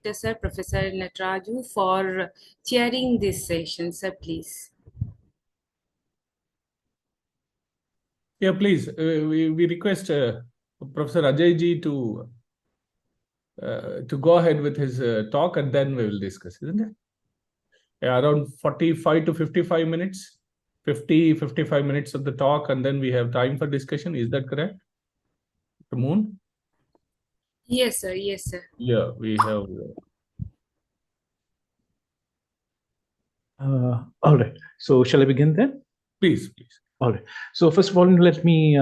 Director, Sir, Professor Nataraju, for chairing this session. Sir, please. Yeah, please. We request Professor Ajay ji to go ahead with his talk, and then we will discuss, isn't it? Yeah, around 45 to 55 minutes, 55 minutes of the talk, and then we have time for discussion. Is that correct? The Moon? Yes, sir. Yes, sir. Yeah, we have. All right. So shall I begin then? Please, please. All right. So first of all, let me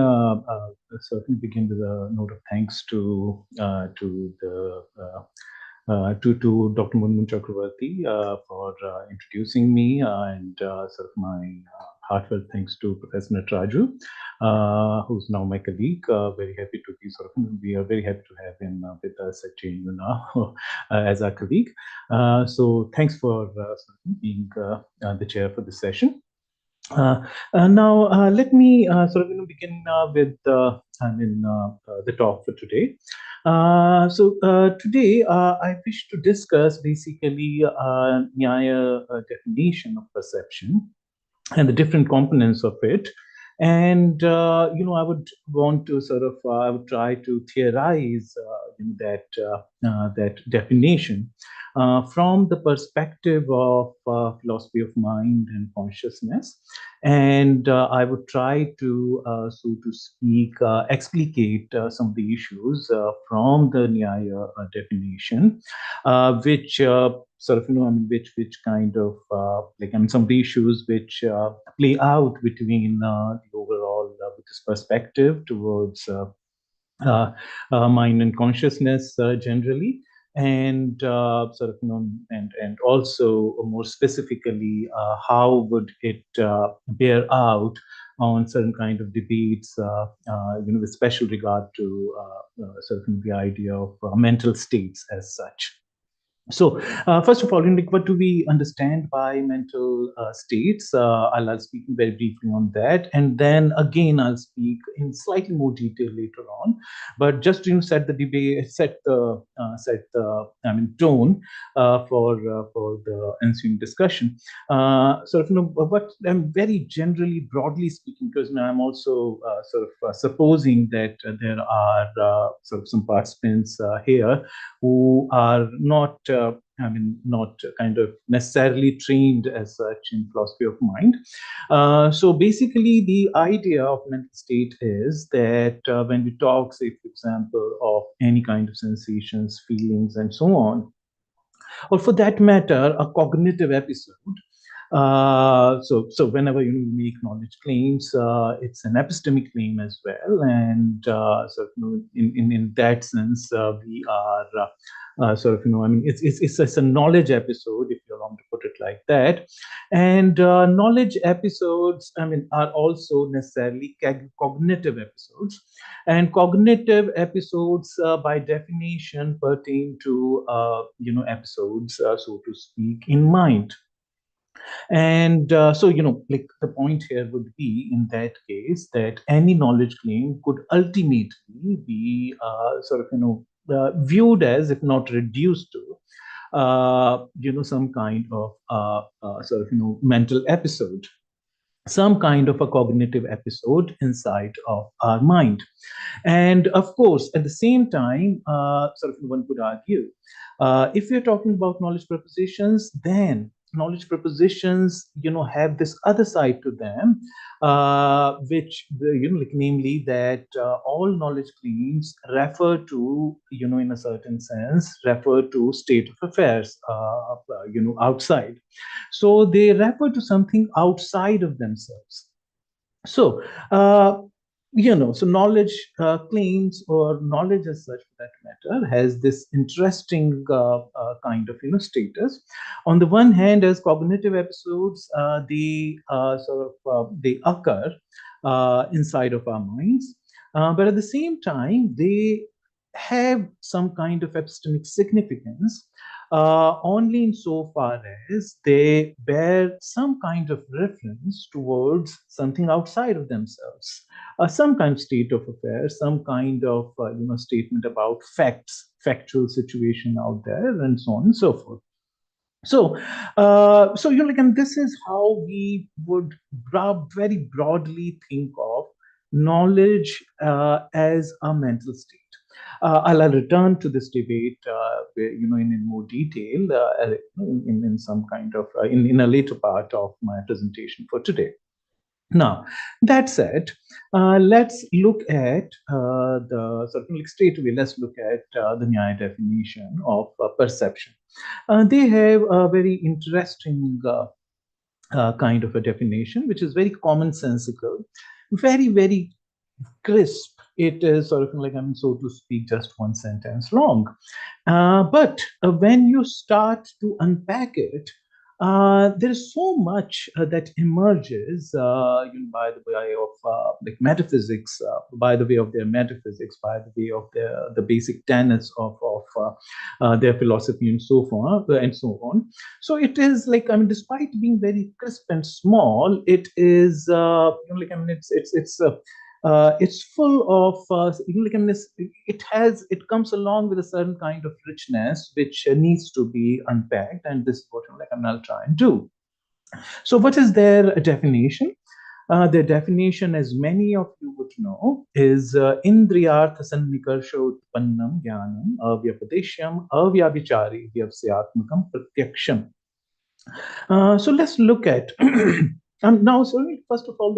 certainly begin with a note of thanks to Dr. Munmun Chakravarti for introducing me, and sort of my heartfelt thanks to Professor Nataraju, who's now my colleague. Very happy to be we are very happy to have him with us at JNU now as our colleague. So thanks for being the chair for this session. Now, let me begin with the talk for today. Today I wish to discuss basically Nyaya definition of perception and the different components of it. And I would want to I would try to theorize that definition from the perspective of philosophy of mind and consciousness, and I would try to, so to speak, explicate some of the issues from the Nyaya definition, which which kind of some of the issues which play out between the overall this perspective towards mind and consciousness generally, and and also more specifically how would it bear out on certain kind of debates, with special regard to the idea of mental states as such. So, first of all, what do we understand by mental states? I'll speak very briefly on that, and then again I'll speak in slightly more detail later on. But just to set the debate, set the tone for the ensuing discussion. What I'm very generally, broadly speaking, because I'm also supposing that there are some participants here who are not not kind of necessarily trained as such in philosophy of mind. So basically, the idea of mental state is that when we talk, say, for example, of any kind of sensations, feelings, and so on, or for that matter, a cognitive episode. So whenever you make knowledge claims, it's an epistemic claim as well, and in that sense, we are it's a knowledge episode, if you want to put it like that. And knowledge episodes, are also necessarily cognitive episodes, and cognitive episodes, by definition, pertain to episodes, so to speak, in mind. And the point here would be, in that case, that any knowledge claim could ultimately be viewed as, if not reduced to, some kind of mental episode, some kind of a cognitive episode inside of our mind. And of course, at the same time, one could argue, if we're talking about knowledge propositions, then knowledge propositions, have this other side to them, which, namely that all knowledge claims refer to, in a certain sense, refer to state of affairs, outside. So they refer to something outside of themselves. So, so knowledge claims, or knowledge as such, for that matter, has this interesting kind of status. On the one hand, as cognitive episodes, they they occur inside of our minds, but at the same time, they have some kind of epistemic significance only insofar as they bear some kind of reference towards something outside of themselves, some kind of state of affairs, some kind of statement about facts, factual situation out there, and so on and so forth. So, and this is how we would very broadly think of knowledge as a mental state. I'll return to this debate, in more detail in some kind of in a later part of my presentation for today. Now, that said, let's look at straight away. Let's look at the Nyaya definition of perception. They have a very interesting kind of a definition, which is very commonsensical, very crisp. It is sort of so to speak, just one sentence long. But when you start to unpack it, there is so much that emerges by the way of metaphysics, by the way of their metaphysics, by the way of the basic tenets of their philosophy and so on. So it is despite being very crisp and small, it is it's full of it comes along with a certain kind of richness which needs to be unpacked, and this is what I'll try and do. So what is their definition? Their definition, as many of you would know, is Indriyartha Sannikarshoutpannam Jnanam Avyapadeshyam Avyavichari Vyavsyatmakam Pratyaksham. So let's look at now. So first of all,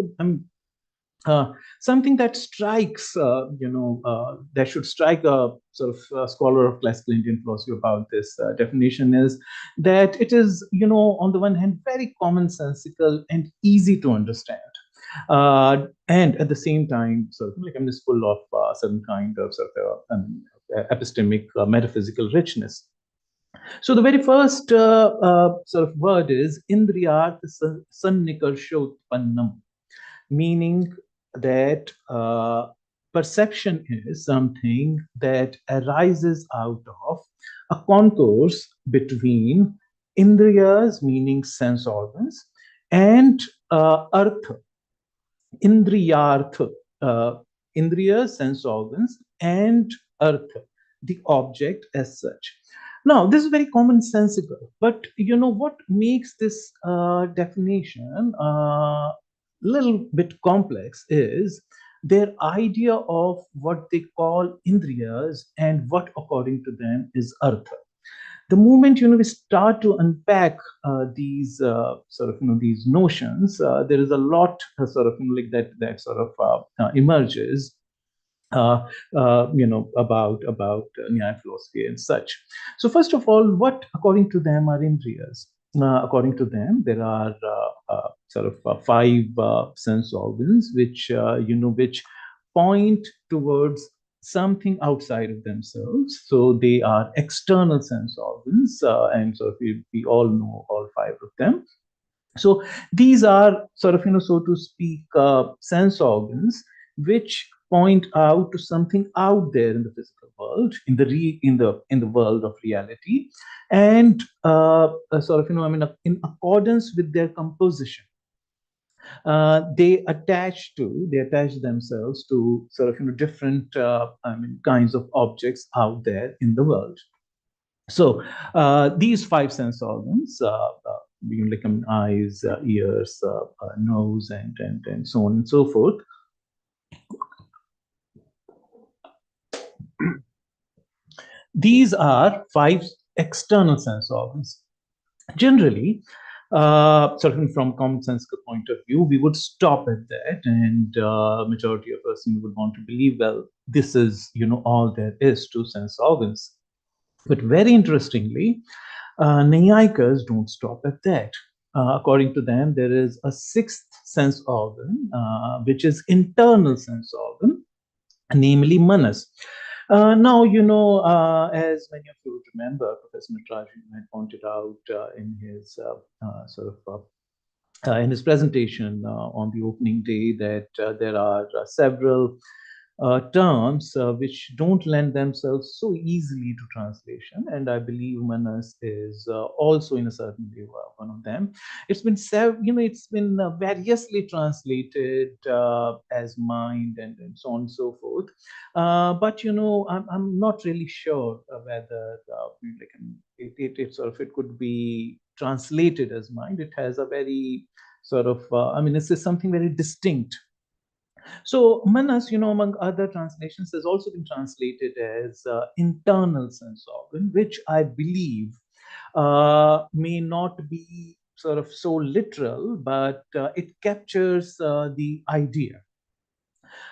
something that strikes, that should strike a sort of scholar of classical Indian philosophy about this definition is that it is, on the one hand, very commonsensical and easy to understand. And at the same time, sort of is full of certain kind of epistemic metaphysical richness. So the very first sort of word is Indriyartha Sannikarshoutpannam, meaning that perception is something that arises out of a concourse between indriyas, meaning sense organs, and artha, indriyartha, indriyas, sense organs, and artha, the object as such. Now, this is very commonsensical, but what makes this definition little bit complex is their idea of what they call indriyas and what according to them is artha. The moment we start to unpack these these notions, there is a lot that sort of emerges about Nyaya philosophy and such. So first of all, what according to them are indriyas? According to them, there are five sense organs which which point towards something outside of themselves. So they are external sense organs, and so we all know all five of them. So these are sort of so to speak, sense organs which point out to something out there in the physical world, in the world of reality, and in accordance with their composition, they attach themselves to sort of different kinds of objects out there in the world. So these five sense organs, like eyes, ears, nose, and so on and so forth. These are five external sense organs. Generally, certainly from common sense point of view, we would stop at that, and majority of us would want to believe, well, this is all there is to sense organs. But very interestingly, Naiyayikas don't stop at that. According to them, there is a sixth sense organ, which is internal sense organ, namely manas. Now, as many of you would remember, Professor Nataraju had pointed out in his in his presentation on the opening day that there are several terms which don't lend themselves so easily to translation, and I believe manas is also in a certain way one of them. It's been it's been variously translated as mind and so on and so forth. But I'm not really sure whether like it sort of it could be translated as mind. It has a very sort of it's something very distinct. So manas, among other translations, has also been translated as internal sense organ, which I believe may not be sort of so literal, but it captures the idea.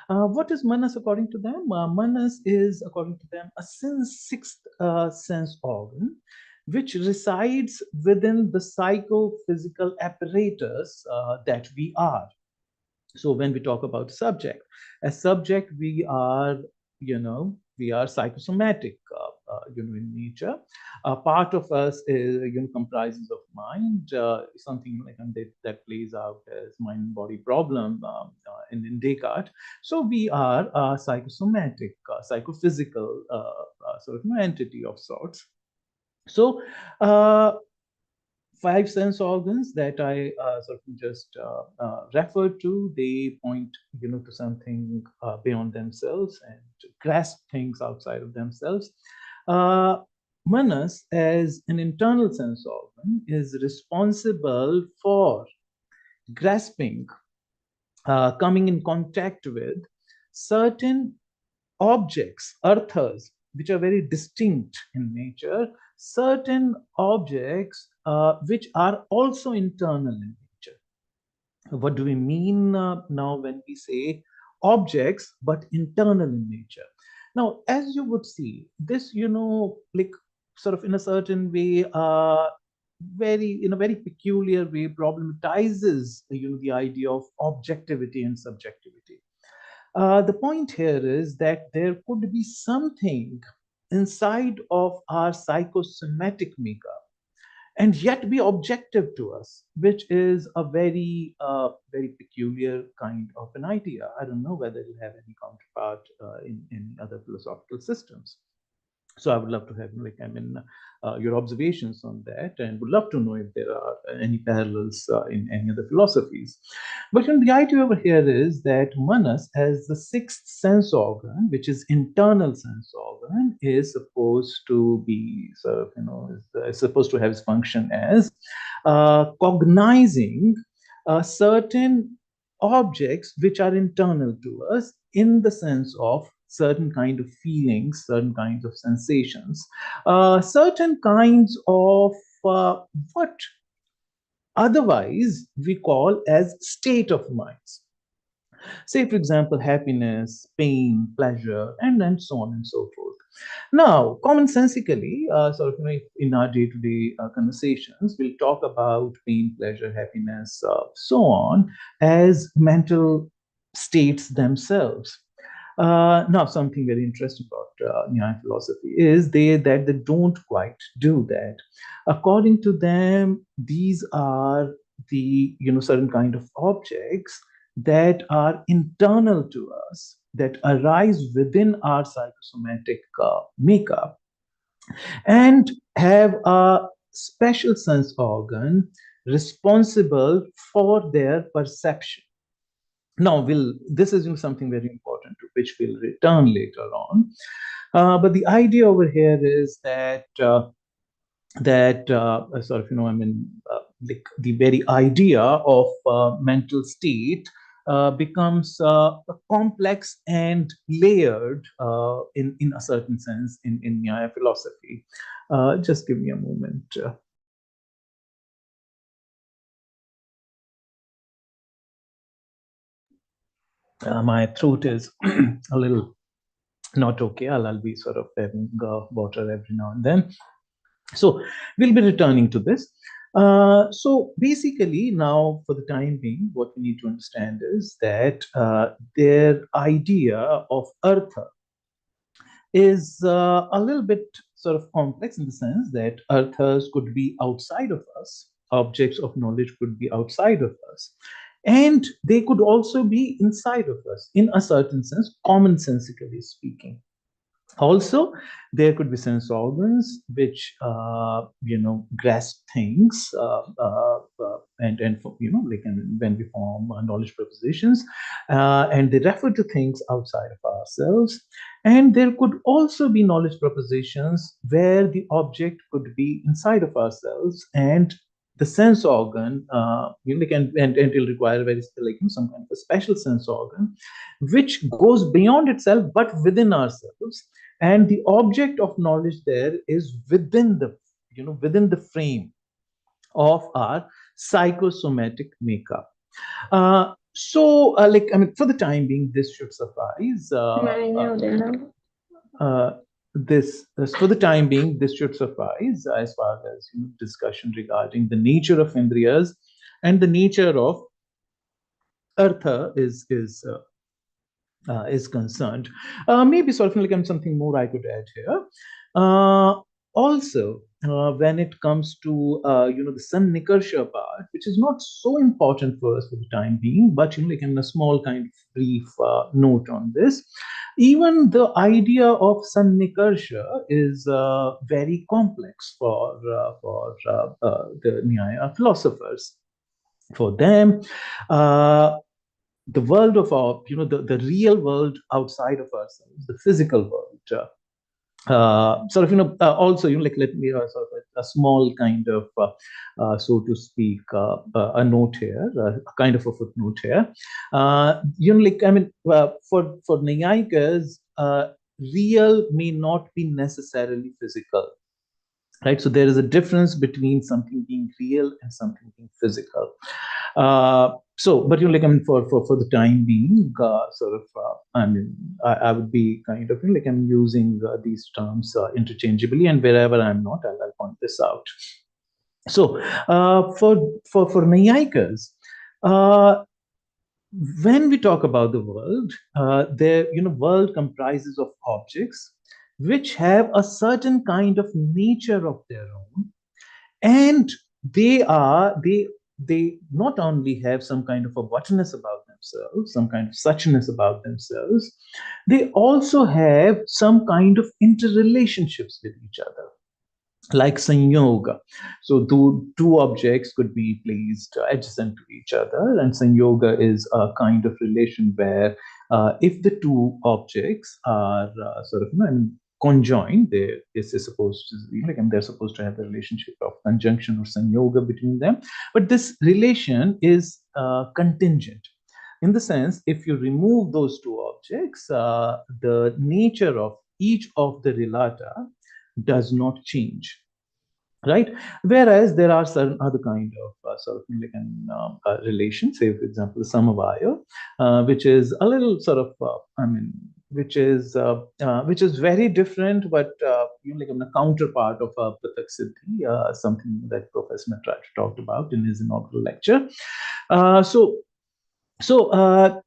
What is manas according to them? Manas is, according to them, a sixth sense organ which resides within the psychophysical apparatus that we are. So when we talk about subject, as subject, we are, we are psychosomatic, in nature. Part of us is, comprises of mind, something like that plays out as mind and body problem in Descartes. So we are a psychosomatic, psychophysical sort of entity of sorts. So five sense organs that I sort of just referred to, they point, to something beyond themselves and grasp things outside of themselves. Manas, as an internal sense organ, is responsible for grasping, coming in contact with certain objects, arthas, which are very distinct in nature, certain objects which are also internal in nature. What do we mean now when we say objects but internal in nature? Now, as you would see, this, like sort of in a certain way, in a very peculiar way, problematizes, the idea of objectivity and subjectivity. The point here is that there could be something inside of our psychosomatic makeup and yet be objective to us, which is a very peculiar kind of an idea. I don't know whether it will have any counterpart in any other philosophical systems. So I would love to have your observations on that, and would love to know if there are any parallels in any other philosophies. But the idea over here is that manas, as the sixth sense organ, which is internal sense organ, is supposed to be sort of is supposed to have its function as cognizing certain objects which are internal to us, in the sense of certain kind of feelings, certain kinds of sensations, certain kinds of what otherwise we call as state of minds. Say, for example, happiness, pain, pleasure, and so on and so forth. Now, commonsensically, sort of in our day-to-day conversations, we'll talk about pain, pleasure, happiness, so on, as mental states themselves. Now, something very interesting about Nyaya philosophy is that they don't quite do that. According to them, these are the certain kind of objects that are internal to us, that arise within our psychosomatic makeup, and have a special sense organ responsible for their perception. Now, this is something very important to which we'll return later on. But the idea over here is that sort of the very idea of mental state becomes complex and layered in a certain sense in Nyaya philosophy. Just give me a moment. My throat is a little not okay. I'll be sort of having water every now and then. So we'll be returning to this. So basically, now for the time being, what we need to understand is that their idea of artha is a little bit sort of complex, in the sense that arthas could be outside of us, objects of knowledge could be outside of us. And they could also be inside of us in a certain sense, commonsensically speaking. Also, there could be sense organs which grasp things, and like when we form knowledge propositions, and they refer to things outside of ourselves. And there could also be knowledge propositions where the object could be inside of ourselves, and the sense organ, and it'll require very some kind of a special sense organ which goes beyond itself but within ourselves, and the object of knowledge there is within the frame of our psychosomatic makeup. For the time being, this should suffice. For the time being, this should suffice as far as discussion regarding the nature of indriyas and the nature of artha is concerned. Maybe something more I could add here. Also, when it comes to the San-Nikarsha part, which is not so important for us for the time being, but a small kind of brief note on this. Even the idea of San-Nikarsha is very complex for the Nyaya philosophers. For them, the world of our, the real world outside of ourselves, the physical world, also, let me sort of a small kind of, so to speak, a note here, a kind of a footnote here. For Naiyayikas, real may not be necessarily physical. Right, so there is a difference between something being real and something being physical. But for the time being, I would be kind of I'm using these terms interchangeably, and wherever I'm not, I'll point this out. So for Naiyayikas, when we talk about the world, world comprises of objects which have a certain kind of nature of their own, and they not only have some kind of a whatness about themselves, some kind of suchness about themselves, they also have some kind of interrelationships with each other, like sanyoga. So two objects could be placed adjacent to each other, and sanyoga is a kind of relation where if the two objects are conjoined, they're supposed to they're supposed to have a relationship of conjunction or sanyoga between them. But this relation is contingent, in the sense, if you remove those two objects, the nature of each of the relata does not change, right? Whereas there are certain other kind of relation, say for example the samavaya, which is a little which is very different, but a counterpart of Pratak Siddhi, something that Professor Nataraju talked about in his inaugural lecture.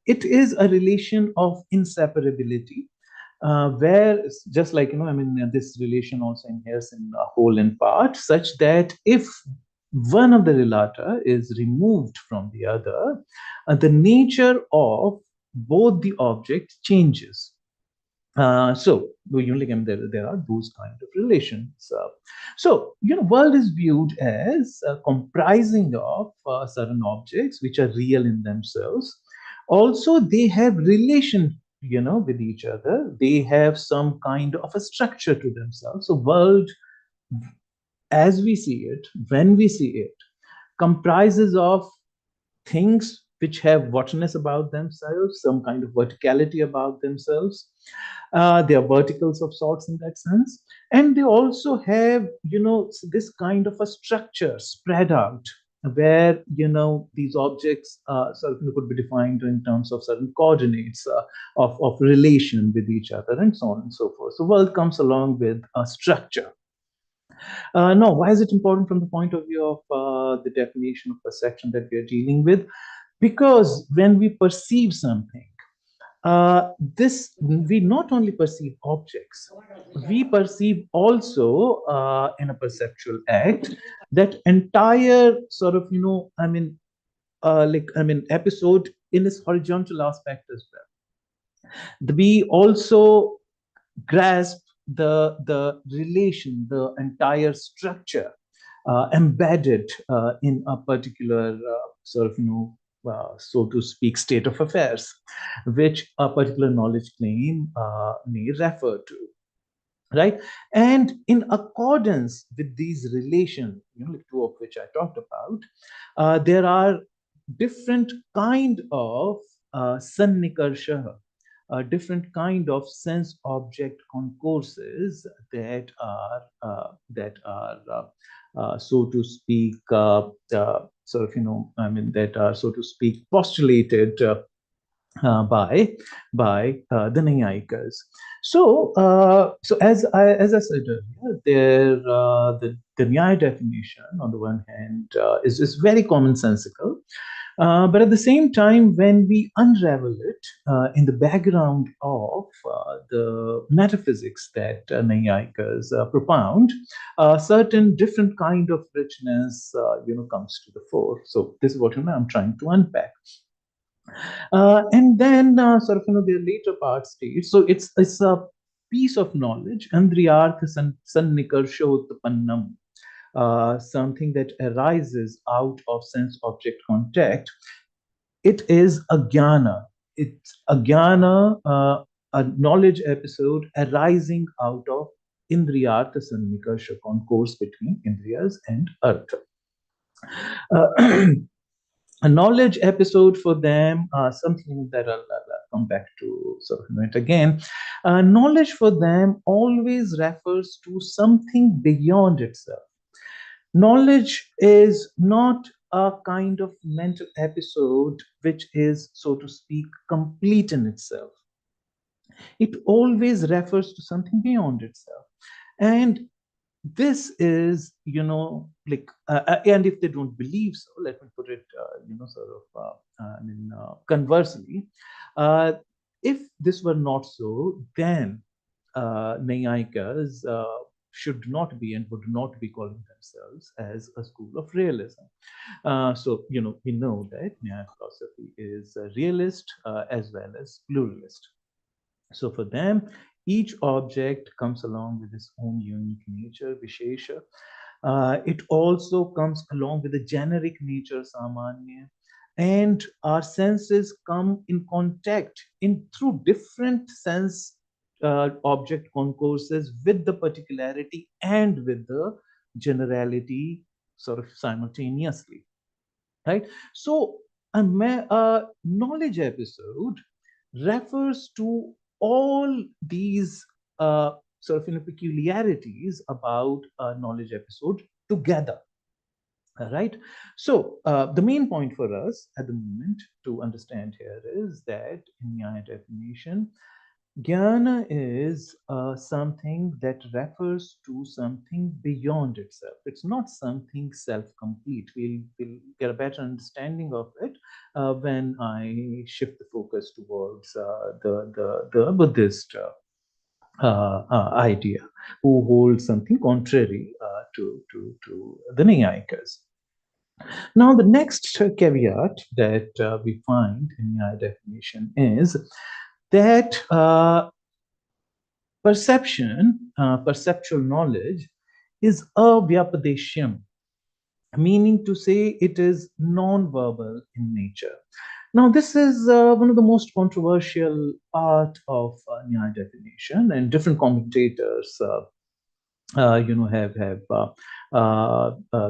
It is a relation of inseparability, where just like this relation also inheres in whole and part, such that if one of the relata is removed from the other, the nature of both the objects changes. There are those kind of relations. World is viewed as comprising of certain objects which are real in themselves. Also, they have relation, with each other. They have some kind of a structure to themselves. So world, as we see it, when we see it, comprises of things which have whatness about themselves, some kind of verticality about themselves. They are verticals of sorts in that sense. And they also have, this kind of a structure spread out, where, these objects could be defined in terms of certain coordinates of relation with each other, and so on and so forth. So world comes along with a structure. Now, why is it important from the point of view of the definition of perception that we are dealing with? Because when we perceive something, we not only perceive objects, we perceive also in a perceptual act that entire episode in its horizontal aspect as well. We also grasp the relation, the entire structure embedded in a particular so to speak, state of affairs, which a particular knowledge claim may refer to. Right, and in accordance with these relations, like two of which I talked about, there are different kind of sannikarsha, different kind of sense object concourses that are so to speak that are so to speak postulated by the Naiyayikas. So as I said earlier, the Nyaya definition on the one hand is very commonsensical, but at the same time, when we unravel it in the background of the metaphysics that Naiyayikas propound, a certain different kind of richness comes to the fore. So this is what I'm trying to unpack. And then the later part states, so it's a piece of knowledge, andriyarth sannikarshottapannam, something that arises out of sense object contact. It is a jnana. It's a jnana, a knowledge episode arising out of indriyartha sannikarsha, concourse between indriyas and artha. A knowledge episode for them, something that I'll come back to sort of it again. Knowledge for them always refers to something beyond itself. Knowledge is not a kind of mental episode which is, so to speak, complete in itself. It always refers to something beyond itself. And this is, and if they don't believe so, let me put it, conversely, if this were not so, then Naiyayikas should not be and would not be calling themselves as a school of realism. We know that Nyaya philosophy is a realist as well as pluralist. So for them, each object comes along with its own unique nature, Vishesha. It also comes along with the generic nature, Samanya. And our senses come in contact through different sense object concourses with the particularity and with the generality sort of simultaneously. Right? So a knowledge episode refers to all these peculiarities about a knowledge episode together. Right. So the main point for us at the moment to understand here is that in Nyaya definition, Jnana is something that refers to something beyond itself. It's not something self-complete. We'll get a better understanding of it when I shift the focus towards the Buddhist idea, who holds something contrary to the Naiyayikas. Now, the next caveat that we find in Nyaya definition is that perceptual knowledge is avyapadeshyam, meaning to say it is non-verbal in nature. Now, this is one of the most controversial part of Nyaya definition, and different commentators have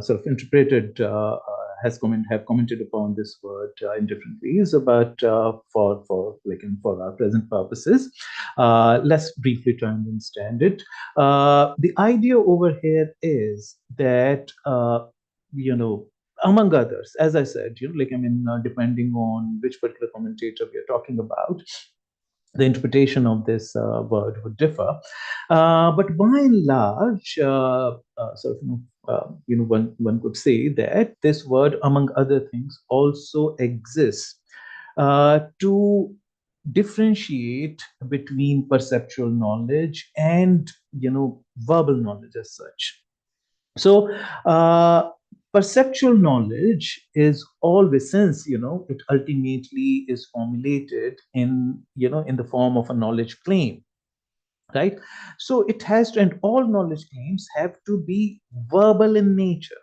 sort of interpreted have commented upon this word in different ways, but for our present purposes, let's briefly try and understand it. The idea over here is that among others, as I said, depending on which particular commentator we are talking about, the interpretation of this word would differ, but by and large, one could say that this word, among other things, also exists to differentiate between perceptual knowledge and verbal knowledge as such. So perceptual knowledge is always, since it ultimately is formulated in in the form of a knowledge claim, right? So it has to, and all knowledge claims have to be verbal in nature.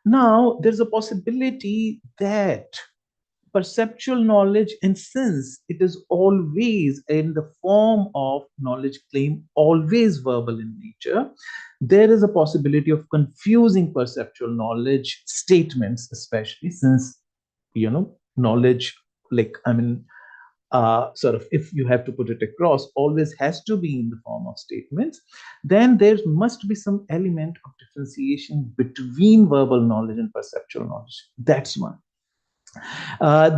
Now there's a possibility that perceptual knowledge, and since it is always in the form of knowledge claim, always verbal in nature, there is a possibility of confusing perceptual knowledge statements, especially since knowledge, like, I mean, sort of, if you have to put it across, always has to be in the form of statements, then there must be some element of differentiation between verbal knowledge and perceptual knowledge. That's one.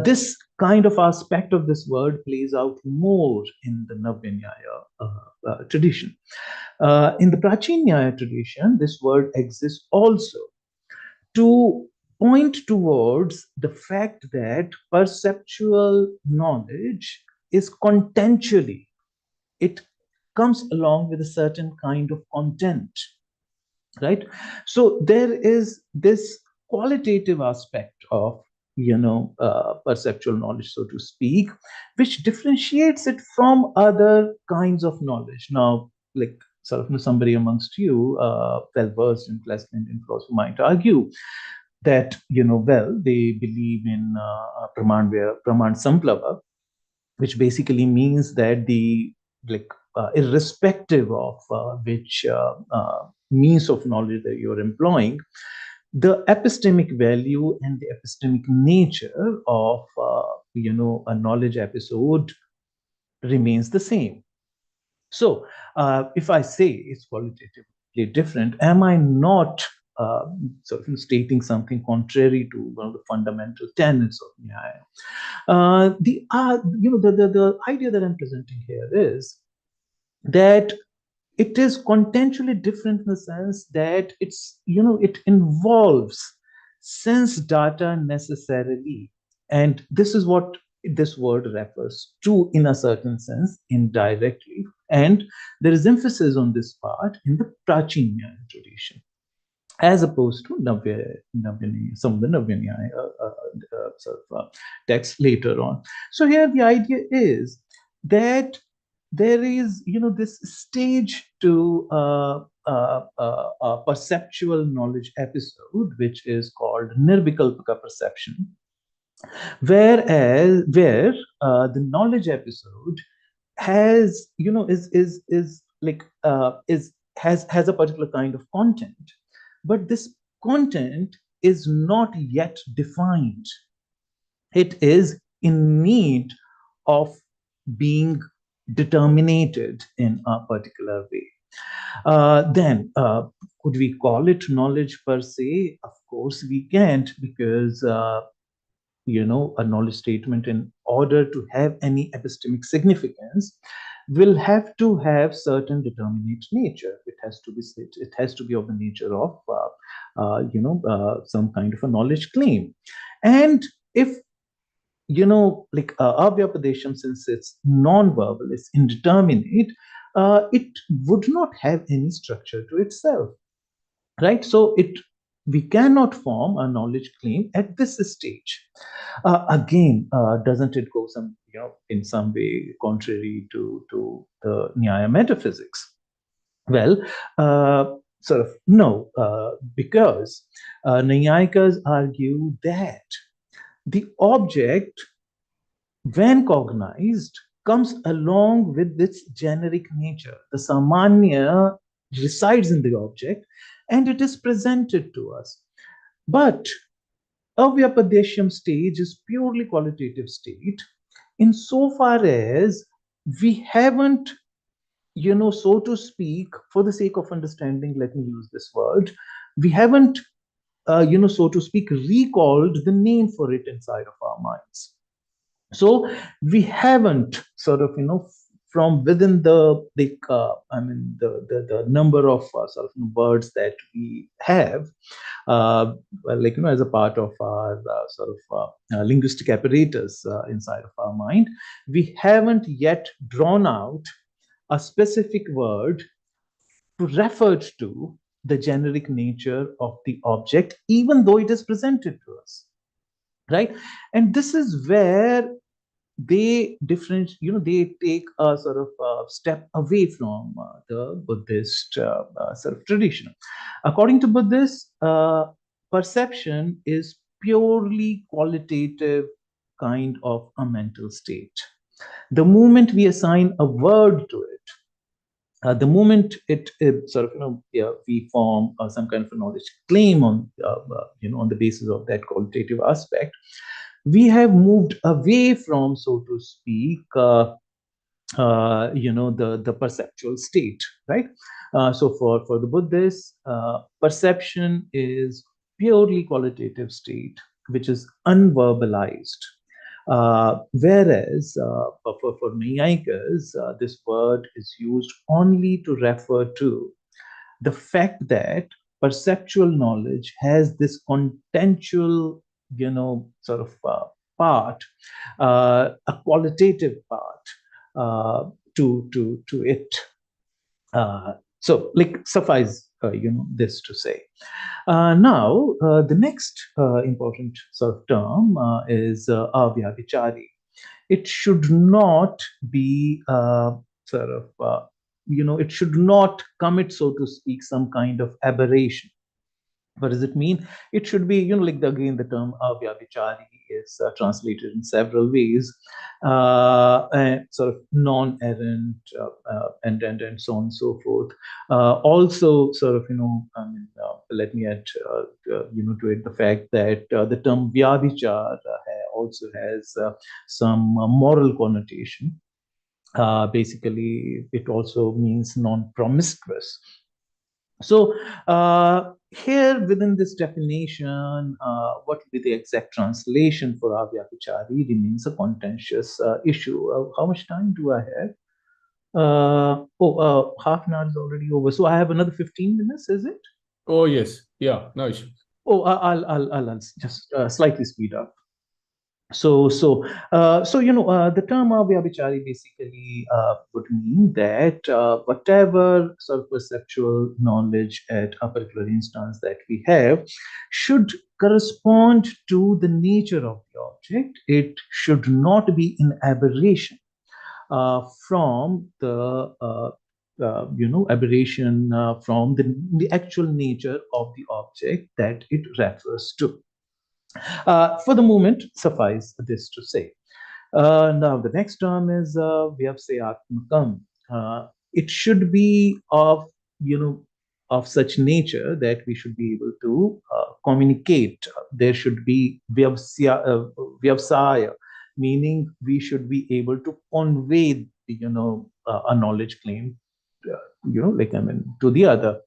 This kind of aspect of this word plays out more in the Navya Nyaya tradition. In the Prachin Nyaya tradition, this word exists also to point towards the fact that perceptual knowledge is contenttually, it comes along with a certain kind of content, right? So there is this qualitative aspect of perceptual knowledge, so to speak, which differentiates it from other kinds of knowledge. Now, like, sort of, somebody amongst you well versed in classical Indian philosophy might argue that well, they believe in praman samplava, which basically means that the, like, irrespective of which means of knowledge that you're employing, the epistemic value and the epistemic nature of a knowledge episode remains the same. So if I say it's qualitatively different, am I not sort of stating something contrary to one of the fundamental tenets of Nyaya? The idea that I'm presenting here is that it is contextually different in the sense that it involves sense data necessarily, and this is what this word refers to in a certain sense indirectly, and there is emphasis on this part in the Prachin Nyaya tradition, as opposed to some of the Navya Nyaya sort of texts later on. So here the idea is that there is, this stage to a perceptual knowledge episode, which is called nirvikalpika perception, where the knowledge episode has, is like is has a particular kind of content, but this content is not yet defined. It is in need of being determinated in a particular way. Then, could we call it knowledge per se? Of course, we can't, because a knowledge statement, in order to have any epistemic significance, will have to have certain determinate nature. It has to be of the nature of some kind of a knowledge claim. And if like Avyapadesham, since it's non-verbal, it's indeterminate, it would not have any structure to itself, right? So we cannot form a knowledge claim at this stage. Again, doesn't it go in some way contrary to the Nyaya metaphysics? Well, sort of no, because Nyayikas argue that the object, when cognized, comes along with its generic nature. The samanya resides in the object and it is presented to us. But Avyapadeshyam stage is purely qualitative state, insofar as we haven't, so to speak, for the sake of understanding, let me use this word, we haven't, so to speak, recalled the name for it inside of our minds. So we haven't sort of, from within the number of sort of words that we have, like, as a part of our sort of linguistic apparatus inside of our mind, we haven't yet drawn out a specific word to refer to the generic nature of the object, even though it is presented to us, right? And this is where they different, they take a sort of step away from the Buddhist sort of tradition. According to Buddhists, perception is purely qualitative kind of a mental state. The moment we assign a word to it, the moment it sort of, yeah, we form some kind of a knowledge claim on the basis of that qualitative aspect, we have moved away from, so to speak, the perceptual state, right? So for the Buddhists, perception is purely qualitative state, which is unverbalized. Whereas for Naiyayikas, this word is used only to refer to the fact that perceptual knowledge has this contextual, sort of part, a qualitative part to it. So, like, suffice this to say. Now, the next important sort of term is avyabhichari. It should not be sort of it should not commit, so to speak, some kind of aberration. What does it mean? It should be, like again, the term avyabhichari is translated in several ways, sort of non-errant, and so on and so forth. Also, sort of, let me add, to it the fact that the term vyabhichar also has some moral connotation. Basically, it also means non-promiscuous. So here within this definition, what will be the exact translation for avyabhichari remains a contentious issue. How much time do I have? Half an hour is already over. So I have another 15 minutes, is it? Oh, yes. Yeah, no issue. Oh, I'll just slightly speed up. So the term avyabhichari basically would mean that whatever sort of perceptual knowledge at a particular instance that we have should correspond to the nature of the object. It should not be in aberration from the aberration from the actual nature of the object that it refers to. For the moment, suffice this to say. Now, the next term is vyavasayatmakam. It should be of such nature that we should be able to communicate. There should be vyavasaya, meaning we should be able to convey, a knowledge claim, to the other.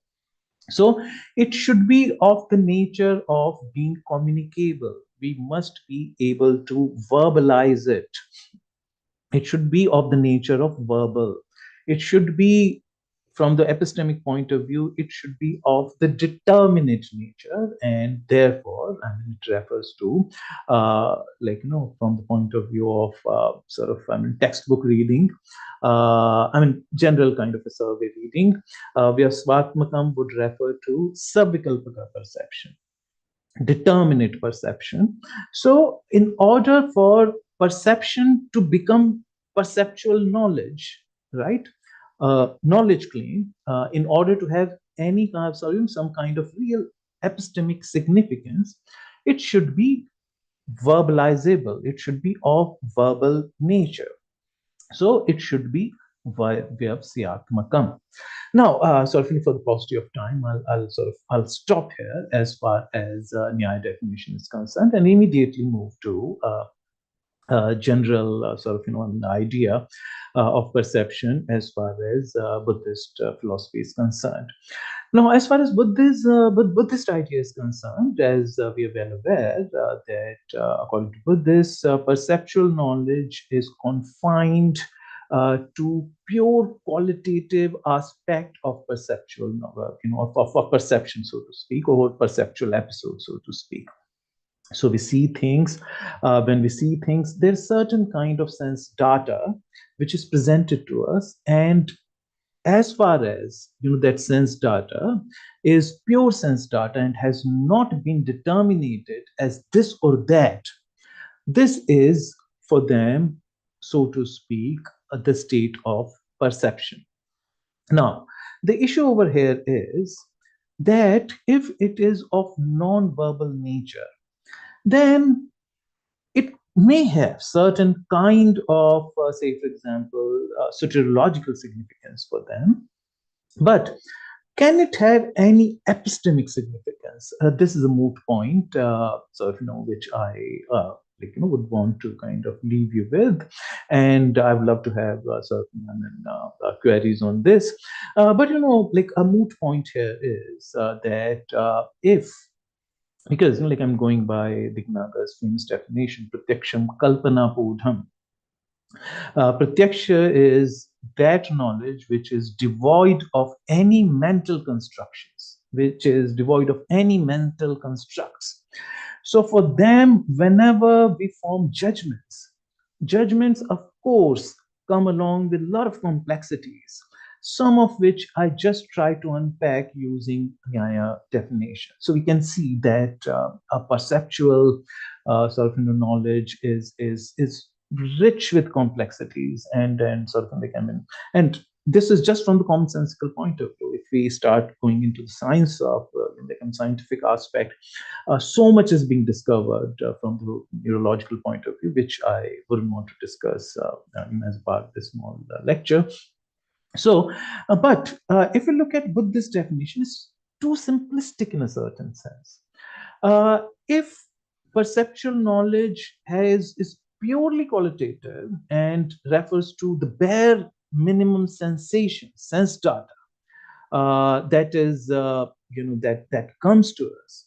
So it should be of the nature of being communicable. We must be able to verbalize it. It should be of the nature of verbal. It should be, from the epistemic point of view, it should be of the determinate nature, and therefore, it refers to, from the point of view of textbook reading, general kind of a survey reading. Vyasvatmakam would refer to savikalpaka perception, determinate perception. So, in order for perception to become perceptual knowledge, right? Knowledge claim, in order to have any kind of some kind of real epistemic significance, it should be verbalizable. It should be of verbal nature. So it should be vyavasayatmakam. Now, for the paucity of time, I'll stop here as far as Nyaya definition is concerned, and immediately move to general an idea of perception as far as Buddhist philosophy is concerned. Now, as far as Buddhist idea is concerned, as we are well aware that according to Buddhists, perceptual knowledge is confined to pure qualitative aspect of perceptual, of perception, so to speak, or perceptual episode, so to speak. So we see things, when we see things, there's certain kind of sense data which is presented to us, and as far as that sense data is pure sense data and has not been determined as this or that, this is for them, so to speak, the state of perception. Now, the issue over here is that if it is of non-verbal nature, then it may have certain kind of, say, for example, soteriological significance for them. But can it have any epistemic significance? This is a moot point, which I would want to kind of leave you with, and I would love to have queries on this. But a moot point here is that if, because I'm going by Dignaga's famous definition, pratyaksham kalpana podham. Pratyaksha is that knowledge which is devoid of any mental constructions, which is devoid of any mental constructs. So for them, whenever we form judgments, judgments, of course, come along with a lot of complexities, some of which I just try to unpack using Nyaya definition. So we can see that a perceptual knowledge is rich with complexities and and this is just from the commonsensical point of view. If we start going into the science of scientific aspect, so much is being discovered from the neurological point of view, which I wouldn't want to discuss as part of this small lecture. So, but if we look at Buddhist definition, it's too simplistic in a certain sense. If perceptual knowledge is purely qualitative and refers to the bare minimum sensation, sense data, that is, that comes to us,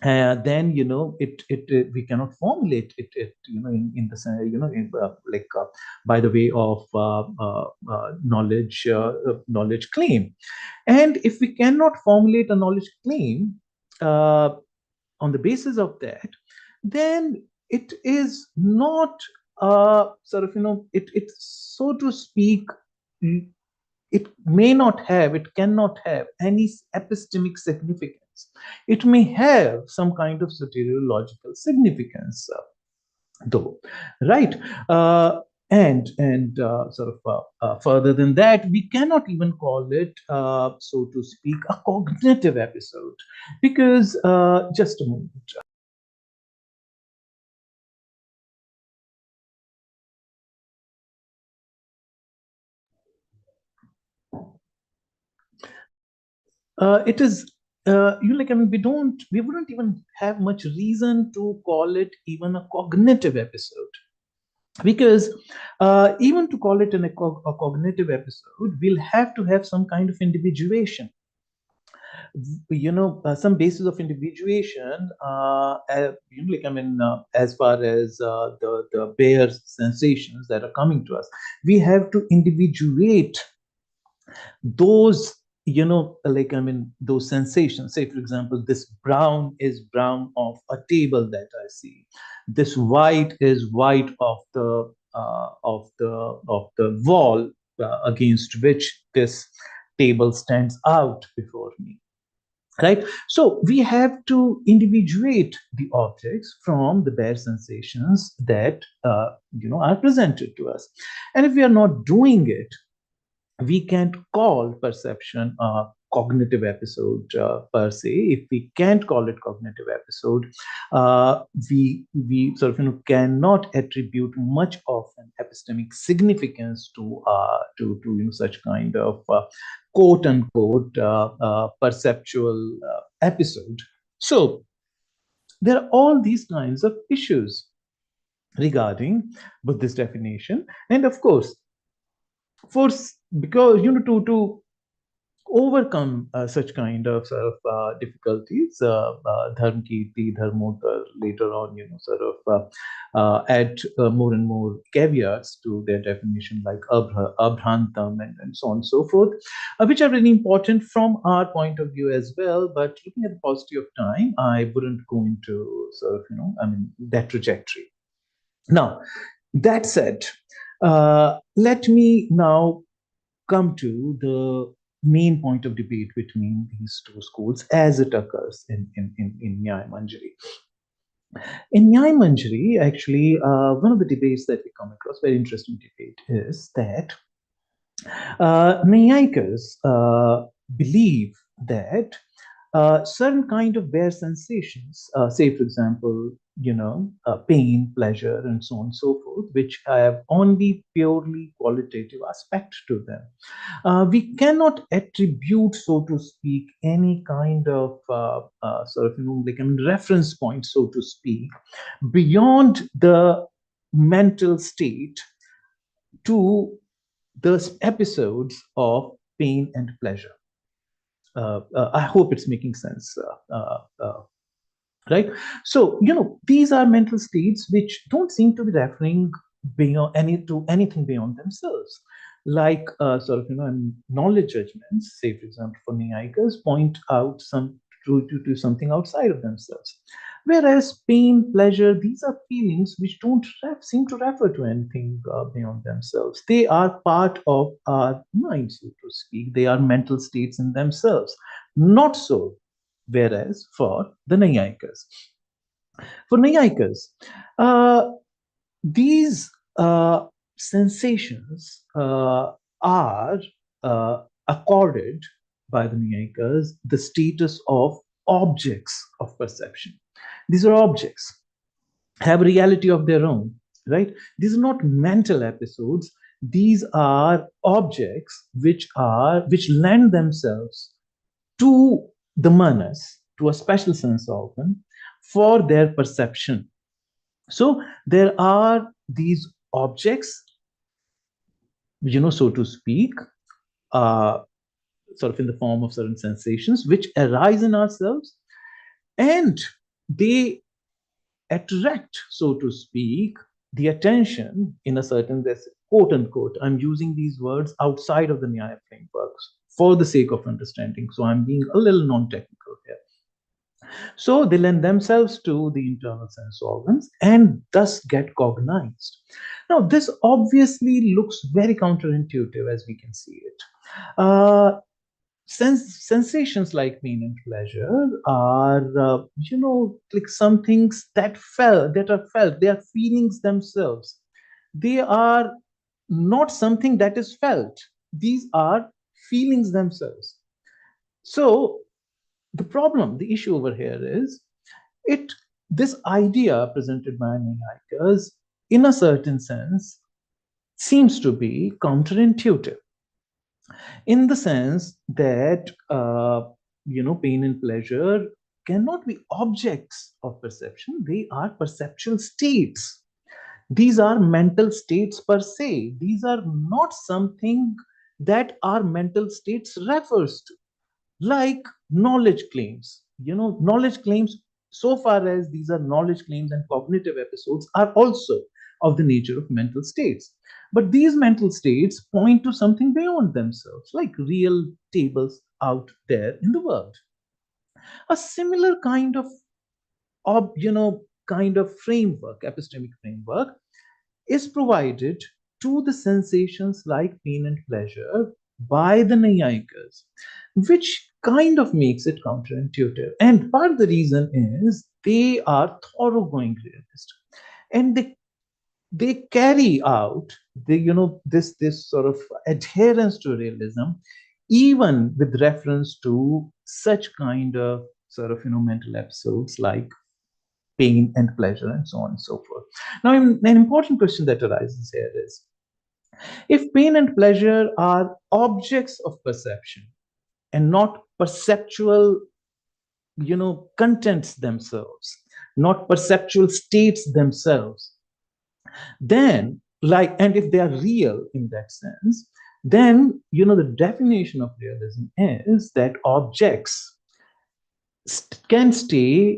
then we cannot formulate it in the by the way of knowledge claim. And if we cannot formulate a knowledge claim on the basis of that, then it is not it so to speak, it may not have, it cannot have any epistemic significance. It may have some kind of soteriological significance, though, right? Further than that, we cannot even call it, so to speak, a cognitive episode, because just a moment. It is we wouldn't even have much reason to call it even a cognitive episode, because even to call it a cognitive episode, we'll have to have some kind of individuation, some basis of individuation, as far as the bare sensations that are coming to us, we have to individuate those those sensations. Say, for example, this brown is brown of a table that I see, this white is white of the wall against which this table stands out before me, right? So we have to individuate the objects from the bare sensations that are presented to us. And if we are not doing it, we can't call perception a cognitive episode per se. If we can't call it cognitive episode, we cannot attribute much of an epistemic significance to such kind of quote unquote perceptual episode. So there are all these kinds of issues regarding Buddhist definition, and of course, because to overcome such kind of difficulties, Dharmakirti, Dharmotar later on add more and more caveats to their definition, like abhrantam and so on and so forth, which are really important from our point of view as well. But looking at the paucity of time, I wouldn't go into that trajectory. Now, that said, let me now come to the main point of debate between these two schools as it occurs in Nyaya Manjari. In Nyaya Manjari, actually, one of the debates that we come across, very interesting debate, is that Nyayikas believe that certain kind of bare sensations, say for example, pain, pleasure, and so on and so forth, which have only purely qualitative aspect to them. We cannot attribute, so to speak, any kind of sort of, like a reference point, so to speak, beyond the mental state to the episodes of pain and pleasure. I hope it's making sense. Right? So, these are mental states which don't seem to be referring beyond anything beyond themselves. Like sort of, knowledge judgments, say, for example, for Nyayikas, point out to something outside of themselves. Whereas pain, pleasure, these are feelings which don't seem to refer to anything beyond themselves. They are part of our mind, so to speak. They are mental states in themselves. Not so whereas for the Nyayikas. For Nyayikas, these sensations are accorded by the Nyayikas the status of objects of perception. These are objects, have a reality of their own, right? These are not mental episodes. These are objects which lend themselves to the manas, to a special sense organ, for their perception. So there are these objects, so to speak, sort of in the form of certain sensations which arise in ourselves, and they attract, so to speak, the attention in a certain, quote unquote, I'm using these words outside of the Nyaya frameworks for the sake of understanding. So I'm being a little non-technical here. So they lend themselves to the internal sense organs and thus get cognized. Now, this obviously looks very counterintuitive as we can see it. Sensations like pain and pleasure are, like some things that are felt. They are feelings themselves. They are not something that is felt. These are feelings themselves. So the issue over here is this idea presented by Nyayikas, in a certain sense, seems to be counterintuitive, in the sense that pain and pleasure cannot be objects of perception. They are perceptual states. These are mental states per se. These are not something that our mental states refers to, like knowledge claims. Knowledge claims, so far as these are knowledge claims and cognitive episodes, are also of the nature of mental states. But these mental states point to something beyond themselves, like real tables out there in the world. A similar kind of framework, epistemic framework, is provided to the sensations like pain and pleasure by the Nyayikas, which kind of makes it counterintuitive. And part of the reason is they are thoroughgoing realists, and they carry out this sort of adherence to realism, even with reference to such kind of sort of mental episodes like pain and pleasure and so on and so forth. Now, an important question that arises here is, if pain and pleasure are objects of perception and not perceptual, contents themselves, not perceptual states themselves, then, and if they are real in that sense, then, the definition of realism is that objects can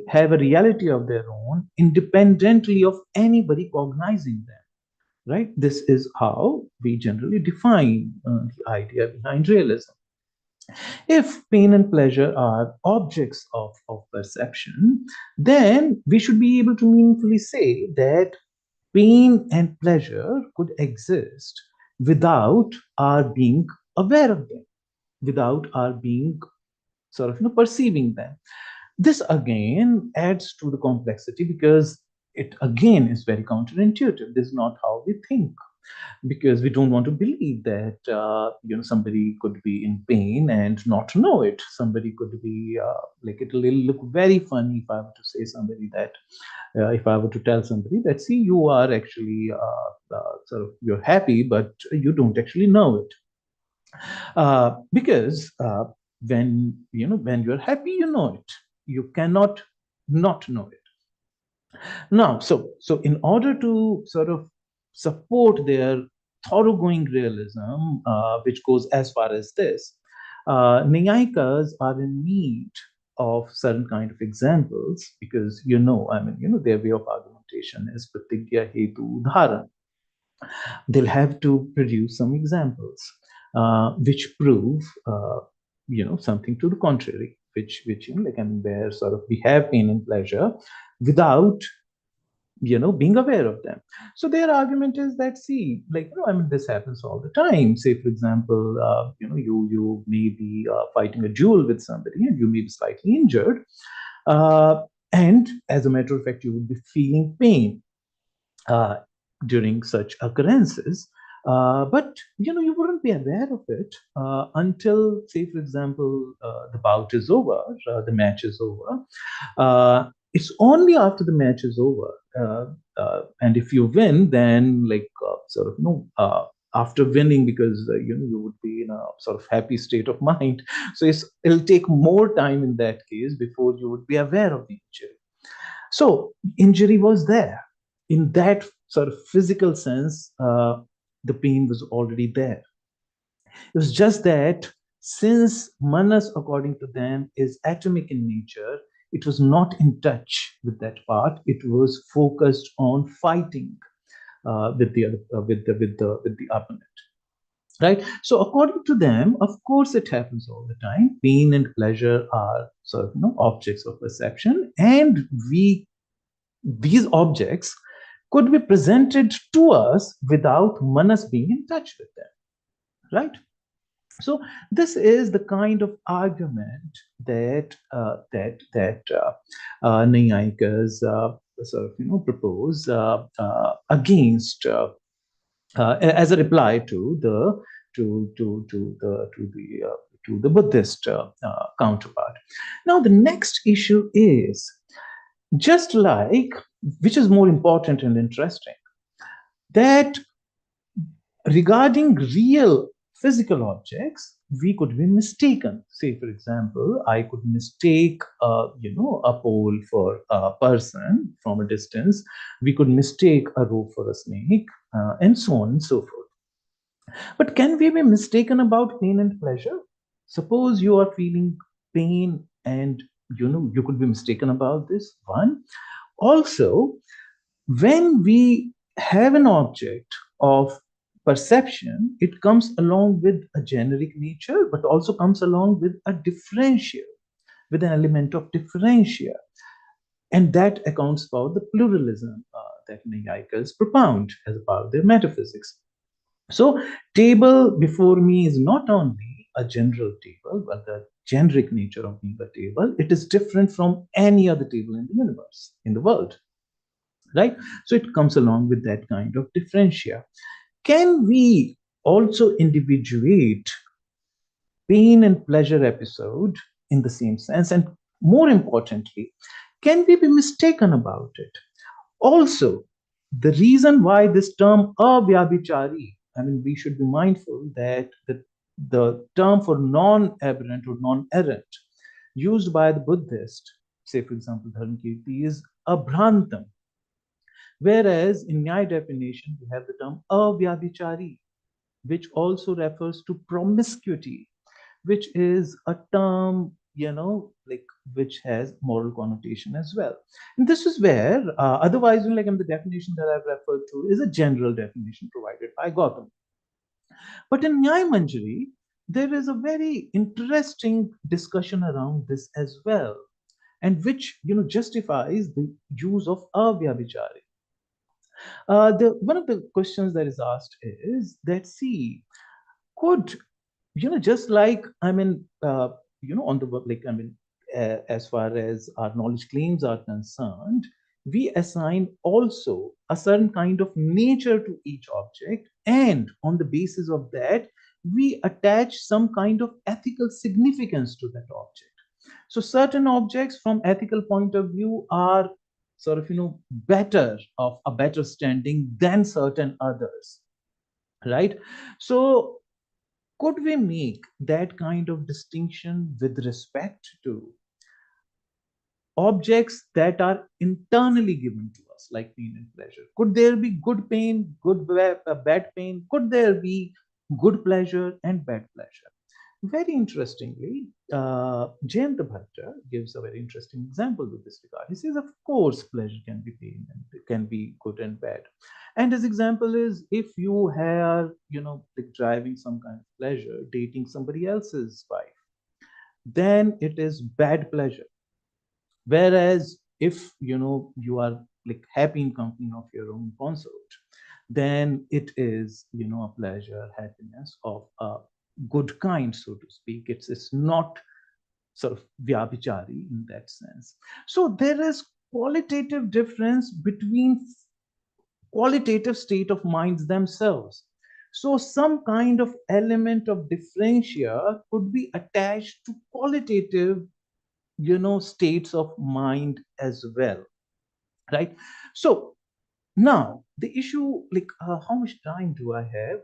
have a reality of their own independently of anybody cognizing them, right? This is how we generally define the idea behind realism. If pain and pleasure are objects of perception, then we should be able to meaningfully say that pain and pleasure could exist without our being aware of them without our being sort of perceiving them. This again adds to the complexity because it again is very counterintuitive. This is not how we think, because we don't want to believe that somebody could be in pain and not know it. Somebody could be like, it'll look very funny if I were to say somebody that if I were to tell somebody that, see, you are actually sort of, you're happy, but you don't actually know it. Because when you're happy, you know it. You cannot not know it. Now, so in order to sort of support their thoroughgoing realism, which goes as far as this, Nyayikas are in need of certain kind of examples, because their way of argumentation is pratigya hetu dharan. They'll have to produce some examples which prove something to the contrary, which where sort of we have pain and pleasure without being aware of them. So their argument is that, see, this happens all the time. Say, for example, you may be fighting a duel with somebody and you may be slightly injured, and as a matter of fact, you would be feeling pain during such occurrences. But you wouldn't be aware of it until, say, for example, the bout is over, the match is over. It's only after the match is over, and if you win, then after winning, because you would be in a sort of happy state of mind. So it'll take more time in that case before you would be aware of the injury. So injury was there in that sort of physical sense. The pain was already there. It was just that since manas, according to them, is atomic in nature, it was not in touch with that part. It was focused on fighting with the opponent. Right. So according to them, of course, it happens all the time. Pain and pleasure are sort of objects of perception, and these objects could be presented to us without manas being in touch with them. Right. So this is the kind of argument that Nayayikas sort of propose against as a reply to the Buddhist counterpart. Now, the next issue is just like, which is more important and interesting, that regarding real physical objects, we could be mistaken. Say, for example, I could mistake, a pole for a person from a distance. We could mistake a rope for a snake, and so on and so forth. But can we be mistaken about pain and pleasure? Suppose you are feeling pain, and you could be mistaken about this. One. Also, when we have an object of perception, it comes along with a generic nature, but also comes along with a differential, with an element of differentia. And that accounts for the pluralism that Nayayikas propound as a part of their metaphysics. So, table before me is not only a general table, but the generic nature of being a table. It is different from any other table in the universe, in the world. Right? So it comes along with that kind of differentia. Can we also individuate pain and pleasure episode in the same sense? And more importantly, can we be mistaken about it? Also, the reason why this term avyabhichari, we should be mindful that the term for non-aberrant or non-errant used by the Buddhist, say for example, Dharmakirti, is abhrantam. Whereas in Nyaya definition, we have the term avyabhichari, which also refers to promiscuity, which is a term, which has moral connotation as well. And this is where, otherwise, the definition that I've referred to is a general definition provided by Gautam. But in Nyaya Manjari, there is a very interesting discussion around this as well, and which, justifies the use of avyabhichari. One of the questions that is asked is that, see, could just like, on the, as far as our knowledge claims are concerned, we assign also a certain kind of nature to each object, and on the basis of that, we attach some kind of ethical significance to that object. So certain objects from ethical point of view are sort of, better, of a better standing than certain others, right? So could we make that kind of distinction with respect to objects that are internally given to us, like pain and pleasure? Could there be good pain, bad pain? Could there be good pleasure and bad pleasure? Very interestingly, Jayanta Bhatta gives a very interesting example with this regard. He says, of course, pleasure can be pain and it can be good and bad. And his example is, if you are, like driving some kind of pleasure, dating somebody else's wife, then it is bad pleasure. Whereas if, you are like happy in company of your own consort, then it is, a pleasure, happiness of a good kind, so to speak. It's not sort of vyabhichari in that sense. So there is qualitative difference between qualitative state of minds themselves. So some kind of element of differentia could be attached to qualitative, states of mind as well, right? So now the issue, like, how much time do I have?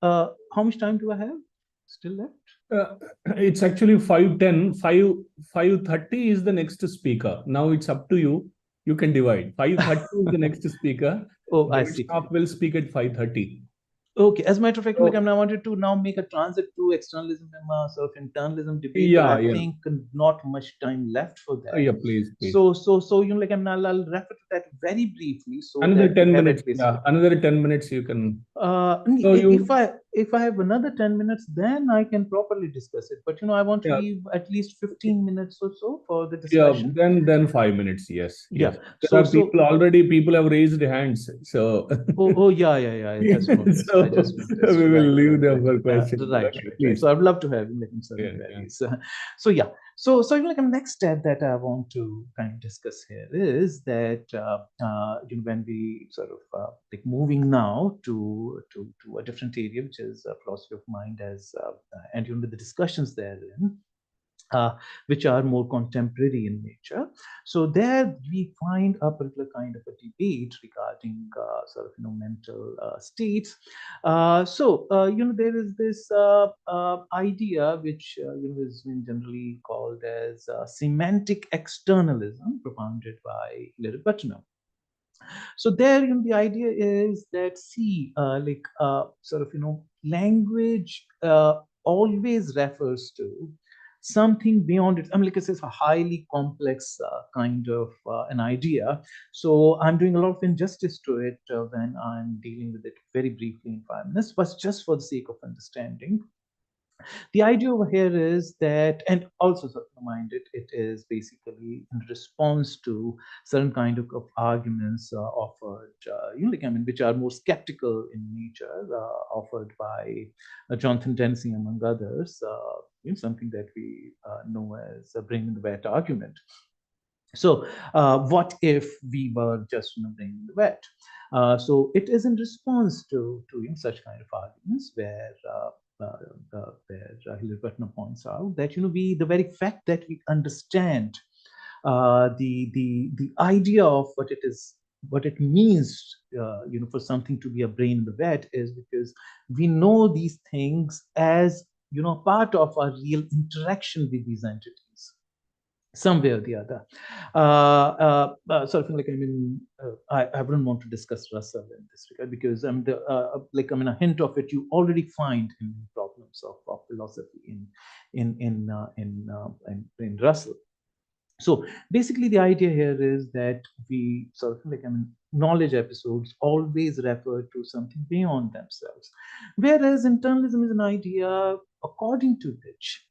How much time do I have still left? It's actually 5:10. 5:30 is the next speaker. Now it's up to you. You can divide. 5:30 is the next speaker. Oh, I David see. Scharf will speak at 5:30. Okay, as a matter of fact, So- like, I wanted to now make a transit to externalism and sort of internalism debate, Yeah, but I yeah. think not much time left for that. Yeah, please. So like, I'll refer to that very briefly, so Another that 10 we have minutes. at least. Yeah, another 10 minutes you can. So If I have another 10 minutes, then I can properly discuss it. But I want to Yeah. leave at least 15 minutes or so for the Yeah, discussion. then 5 minutes. Yes, Yeah. yes. There are So people have raised hands. So yeah. I just noticed. so I just noticed. we will Right. leave them for Right. questions. Right. Okay, please. So I'd love to have him like in certain Yeah, yeah. queries. So yeah. So like a next step that I want to kind of discuss here is that when we sort of like moving now to a different area, which is philosophy of mind, as and with the discussions therein, which are more contemporary in nature. So there we find a particular kind of a debate regarding sort of mental states. There is this idea which is generally called as semantic externalism, propounded by Butner. So there, the idea is that, see, sort of language always refers to something beyond it. I mean, like I said, it's a highly complex kind of an idea. So I'm doing a lot of injustice to it when I'm dealing with it very briefly in 5 minutes, but just for the sake of understanding. The idea over here is that, and also sort of remind it is basically in response to certain kind of arguments offered, which are more skeptical in nature, offered by Jonathan Dempsey, among others, something that we know as a bring in the wet argument. So what if we were just bringing the wet? So it is in response to such kind of arguments where Hilary Putnam points out that the very fact that we understand the idea of what it is, what it means, for something to be a brain in the wet, is because we know these things as part of our real interaction with these entities, some way or the other. Sort of like, I wouldn't want to discuss Russell in this regard, because a hint of it you already find in problems of philosophy in Russell. So basically, the idea here is that we sort of knowledge episodes always refer to something beyond themselves, whereas internalism is an idea according to which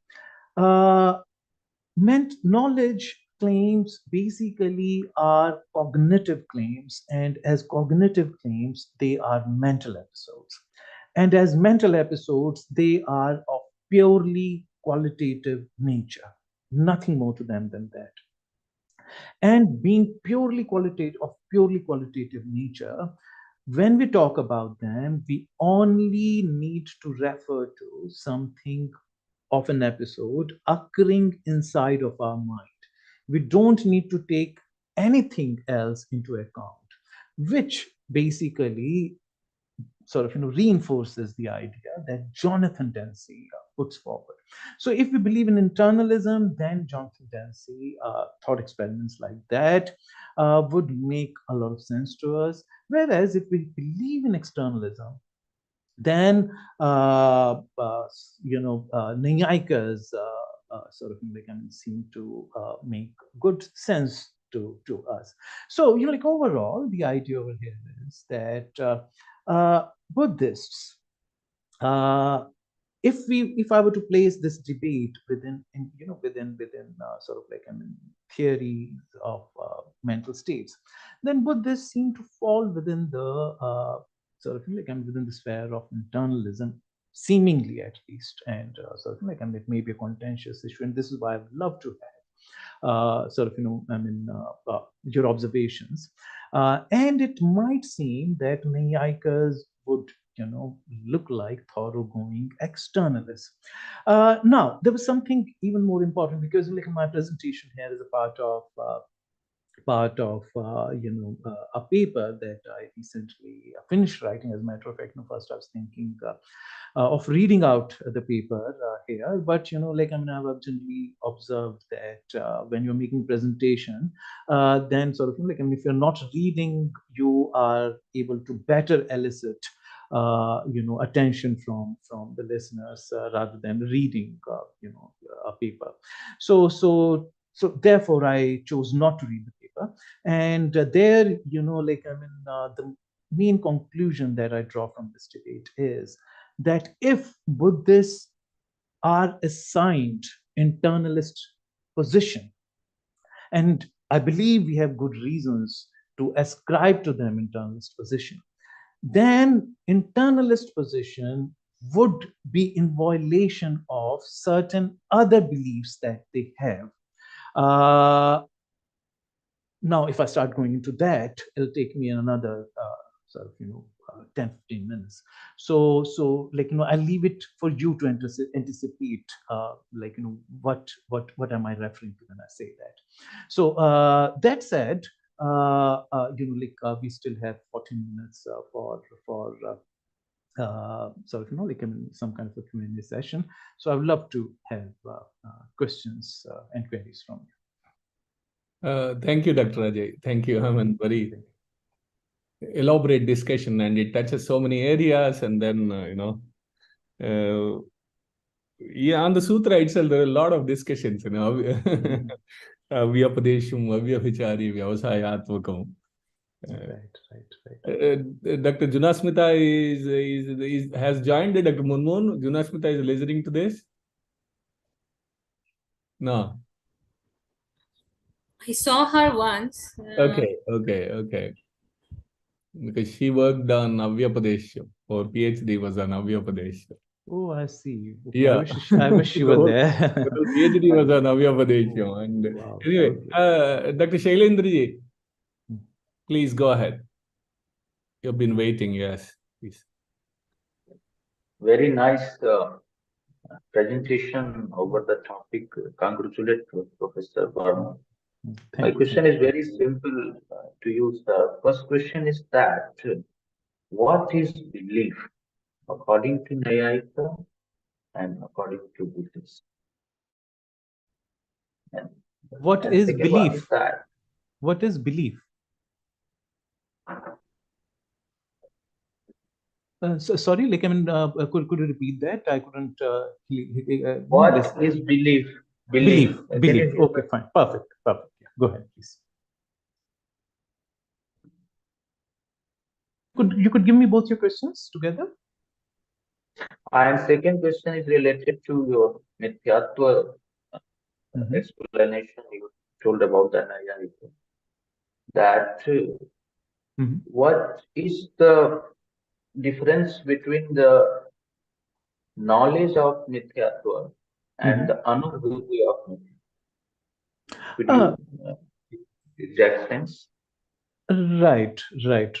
meant knowledge claims basically are cognitive claims, and as cognitive claims, they are mental episodes. And as mental episodes, they are of purely qualitative nature, nothing more to them than that. And being purely qualitative nature, when we talk about them, we only need to refer to something of an episode occurring inside of our mind. We don't need to take anything else into account, which basically sort of reinforces the idea that Jonathan Dempsey puts forward. So if we believe in internalism, then Jonathan Dempsey thought experiments like that would make a lot of sense to us. Whereas if we believe in externalism, then Naiyayikas sort of seem to make good sense to us. So like overall, the idea over here is that Buddhists, if I were to place this debate within sort of theories of mental states, then Buddhists seem to fall within the sort of within the sphere of internalism, seemingly at least, and sort of it may be a contentious issue, and this is why I would love to have sort of your observations, and it might seem that Naiyayikas would look like thoroughgoing externalists. Now, there was something even more important, because like my presentation here is a part of a paper that I recently finished writing. As a matter of fact, first I was thinking of reading out the paper here, but I've generally observed that when you're making presentation, then sort of if you're not reading, you are able to better elicit attention from the listeners rather than reading a paper. So therefore I chose not to read the paper, and there the main conclusion that I draw from this debate is that if Buddhists are assigned internalist position, and I believe we have good reasons to ascribe to them internalist position, then internalist position would be in violation of certain other beliefs that they have. Now, if I start going into that, it'll take me another sort of 10, 15 minutes. So I'll leave it for you to anticipate what am I referring to when I say that. So that said, we still have 14 minutes for sort of some kind of a Q&A session. So I would love to have questions and queries from you. Thank you, Dr. Ajay. Thank you. I mean, very elaborate discussion, and it touches so many areas. And then, on the sutra itself, there are a lot of discussions, Vyapadesham, Avyabhichari, Vyavasayatmakam. Right. Dr. Junasmita has joined. Dr. Munmoon, Junasmita is listening to this? No. I saw her once. Okay. Because she worked on Avyapadesham. Her PhD was on Avyapadesham. Oh, I see. Okay. Yeah. I wish you were there. PhD was on Avyapadesham. Oh, and wow. Anyway, Dr. Shailendraji, please go ahead. You've been waiting, yes, please. Very nice presentation over the topic. Congratulate Professor Verma. My question is very simple to you, sir. First question is that what is belief according to Nayayika and according to Buddhists? What is second belief? One is that, what is belief? So, sorry, could you repeat that? I couldn't. What is belief? Belief. Okay, fine. Perfect. Yeah. Go ahead, please. You could give me both your questions together? And second question is related to your Mithyatva explanation you told about the Nayayika. That what is the difference between the knowledge of Mithyatva and the Anubhuti of Mithya. Could you exact sense? Right, right.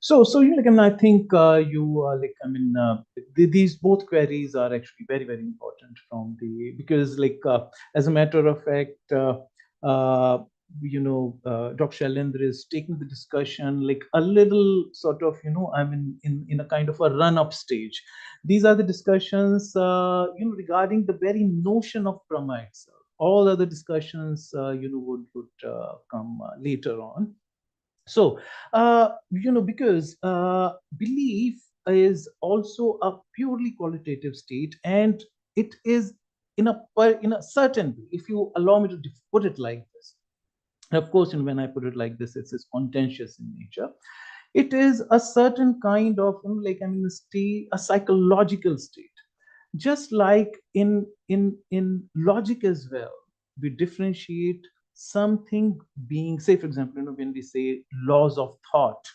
So you know, like, I mean, I think you like, I mean, these both queries are actually very, very important from the, because like, as a matter of fact, Dr. Shailendra is taking the discussion like a little sort of, I mean, in a kind of a run-up stage. These are the discussions, regarding the very notion of Brahma itself. All other discussions, would come later on. So, because belief is also a purely qualitative state, and it is in a certain way. If you allow me to put it like this, and of course, when I put it like this, it's contentious in nature. It is a certain kind of, a state, a psychological state. Just like in logic as well, we differentiate something being, say for example, when we say laws of thought,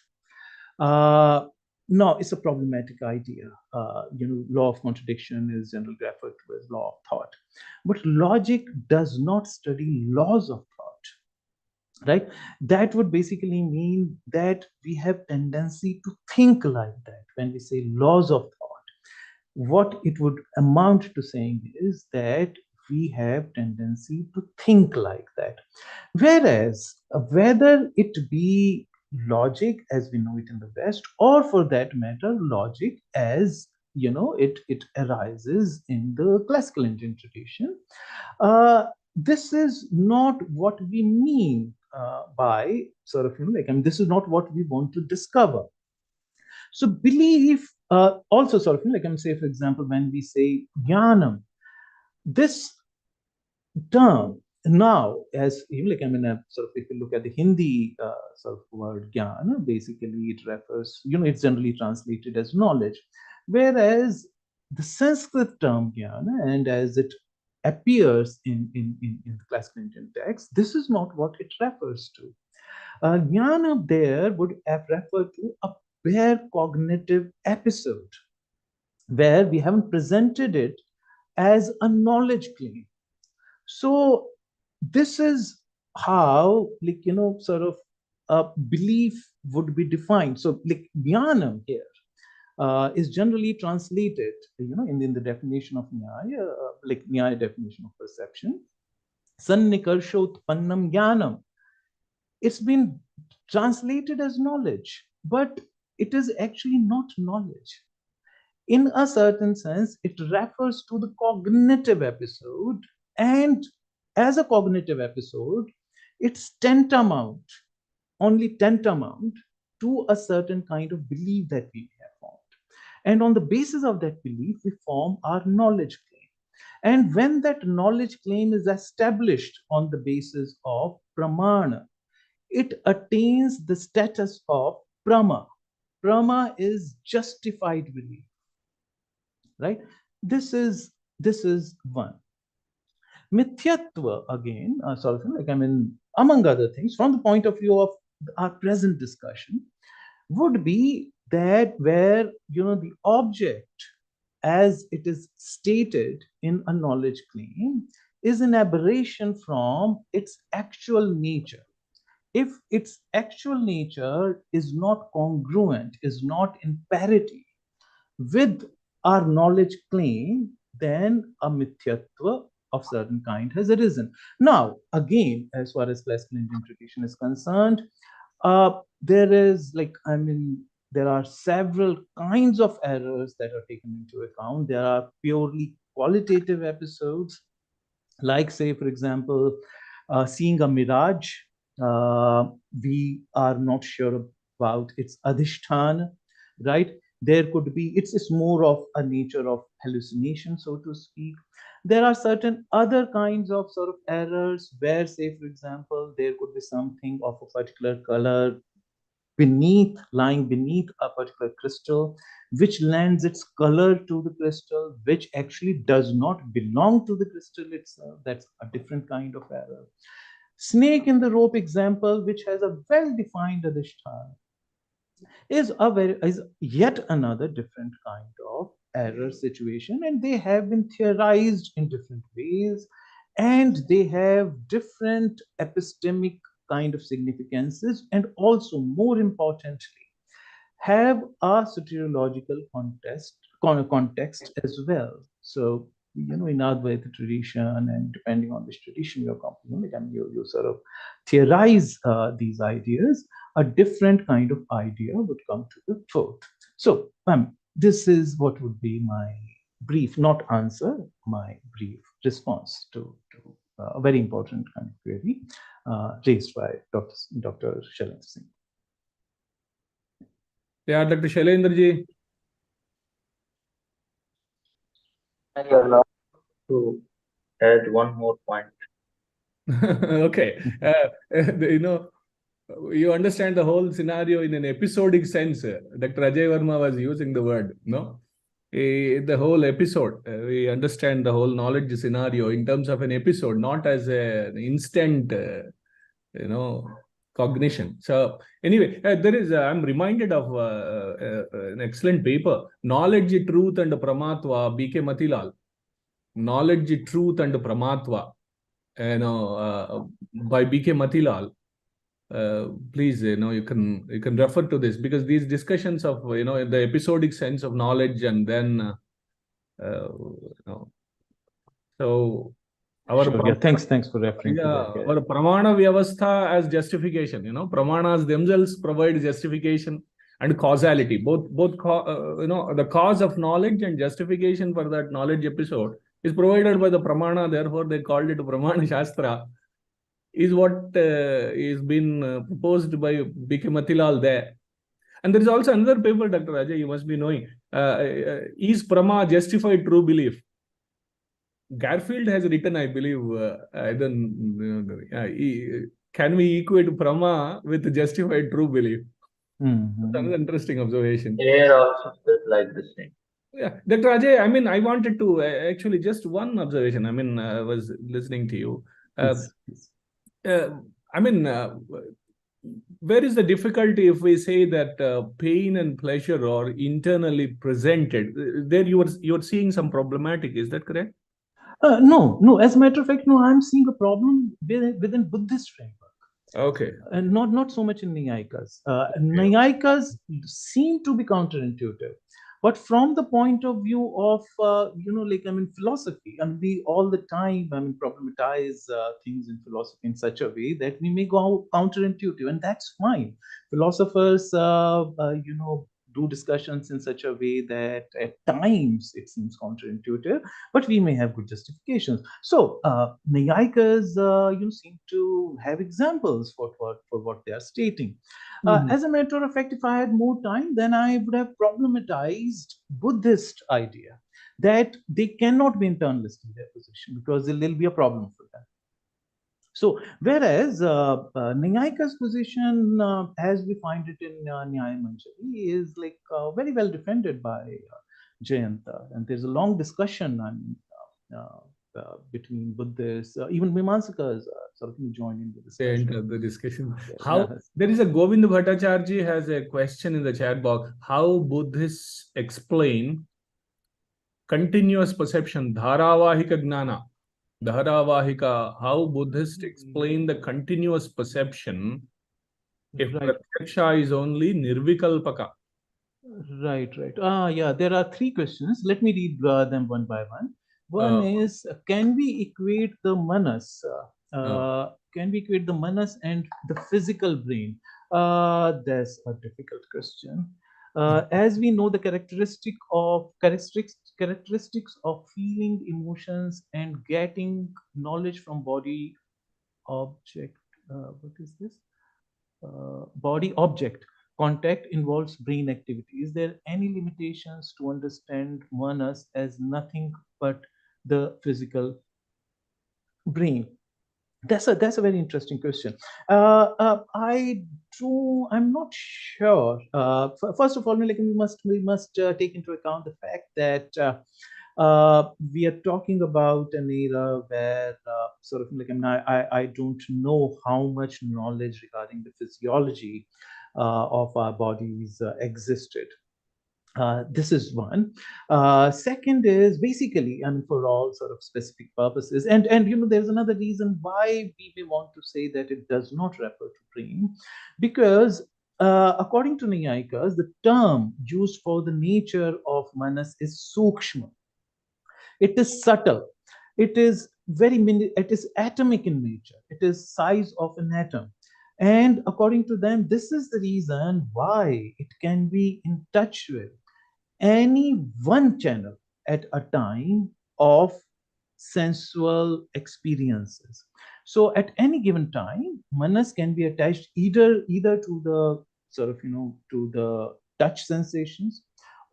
no, it's a problematic idea. Law of contradiction is generally referred to as law of thought, but logic does not study laws of thought, right? That would basically mean that we have tendency to think like that. When we say laws of thought, what it would amount to saying is that we have tendency to think like that. Whereas whether it be logic as we know it in the West, or for that matter logic as it arises in the classical Indian tradition, this is not what we mean by sort of, this is not what we want to discover. So belief, also sort of, say for example, when we say jnanam, this term now, as sort of, if you look at the Hindi sort of word jnana, basically it refers, it's generally translated as knowledge, whereas the Sanskrit term jnana, and as it appears in the classical Indian text, this is not what it refers to. Jnana there would have referred to a bare cognitive episode where we haven't presented it as a knowledge claim. So this is how, sort of a belief would be defined. So like jnanam here is generally translated, in the definition of nyaya, like nyaya definition of perception, sannikarshoutpannam jnanam. It's been translated as knowledge, but it is actually not knowledge. In a certain sense, it refers to the cognitive episode, and as a cognitive episode, it's tantamount, only tantamount to a certain kind of belief that we have formed. And on the basis of that belief, we form our knowledge claim. And when that knowledge claim is established on the basis of pramana, it attains the status of prama. Prama is justified belief, right? This is one. Mithyatva, again, among other things, from the point of view of our present discussion, would be that where, the object, as it is stated in a knowledge claim, is an aberration from its actual nature. If its actual nature is not congruent, is not in parity with our knowledge claim, then a mithyatva of certain kind has arisen. Now, again, as far as classical Indian tradition is concerned, there is there are several kinds of errors that are taken into account. There are purely qualitative episodes, like, say, for example, seeing a mirage. We are not sure about its adhishthana, right? There could be, it's more of a nature of hallucination, so to speak. There are certain other kinds of sort of errors where, say, for example, there could be something of a particular color lying beneath a particular crystal, which lends its color to the crystal, which actually does not belong to the crystal itself. That's a different kind of error. Snake in the rope example, which has a well-defined adhishthana, is yet another different kind of error situation, and they have been theorized in different ways, and they have different epistemic kind of significances, and also more importantly have a soteriological context as well. So, in Advaita tradition, and depending on which tradition you're coming, you sort of theorize these ideas, a different kind of idea would come to the fore. So, this is what would be my brief, not answer, my brief response to a very important kind of query raised by Dr. Shailendra Singh. Yeah, Dr. Shailendra ji. I allow to add one more point. Okay. You understand the whole scenario in an episodic sense. Dr. Ajay Verma was using the word, no? The whole episode, we understand the whole knowledge scenario in terms of an episode, not as an instant, cognition. So anyway, I'm reminded of an excellent paper, Knowledge, Truth and Pramatva, B.K. Matilal. Knowledge, Truth and Pramatva, by B.K. Matilal. Please, you can refer to this, because these discussions of, the episodic sense of knowledge, and then, so our sure, yeah, thanks for referring to that. Yeah, our pramana vyavastha as justification, pramanas themselves provide justification and causality, both the cause of knowledge and justification for that knowledge episode is provided by the pramana. Therefore, they called it pramana shastra, is what is been proposed by B.K. Matilal there. And there is also another paper, Dr. Ajay, you must be knowing. Is Prama justified true belief? Garfield has written, I believe, can we equate Prama with justified true belief? That's another interesting observation. Here also says like the same. Yeah, Dr. Ajay, I wanted to actually just one observation. I was listening to you. Where is the difficulty if we say that pain and pleasure are internally presented? There you're seeing some problematic. Is that correct? No. As a matter of fact, no. I'm seeing a problem within Buddhist framework. Okay. And not so much in Nyayikas. Nyayikas seem to be counterintuitive. But from the point of view of, philosophy, and we all the time, problematize things in philosophy in such a way that we may go counterintuitive, and that's fine. Philosophers, do discussions in such a way that at times it seems counterintuitive, but we may have good justifications. So, Nyayikas, seem to have examples for what they are stating. As a matter of fact, if I had more time, then I would have problematized Buddhist idea that they cannot be internalist in their position, because there'll be a problem for them. So, whereas Nyayika's position, as we find it in Nyaya Manjari, is like very well defended by Jayanta, and there's a long discussion between Buddhists, even Mimamsakas sort of join in the discussion. The discussion. How there is a Govind Bhattacharya has a question in the chat box. How Buddhists explain continuous perception, dharavahika gnana? Dharavahika, how Buddhists explain the continuous perception if pratyaksha is only nirvikalpaka? Right. Yeah, there are three questions. Let me read them one by one. One is, can we equate the manas? Can we equate the manas and the physical brain? That's a difficult question. As we know, the characteristics of feeling, emotions, and getting knowledge from body object. What is this? Body object contact involves brain activity. Is there any limitations to understand manas as nothing but the physical brain? That's a very interesting question. I'm not sure. First of all, we must take into account the fact that We are talking about an era where sort of like, I mean, I don't know how much knowledge regarding the physiology of our bodies existed. This is one. Second is basically, I mean, for all sort of specific purposes, and you know, there's another reason why we may want to say that it does not refer to brain, because according to Nyayikas, the term used for the nature of manas is sukshma. It is subtle. It is it is atomic in nature. It is size of an atom. And according to them, this is the reason why it can be in touch with any one channel at a time of sensual experiences. So at any given time, manas can be attached either to the sort of, you know, to the touch sensations,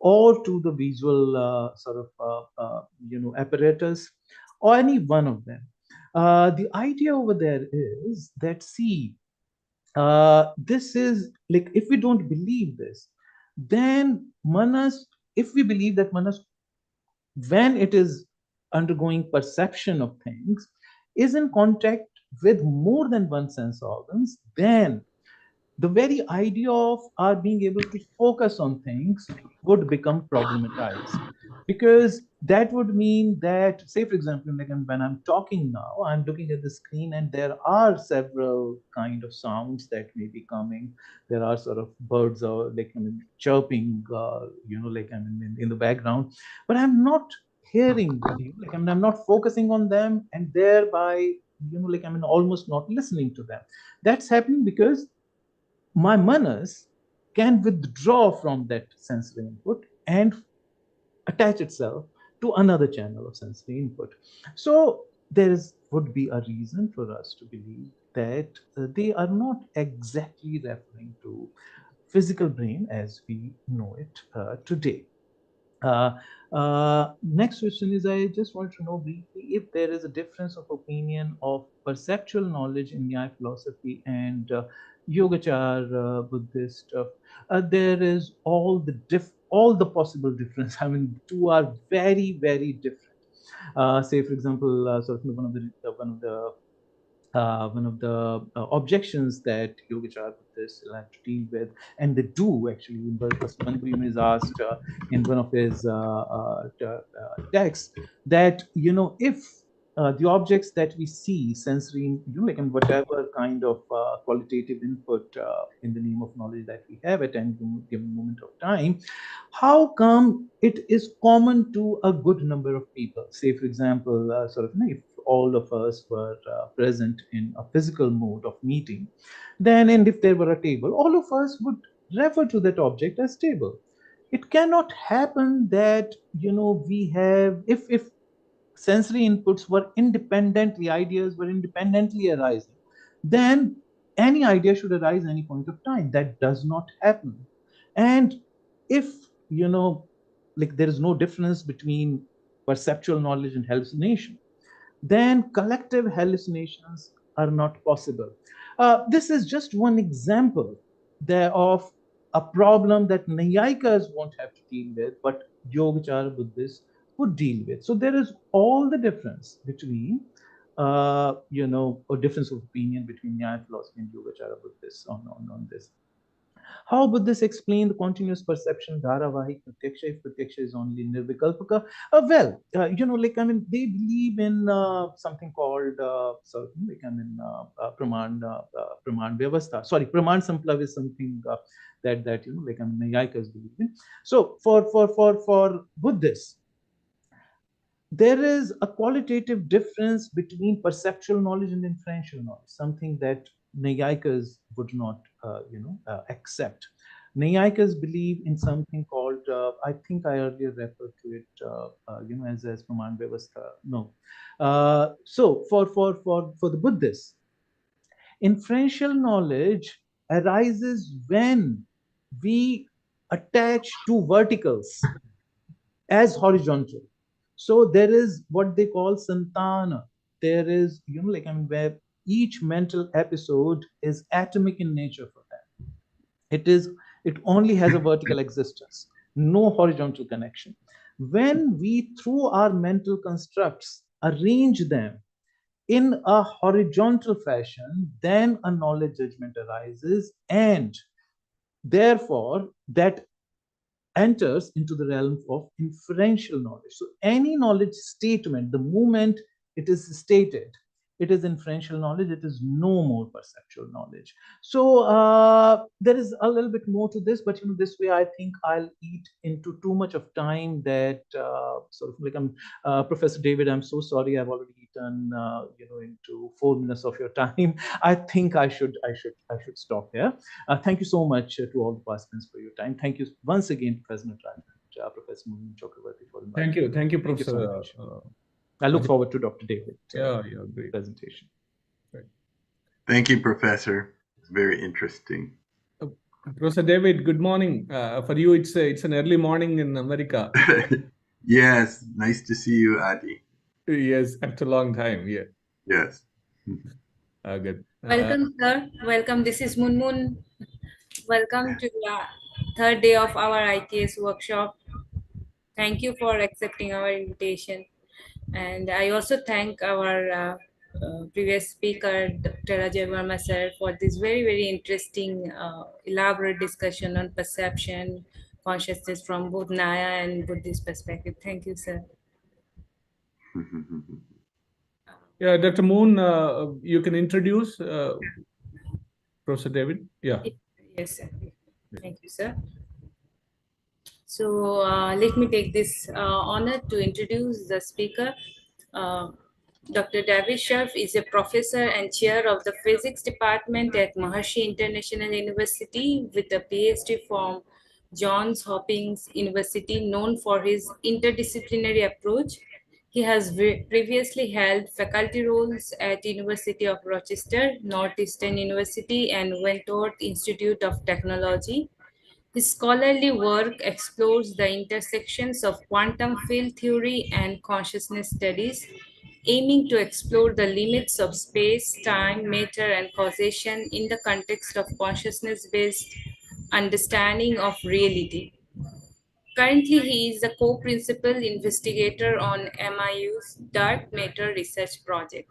or to the visual sort of you know, apparatus, or any one of them. The idea over there is that, see, this is like, if we don't believe this, then manas, if we believe that manas, when it is undergoing perception of things, is in contact with more than one sense organs, then the very idea of our being able to focus on things would become problematized, because that would mean that, say for example, like when I'm talking now, I'm looking at the screen and there are several kind of sounds that may be coming. There are sort of birds or like, I mean, chirping, you know, like, I mean, in the background, but I'm not hearing, you know, like, I mean, I'm not focusing on them, and thereby, you know, like, I mean, almost not listening to them. That's happening because my manas can withdraw from that sensory input and attach itself to another channel of sensory input. So there would be a reason for us to believe that they are not exactly referring to physical brain as we know it today. Uh, Next question is, I just want to know briefly if there is a difference of opinion of perceptual knowledge in Nyaya philosophy and Yogachar Buddhist stuff. There is all the possible difference. I mean, the two are very, very different. Say, for example, sort of one of the objections that Yogacara Buddhists will have to deal with, and they do actually. Vasubandhu is asked in one of his texts that, you know, if the objects that we see, sensory, you know, like, in whatever kind of qualitative input in the name of knowledge that we have at any given moment of time, how come it is common to a good number of people? Say, for example, sort of, you know, if all of us were present in a physical mode of meeting, then, and if there were a table, all of us would refer to that object as table. It cannot happen that, you know, we have, if sensory inputs were independently, ideas were independently arising, then any idea should arise any point of time. That does not happen. And if, you know, like, there is no difference between perceptual knowledge and hallucination, then collective hallucinations are not possible. This is just one example there of a problem that Nayayikas won't have to deal with, but Yogacara Buddhists would deal with. So there is all the difference between, you know, a difference of opinion between Nyaya philosophy and Yogacara Buddhists on this. How would this explain the continuous perception, Dharavahik Pratyaksha, if Pratyaksha is only Nirvikalpaka? You know, like, I mean, they believe in something called, sort of, like, I mean, Praman Vyavastha. Sorry, Praman Samplav is something that, you know, like, I mean, Nayayikas believe in. So for Buddhists, there is a qualitative difference between perceptual knowledge and inferential knowledge, something that Nayayikas would not, you know, accept. Nayayikas believe in something called, I think I earlier referred to it, you know, as Praman Vyavastha. No. So for the Buddhists, inferential knowledge arises when we attach two verticals as horizontal. So there is what they call santana. There is, you know, like, I mean, where each mental episode is atomic in nature for them. It only has a vertical existence, no horizontal connection. When we, through our mental constructs, arrange them in a horizontal fashion, then a knowledge judgment arises, and therefore that enters into the realm of inferential knowledge. So any knowledge statement, the moment it is stated, it is inferential knowledge, it is no more perceptual knowledge. So there is a little bit more to this, but this way I think I'll eat into too much of time that sort of like Professor David, I'm so sorry, I've already eaten into 4 minutes of your time. I think I should stop here. Thank you so much to all the participants for your time. Thank you once again, Professor Nataraju, Professor Moon Chakravarti, for inviting me. Thank you, Thank you Professor. so much. I look Ajay. forward to Dr. David Great presentation. Right. Thank you, Professor. It's very interesting. Professor David, good morning. For you, it's an early morning in America. Yes, nice to see you, Adi. Yes, after a long time. Yeah. Yes. Good. Welcome, sir. Welcome. This is Moon Moon. Welcome to the third day of our ITS workshop. Thank you for accepting our invitation. And I also thank our previous speaker, Dr. Ajay Verma, sir, for this very, very interesting, elaborate discussion on perception, consciousness from both Naya and Buddhist perspective. Thank you, sir. Yeah, Dr. Moon, you can introduce Professor David. Yeah. Yes, sir. Thank you, sir. So let me take this honor to introduce the speaker. Dr. David Scharf is a professor and chair of the physics department at Maharishi International University with a PhD from Johns Hopkins University, known for his interdisciplinary approach. He has previously held faculty roles at University of Rochester, Northeastern University, and Wentworth Institute of Technology. His scholarly work explores the intersections of quantum field theory and consciousness studies, aiming to explore the limits of space, time, matter, and causation in the context of consciousness based understanding of reality. Currently, he is the co principal investigator on MIU's Dark Matter Research Project.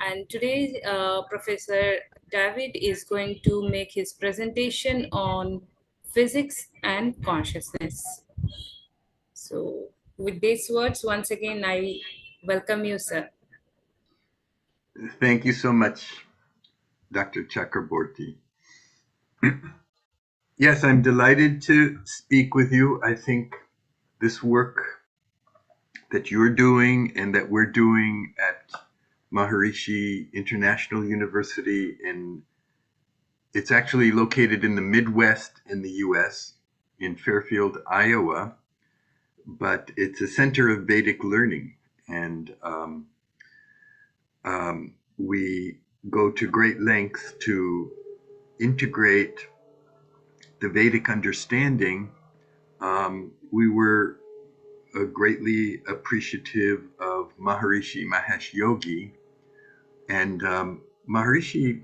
And today, Professor David is going to make his presentation on physics and consciousness. So, with these words, once again, I welcome you, sir. Thank you so much, Dr. Chakraborty. Yes, I'm delighted to speak with you. I think this work that you're doing and that we're doing at Maharishi International University it's actually located in the Midwest in the US, in Fairfield, Iowa, but it's a center of Vedic learning. And we go to great lengths to integrate the Vedic understanding. We were greatly appreciative of Maharishi Mahesh Yogi. And Maharishi,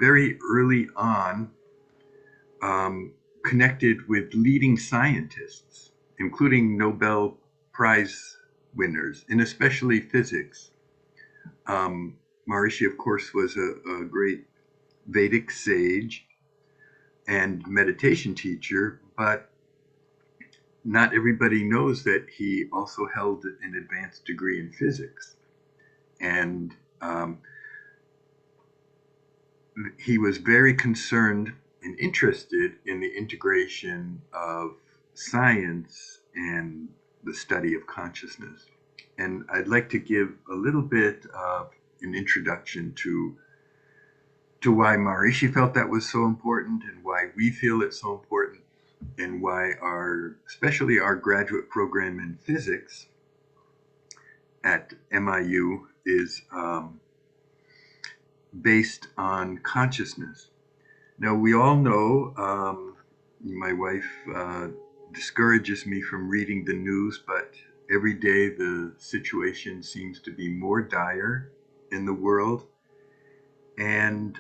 very early on, connected with leading scientists, including Nobel Prize winners, and especially physics. Maharishi, of course, was a great Vedic sage and meditation teacher, but not everybody knows that he also held an advanced degree in physics. And he was very concerned and interested in the integration of science and the study of consciousness. And I'd like to give a little bit of an introduction to why Maharishi felt that was so important and why we feel it's so important and why especially our graduate program in physics at MIU is based on consciousness. Now, we all know, my wife discourages me from reading the news, but every day the situation seems to be more dire in the world. And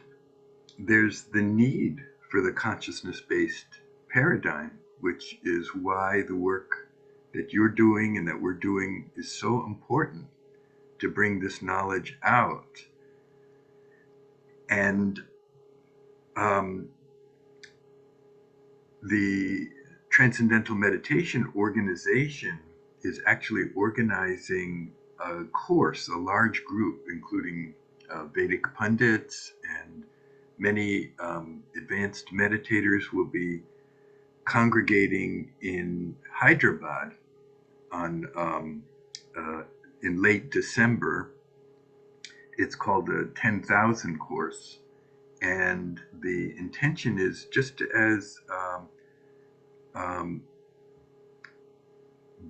there's the need for the consciousness-based paradigm, which is why the work that you're doing and that we're doing is so important to bring this knowledge out. And the Transcendental Meditation Organization is actually organizing a course, a large group, including Vedic pundits and many advanced meditators will be congregating in Hyderabad on in late December. It's called the 10,000 course, and the intention is just as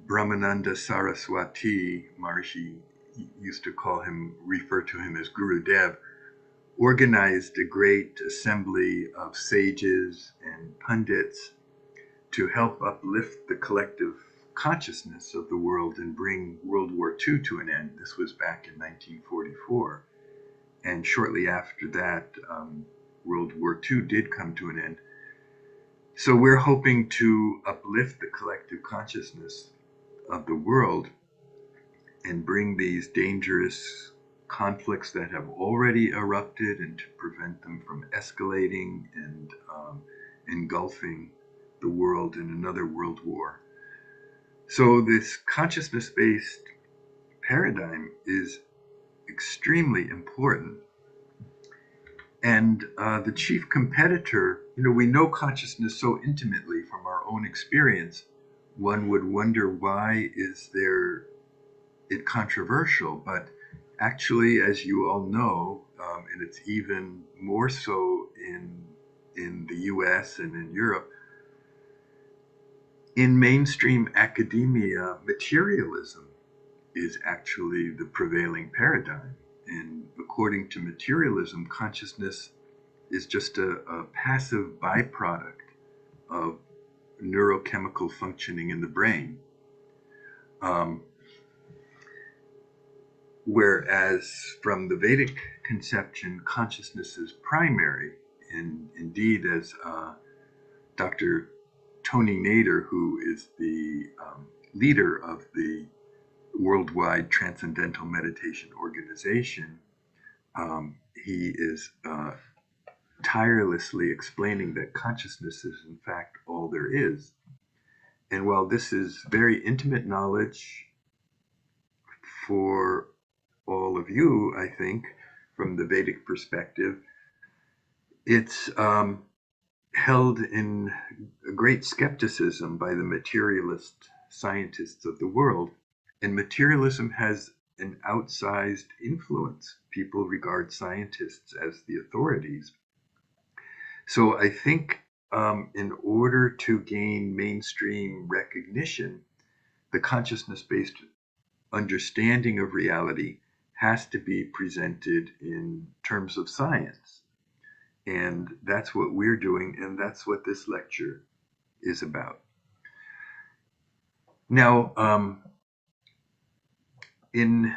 Brahmananda Saraswati Maharishi used to refer to him as Guru Dev, organized a great assembly of sages and pundits to help uplift the collective consciousness of the world and bring World War II to an end. This was back in 1944. And shortly after that, World War II did come to an end. So we're hoping to uplift the collective consciousness of the world and bring these dangerous conflicts that have already erupted and to prevent them from escalating and engulfing the world in another world war. So this consciousness-based paradigm is extremely important. And the chief competitor, we know consciousness so intimately from our own experience, one would wonder why is it controversial, but actually, as you all know, and it's even more so in the US and in Europe, in mainstream academia, materialism is actually the prevailing paradigm. And according to materialism, consciousness is just a passive byproduct of neurochemical functioning in the brain. Whereas from the Vedic conception, consciousness is primary. And indeed, as Dr. Tony Nader, who is the leader of the Worldwide Transcendental Meditation Organization, he is tirelessly explaining that consciousness is in fact all there is. And while this is very intimate knowledge for all of you, I think, from the Vedic perspective, it's held in great skepticism by the materialist scientists of the world. And materialism has an outsized influence. People regard scientists as the authorities. So I think in order to gain mainstream recognition, the consciousness-based understanding of reality has to be presented in terms of science. And that's what we're doing, and that's what this lecture is about. Now, in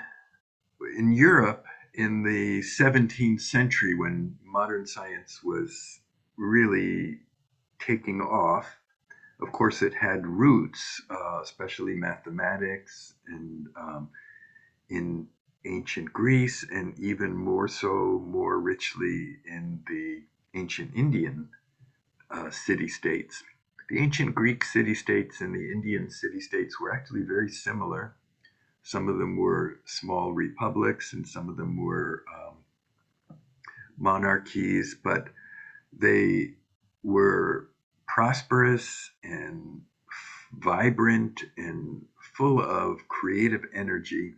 Europe, in the 17th century, when modern science was really taking off, of course, it had roots, especially mathematics and in ancient Greece, and even more so, more richly in the ancient Indian city-states. The ancient Greek city-states and the Indian city-states were actually very similar. Some of them were small republics and some of them were monarchies, but they were prosperous and vibrant and full of creative energy.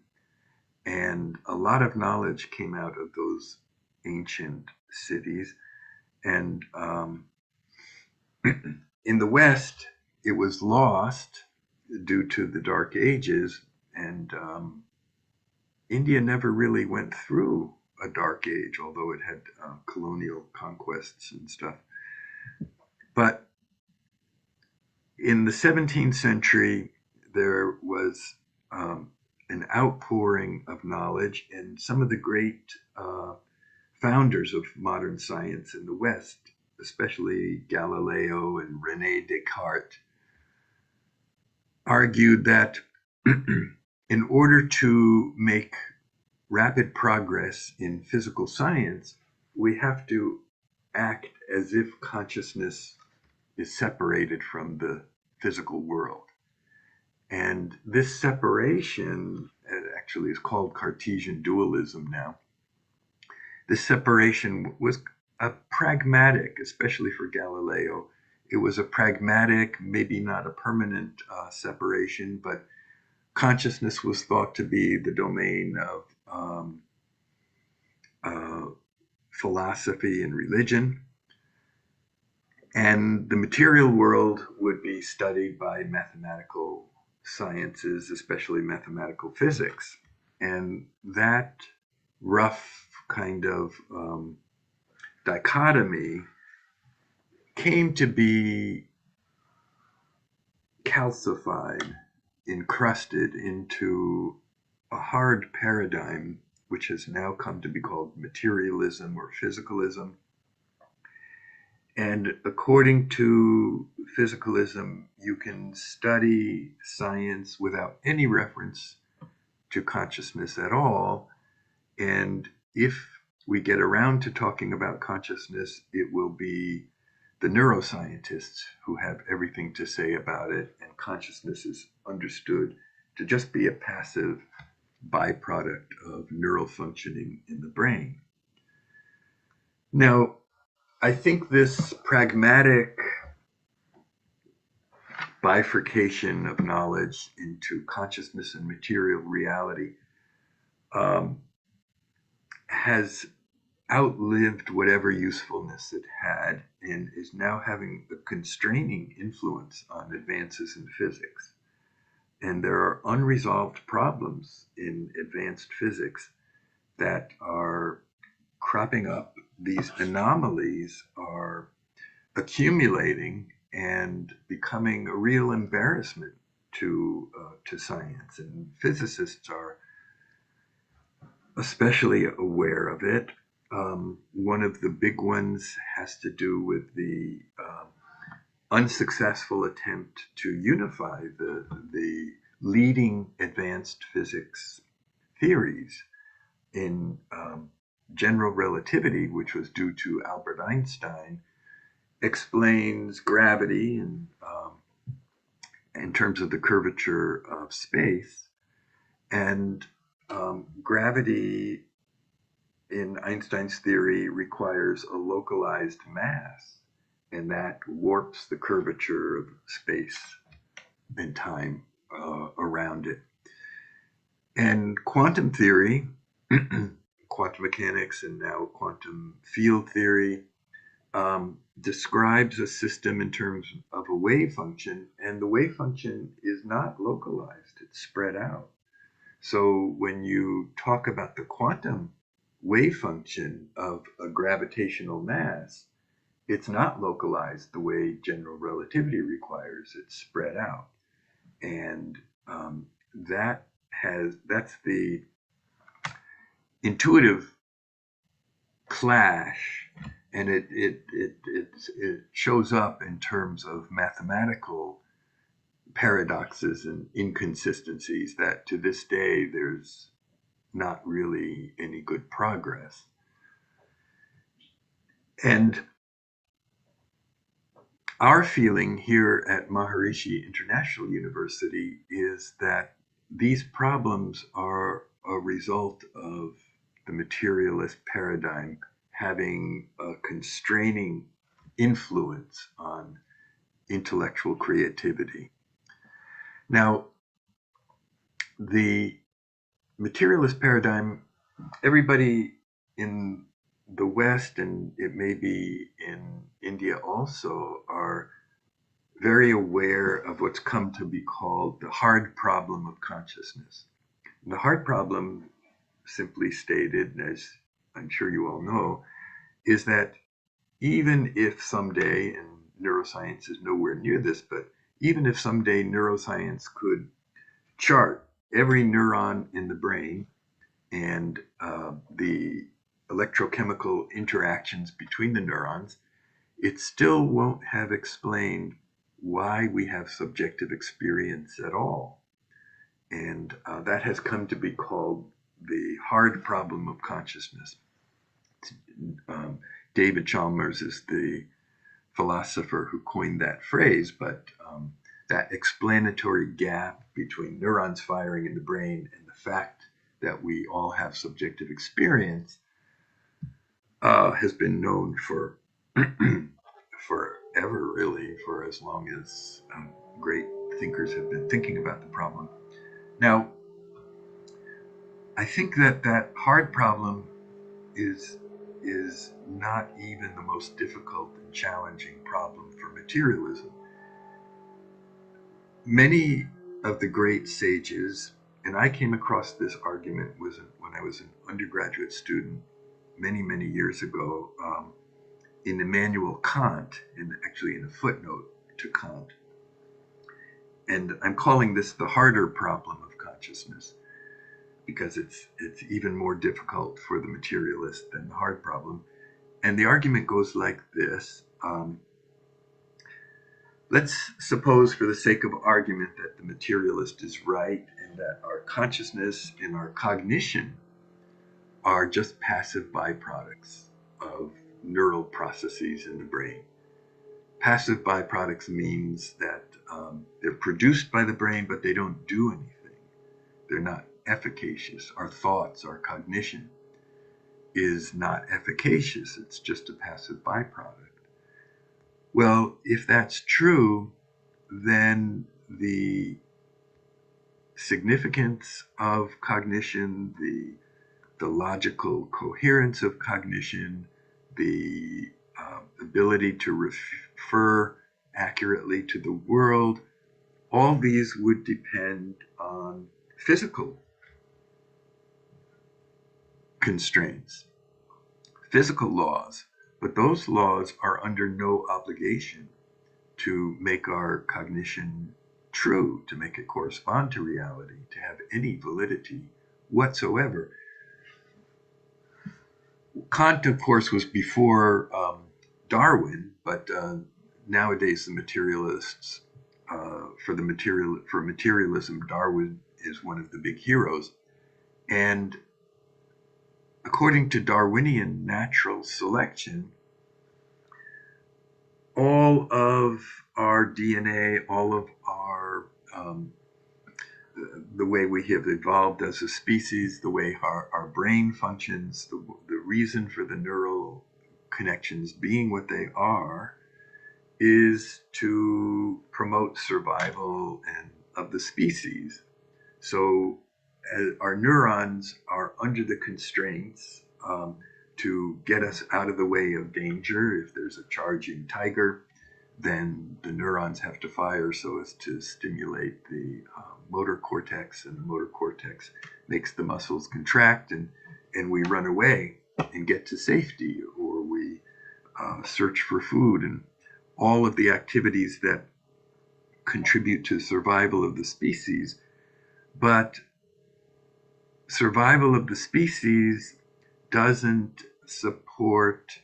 And a lot of knowledge came out of those ancient cities. And in the West, it was lost due to the Dark Ages. And India never really went through a dark age, although it had colonial conquests and stuff. But in the 17th century, there was an outpouring of knowledge, and some of the great founders of modern science in the West, especially Galileo and René Descartes, argued that in order to make rapid progress in physical science, we have to act as if consciousness is separated from the physical world. And this separation actually is called Cartesian dualism now. This separation was a pragmatic, especially for Galileo. It was a pragmatic, maybe not a permanent separation, but consciousness was thought to be the domain of philosophy and religion. And the material world would be studied by mathematical sciences, especially mathematical physics. And that rough kind of dichotomy came to be calcified, encrusted into a hard paradigm, which has now come to be called materialism or physicalism. And according to physicalism, you can study science without any reference to consciousness at all. And if we get around to talking about consciousness, it will be the neuroscientists who have everything to say about it, and consciousness is understood to just be a passive byproduct of neural functioning in the brain. Now, I think this pragmatic bifurcation of knowledge into consciousness and material reality has outlived whatever usefulness it had and is now having a constraining influence on advances in physics. And there are unresolved problems in advanced physics that are cropping up. These anomalies are accumulating and becoming a real embarrassment to science. And physicists are especially aware of it. One of the big ones has to do with the unsuccessful attempt to unify the leading advanced physics theories in general relativity, which was due to Albert Einstein, explains gravity and in terms of the curvature of space. And gravity in Einstein's theory requires a localized mass, and that warps the curvature of space and time around it. And quantum theory, quantum mechanics, and now quantum field theory describes a system in terms of a wave function, and the wave function is not localized, it's spread out. So when you talk about the quantum wave function of a gravitational mass, it's not localized the way general relativity requires, it's spread out. And that's the intuitive clash, and it shows up in terms of mathematical paradoxes and inconsistencies that to this day there's not really any good progress. And our feeling here at Maharishi International University is that these problems are a result of the materialist paradigm having a constraining influence on intellectual creativity. Now, the materialist paradigm, everybody in the West, and it may be in India also, are very aware of what's come to be called the hard problem of consciousness. And the hard problem, simply stated, as I'm sure you all know, is that even if someday, and neuroscience is nowhere near this, but even if someday neuroscience could chart every neuron in the brain and the electrochemical interactions between the neurons, it still won't have explained why we have subjective experience at all. And that has come to be called the hard problem of consciousness. David Chalmers is the philosopher who coined that phrase, but that explanatory gap between neurons firing in the brain and the fact that we all have subjective experience has been known for forever, really, for as long as great thinkers have been thinking about the problem. Now, I think that that hard problem is not even the most difficult and challenging problem for materialism. Many of the great sages, and I came across this argument when I was an undergraduate student many years ago in Immanuel Kant, actually in a footnote to Kant. And I'm calling this the harder problem of consciousness because it's even more difficult for the materialist than the hard problem. And the argument goes like this. Let's suppose, for the sake of argument, that the materialist is right and that our consciousness and our cognition are just passive byproducts of neural processes in the brain. Passive byproducts means that they're produced by the brain, but they don't do anything. They're not efficacious. Our thoughts, our cognition is not efficacious. It's just a passive byproduct. Well, if that's true, then the significance of cognition, the logical coherence of cognition, the ability to refer accurately to the world, all these would depend on physical constraints, physical laws. But those laws are under no obligation to make our cognition true, to make it correspond to reality, to have any validity whatsoever. Kant, of course, was before Darwin, but nowadays the materialists, for materialism, Darwin is one of the big heroes. And according to Darwinian natural selection, all of our DNA, all of our the way we have evolved as a species, the way our brain functions, the reason for the neural connections being what they are, is to promote survival of the species. So our neurons are under the constraints to get us out of the way of danger. If there's a charging tiger, then the neurons have to fire so as to stimulate the motor cortex, and the motor cortex makes the muscles contract, and we run away and get to safety, or we search for food, and all of the activities that contribute to survival of the species. But survival of the species doesn't support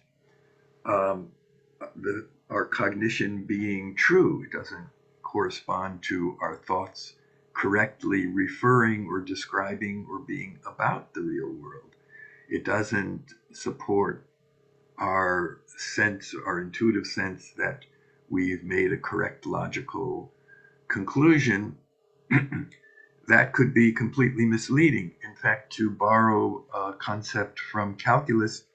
our cognition being true. It doesn't correspond to our thoughts correctly referring or describing or being about the real world. It doesn't support our sense, our intuitive sense that we've made a correct logical conclusion. That could be completely misleading. In fact, to borrow a concept from calculus,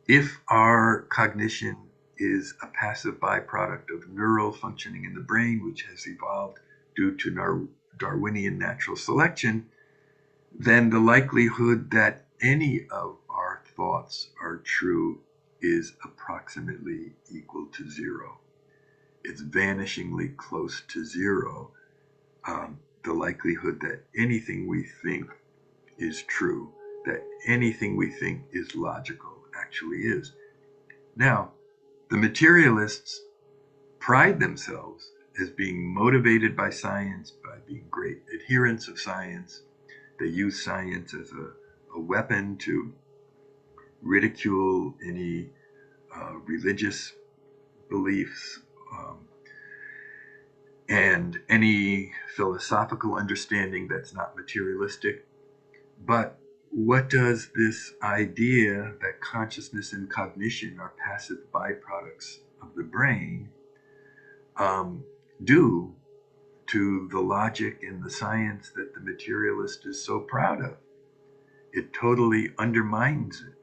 if our cognition is a passive byproduct of neural functioning in the brain, which has evolved due to Darwinian natural selection, then the likelihood that any of our thoughts are true is approximately equal to zero. It's vanishingly close to zero. The likelihood that anything we think is true, that anything we think is logical, actually is. Now, the materialists pride themselves as being motivated by science, by being great adherents of science. They use science as a weapon to ridicule any religious beliefs and any philosophical understanding that's not materialistic. But what does this idea that consciousness and cognition are passive byproducts of the brain do to the logic and the science that the materialist is so proud of? It totally undermines it.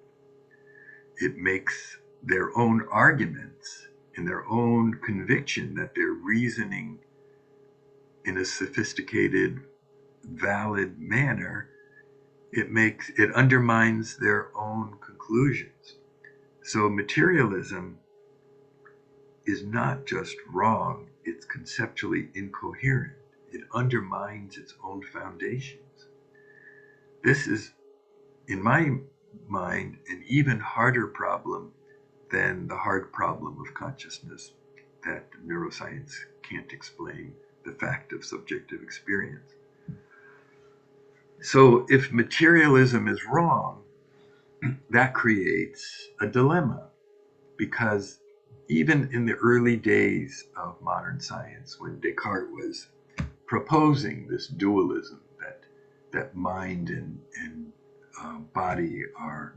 It makes their own arguments and their own conviction that they're reasoning in a sophisticated, valid manner. It undermines their own conclusions. So materialism is not just wrong, it's conceptually incoherent. It undermines its own foundations. This is, in my mind, an even harder problem than the hard problem of consciousness that neuroscience can't explain, the fact of subjective experience. So if materialism is wrong, that creates a dilemma, because even in the early days of modern science, when Descartes was proposing this dualism, that mind and body are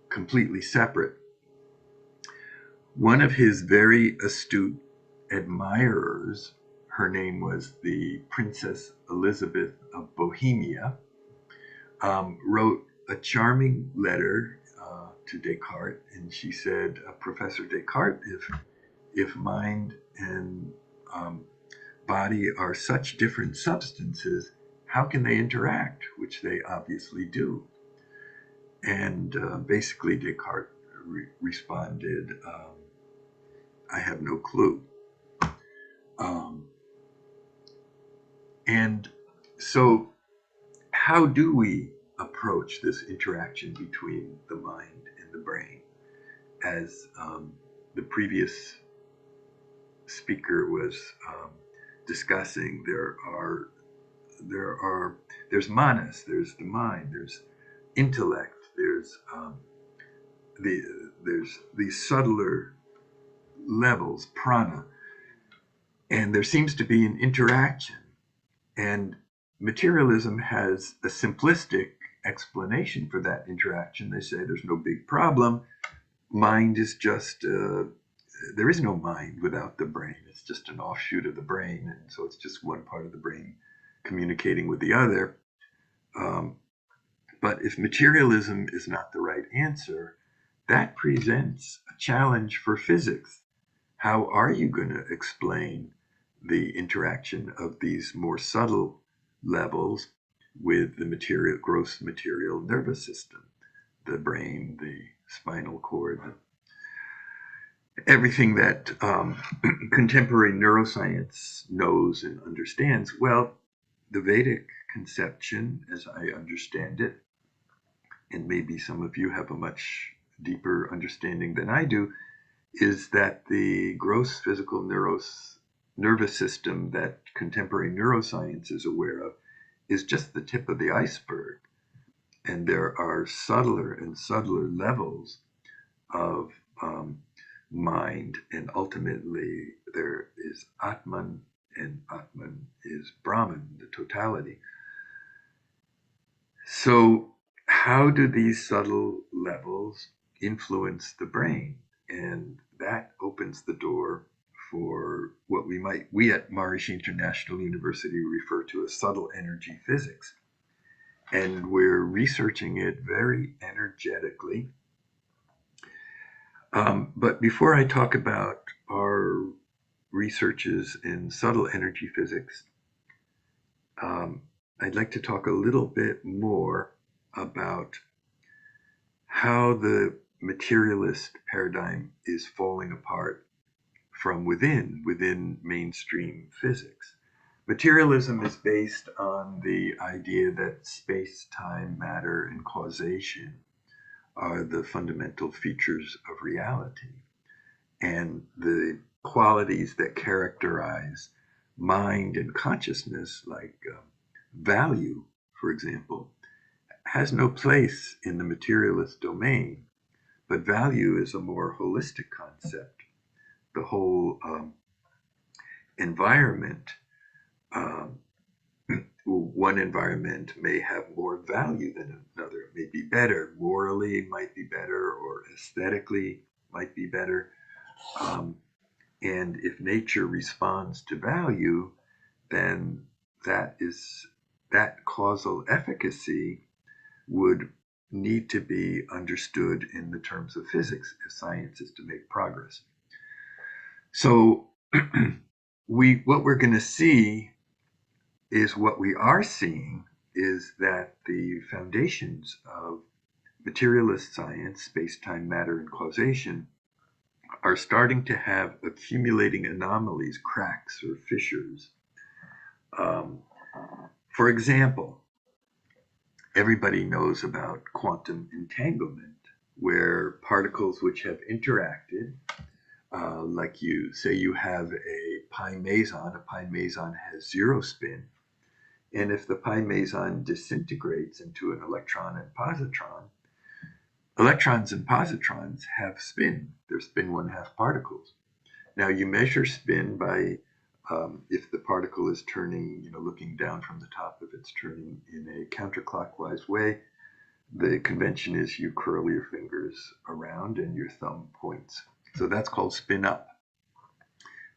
completely separate, one of his very astute admirers, her name was the Princess Elizabeth of Bohemia, wrote a charming letter to Descartes, and she said, Professor Descartes, if mind and body are such different substances, how can they interact, which they obviously do? And basically Descartes responded, I have no clue. And so how do we approach this interaction between the mind and the brain? As the previous speaker was discussing, there's manas, there's the mind, there's intellect, there's these subtler levels, prana, and there seems to be an interaction. And materialism has a simplistic explanation for that interaction. They say there's no big problem. Mind is just, there is no mind without the brain. It's just an offshoot of the brain. And so it's just one part of the brain communicating with the other. But if materialism is not the right answer, that presents a challenge for physics. How are you going to explain the interaction of these more subtle levels with the gross material nervous system, the brain, the spinal cord, everything that contemporary neuroscience knows and understands? Well, the Vedic conception, as I understand it, and maybe some of you have a much deeper understanding than I do, is that the gross physical nervous system that contemporary neuroscience is aware of is just the tip of the iceberg. And there are subtler and subtler levels of mind, and ultimately there is Atman, and Atman is Brahman, the totality. So how do these subtle levels influence the brain? And that opens the door for what we at Maharishi International University refer to as subtle energy physics. And we're researching it very energetically. But before I talk about our researches in subtle energy physics, I'd like to talk a little bit more about how the materialist paradigm is falling apart from within mainstream physics. Materialism is based on the idea that space, time, matter, and causation are the fundamental features of reality. And the qualities that characterize mind and consciousness, like value, for example, has no place in the materialist domain. But value is a more holistic concept. The whole environment Um, one environment may have more value than another. It may be better, morally might be better, or aesthetically might be better. And if nature responds to value, then that causal efficacy would need to be understood in the terms of physics if science is to make progress. So what we're going to see is what we are seeing is that the foundations of materialist science, space-time, matter, and causation are starting to have accumulating anomalies, cracks, or fissures. For example, everybody knows about quantum entanglement, where particles which have interacted, like you have a pi meson has zero spin, and if the pi meson disintegrates into an electron and positron, electrons and positrons have spin. They're spin 1/2 particles. Now you measure spin by if the particle is turning, looking down from the top, if it's turning in a counterclockwise way, the convention is you curl your fingers around and your thumb points. So that's called spin up.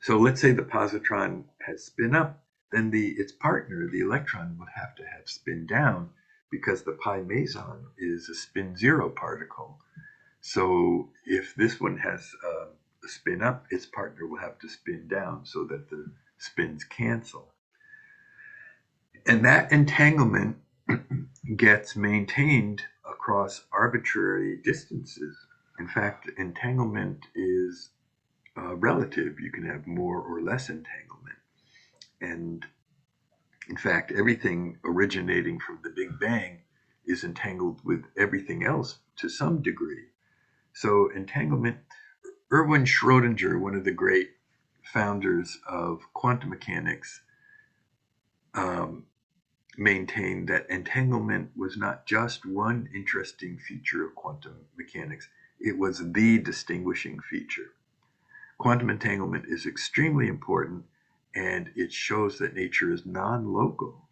So let's say the positron has spin up, then its partner, the electron, would have to have spin down because the pi meson is a spin 0 particle. So if this one has a spin up, its partner will have to spin down so that the spins cancel. And that entanglement gets maintained across arbitrary distances. In fact, entanglement is relative. You can have more or less entanglement. And in fact, everything originating from the Big Bang is entangled with everything else to some degree. So entanglement, Erwin Schrödinger, one of the great founders of quantum mechanics, maintained that entanglement was not just one interesting feature of quantum mechanics, it was the distinguishing feature. Quantum entanglement is extremely important, and it shows that nature is non-local.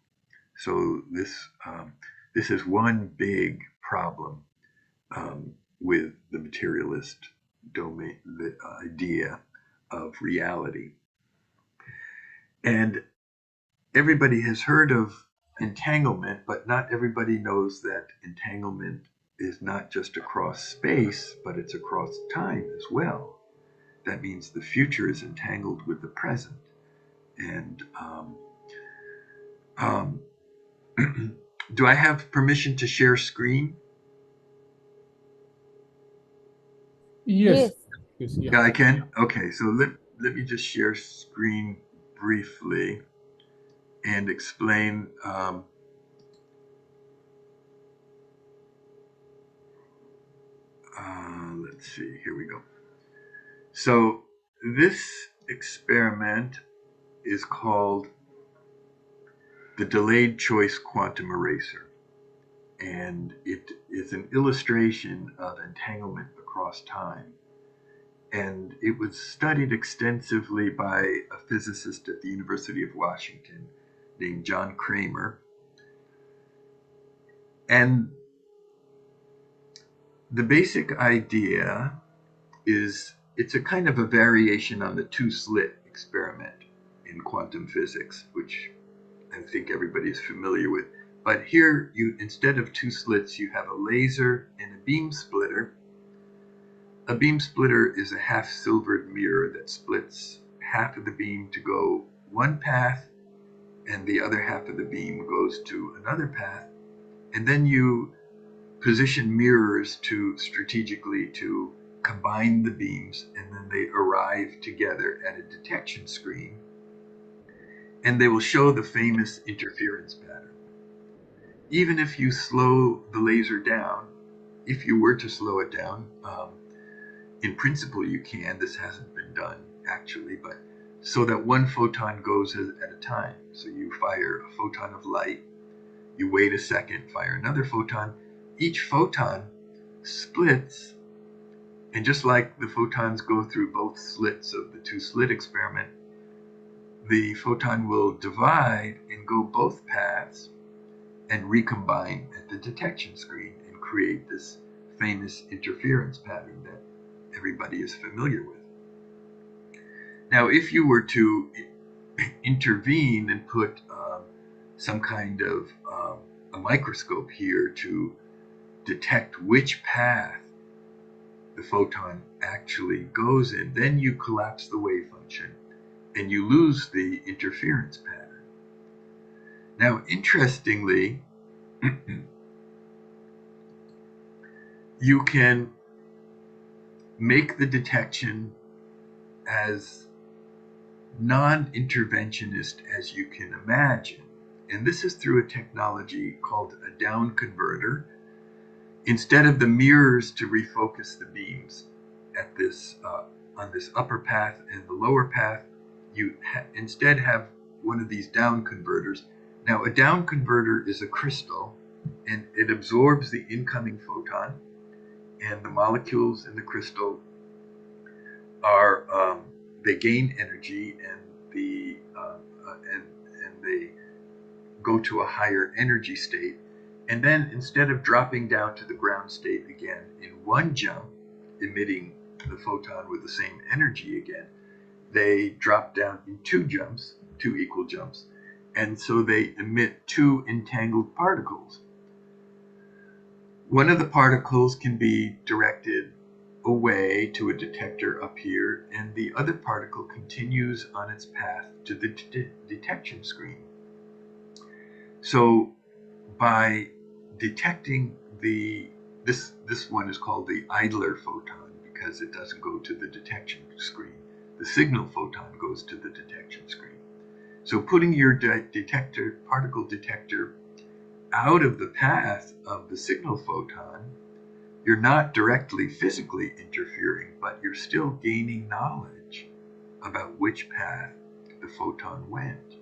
So this is one big problem with the materialist domain, the idea of reality. And everybody has heard of entanglement, but not everybody knows that entanglement is not just across space, but it's across time as well. That means the future is entangled with the present. And do I have permission to share screen? Yes. Yeah, I can. Okay, so let me just share screen briefly and explain. Let's see. Here we go. So this experiment is called the delayed choice quantum eraser, and it is an illustration of entanglement across time. And it was studied extensively by a physicist at the University of Washington named John Kramer. And the basic idea is it's a kind of a variation on the two-slit experiment in quantum physics, which I think everybody is familiar with. But here, instead of two slits, you have a laser and a beam splitter. A beam splitter is a half-silvered mirror that splits half of the beam to go one path, and the other half of the beam goes to another path. And then you position mirrors strategically to combine the beams, and then they arrive together at a detection screen, and they will show the famous interference pattern. Even if you slow the laser down, if you were to slow it down, in principle you can, this hasn't been done actually, but so that one photon goes at a time. So you fire a photon of light, you wait a second, fire another photon. Each photon splits, and just like the photons go through both slits of the two-slit experiment, the photon will divide and go both paths and recombine at the detection screen and create this famous interference pattern that everybody is familiar with. Now, if you were to intervene and put some kind of a microscope here to detect which path the photon actually goes in, then you collapse the wave function and you lose the interference pattern. Now, interestingly, you can make the detection as non-interventionist as you can imagine. And this is through a technology called a down converter. Instead of the mirrors to refocus the beams at this on this upper path and the lower path, you instead have one of these down converters. Now, a down converter is a crystal, and it absorbs the incoming photon, and the molecules in the crystal are they gain energy, and they go to a higher energy state. And then instead of dropping down to the ground state again in one jump, emitting the photon with the same energy again, they drop down in two jumps, two equal jumps. And so they emit two entangled particles. One of the particles can be directed away to a detector up here, and the other particle continues on its path to the detection screen. So by detecting this one is called the idler photon because it doesn't go to the detection screen. The signal photon goes to the detection screen. So putting your particle detector out of the path of the signal photon, you're not directly physically interfering, but you're still gaining knowledge about which path the photon went.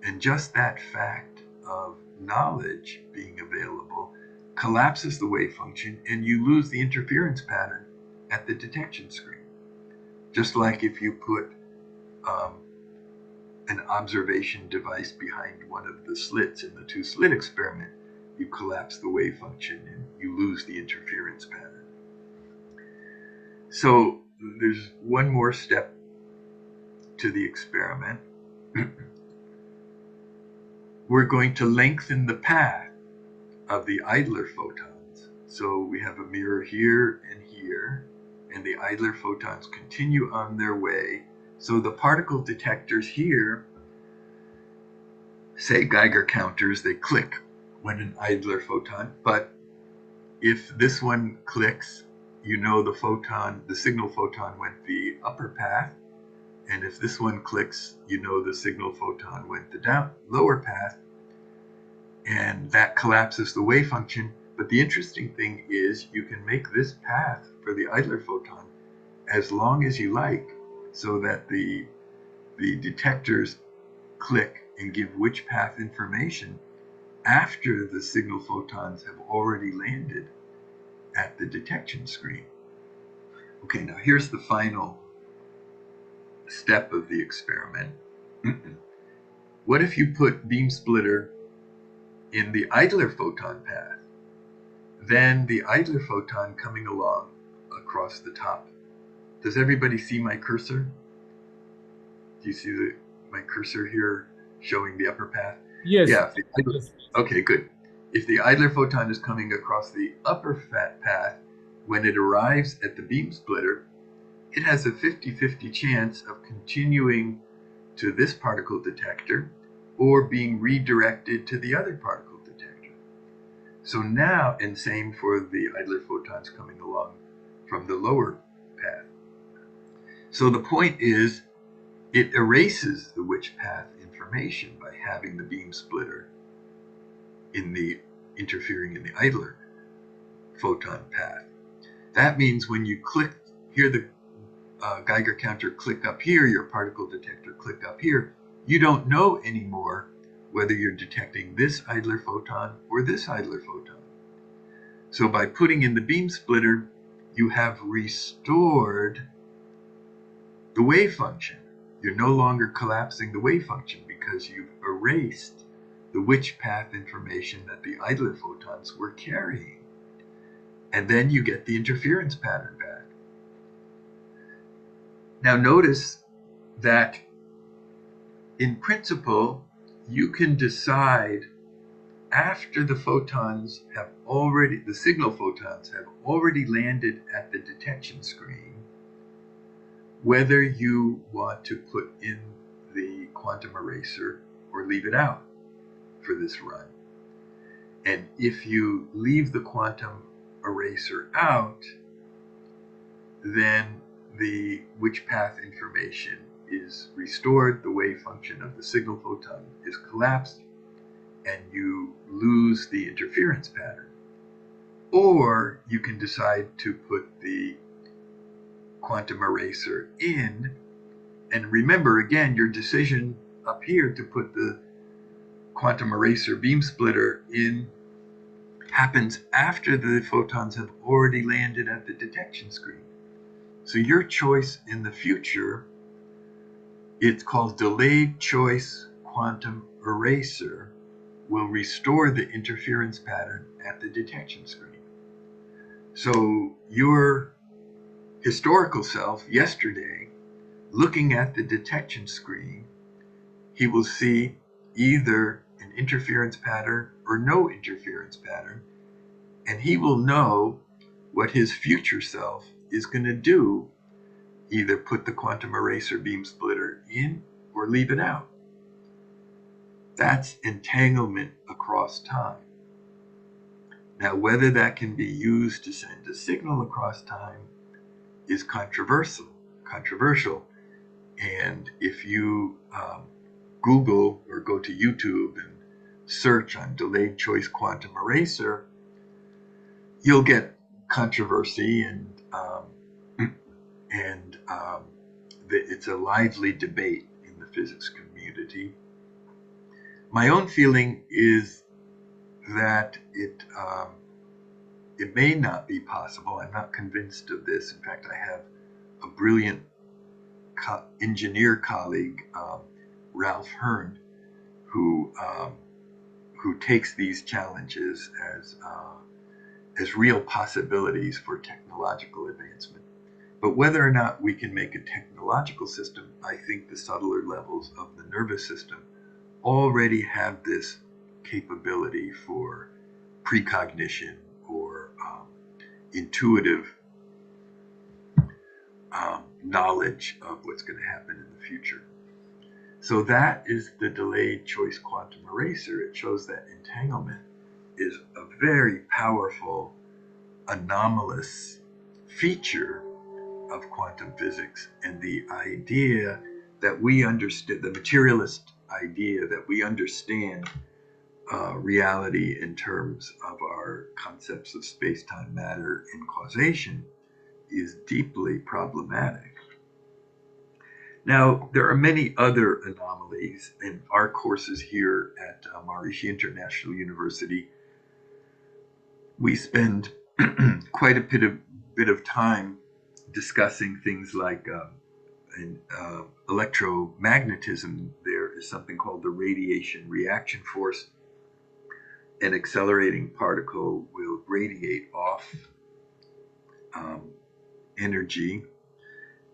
And just that fact of knowledge being available collapses the wave function, and you lose the interference pattern at the detection screen. Just like if you put an observation device behind one of the slits in the two-slit experiment, you collapse the wave function and you lose the interference pattern. So there's one more step to the experiment. We're going to lengthen the path of the idler photons. So we have a mirror here, and the idler photons continue on their way. So the particle detectors here, say Geiger counters, they click when an idler photon, but if this one clicks, you know the signal photon went the upper path, and if this one clicks, you know the signal photon went the lower path, and that collapses the wave function. But the interesting thing is you can make this path for the idler photon as long as you like, so that the detectors click and give which path information after the signal photons have already landed at the detection screen. Okay, now here's the final step of the experiment. What if you put beam splitter in the idler photon path? Then the idler photon coming along across the top. Does everybody see my cursor? Do you see my cursor here showing the upper path? Yes. Yeah. Okay, good. If the idler photon is coming across the upper path, when it arrives at the beam splitter, it has a 50-50 chance of continuing to this particle detector or being redirected to the other particle detector. So now, and same for the idler photons coming along from the lower path. So the point is, it erases the which path information by having the beam splitter interfering in the idler photon path. That means when you hear the Geiger counter click up here, your particle detector click up here, you don't know anymore whether you're detecting this idler photon or this idler photon. So by putting in the beam splitter, you have restored the wave function. you're no longer collapsing the wave function because you've erased the witch path information that the idler photons were carrying. And then you get the interference pattern back. Now notice that in principle, you can decide after the photons have already, the signal photons have already landed at the detection screen, whether you want to put in the quantum eraser or leave it out for this run. And if you leave the quantum eraser out, then the witch path information is restored, the wave function of the signal photon is collapsed, and you lose the interference pattern. Or you can decide to put the quantum eraser in, and remember again your decision up here to put the quantum eraser beam splitter in happens after the photons have already landed at the detection screen. So your choice in the future, it's called delayed choice quantum eraser, will restore the interference pattern at the detection screen. So your historical self yesterday, looking at the detection screen, he will see either an interference pattern or no interference pattern, and he will know what his future self is going to do, either put the quantum eraser beam splitter in or leave it out. That's entanglement across time. Now, whether that can be used to send a signal across time is controversial. And if you Google or go to YouTube and search on delayed choice quantum eraser, you'll get controversy, and it's a lively debate in the physics community. My own feeling is that it may not be possible. I'm not convinced of this. In fact, I have a brilliant engineer colleague, Ralph Hearn, who takes these challenges as real possibilities for technological advancement. But whether or not we can make a technological system, I think the subtler levels of the nervous system already have this capability for precognition or intuitive knowledge of what's going to happen in the future. So that is the delayed choice quantum eraser. It shows that entanglement is a very powerful anomalous feature of quantum physics, and the idea that we understand, the materialist idea that we understand reality in terms of our concepts of space-time, matter, and causation is deeply problematic. Now, there are many other anomalies in our courses here at Maharishi International University. We spend quite a bit of time discussing things like in electromagnetism. There is something called the radiation reaction force. An accelerating particle will radiate off energy,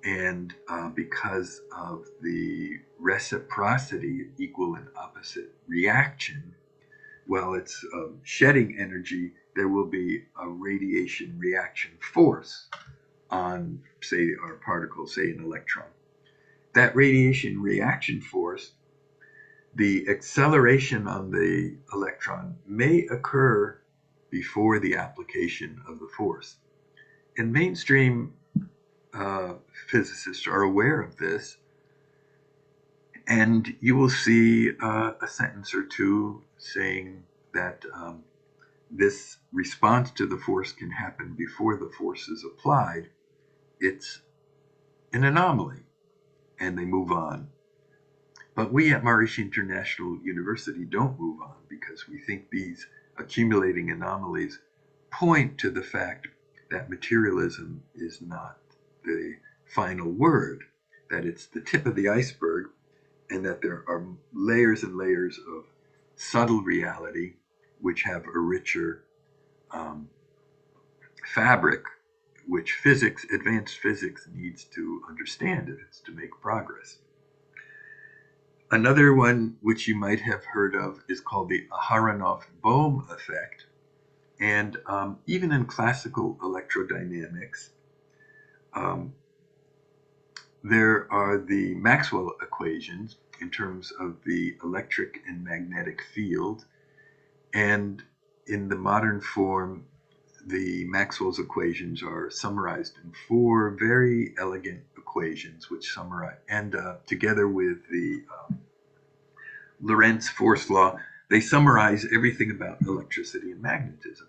and because of the reciprocity, equal and opposite reaction, while it's shedding energy, there will be a radiation reaction force on, say, our particle, say an electron. That radiation reaction force, the acceleration on the electron may occur before the application of the force. And mainstream physicists are aware of this, and you will see a sentence or two saying that this response to the force can happen before the force is applied. It's an anomaly, and they move on. But we at Maharishi International University don't move on because we think these accumulating anomalies point to the fact that materialism is not the final word, that it's the tip of the iceberg, and that there are layers and layers of subtle reality which have a richer fabric, which advanced physics needs to understand if it's to make progress. Another one which you might have heard of is called the Aharonov-Bohm effect. And even in classical electrodynamics, there are the Maxwell equations in terms of the electric and magnetic field. And in the modern form, the Maxwell's equations are summarized in 4 very elegant equations, which summarize, and together with the Lorentz force law, they summarize everything about electricity and magnetism.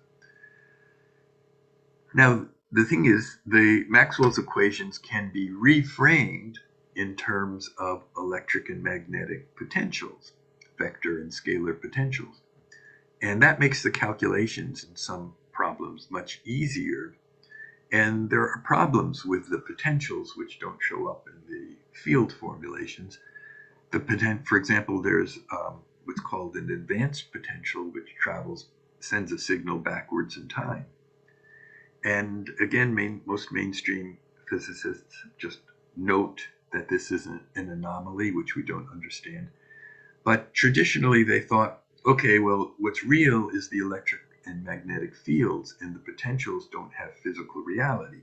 Now, the thing is, the Maxwell's equations can be reframed in terms of electric and magnetic potentials, vector and scalar potentials. And that makes the calculations in some problems much easier. And there are problems with the potentials which don't show up in the field formulations. For example, there's what's called an advanced potential, which sends a signal backwards in time. And again, most mainstream physicists just note that this is an anomaly, which we don't understand. But traditionally, they thought, okay, well, what's real is the electric and magnetic fields, and the potentials don't have physical reality.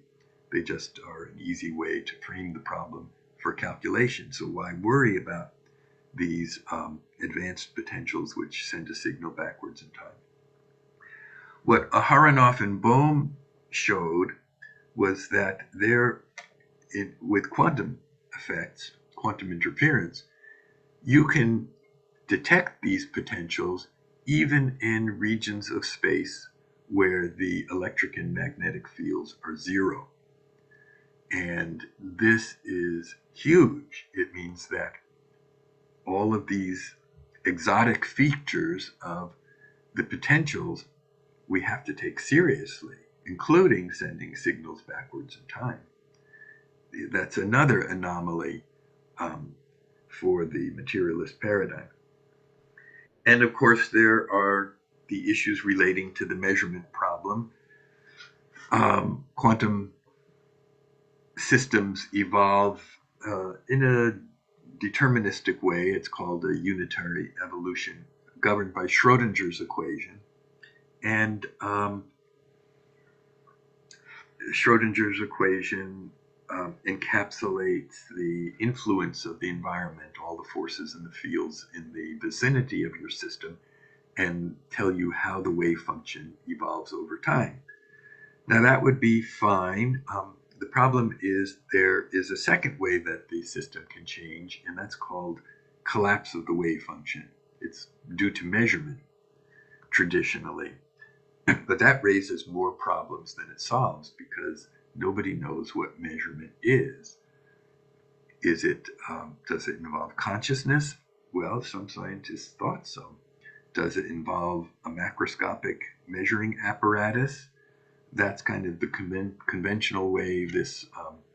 They just are an easy way to frame the problem for calculation. So why worry about these advanced potentials which send a signal backwards in time? What Aharonov and Bohm showed was that with quantum effects, quantum interference, you can detect these potentials even in regions of space where the electric and magnetic fields are 0. And this is huge. It means that all of these exotic features of the potentials we have to take seriously, including sending signals backwards in time. That's another anomaly for the materialist paradigm. And of course, there are the issues relating to the measurement problem. Quantum systems evolve in a deterministic way. It's called a unitary evolution, governed by Schrodinger's equation. And Schrodinger's equation encapsulates the influence of the environment, all the forces and the fields in the vicinity of your system, and tell you how the wave function evolves over time. Now that would be fine. The problem is there is a second way that the system can change, and that's called collapse of the wave function. It's due to measurement, traditionally. But that raises more problems than it solves, because nobody knows what measurement is. Does it involve consciousness? Well, some scientists thought so. Does it involve a macroscopic measuring apparatus? That's kind of the conventional way this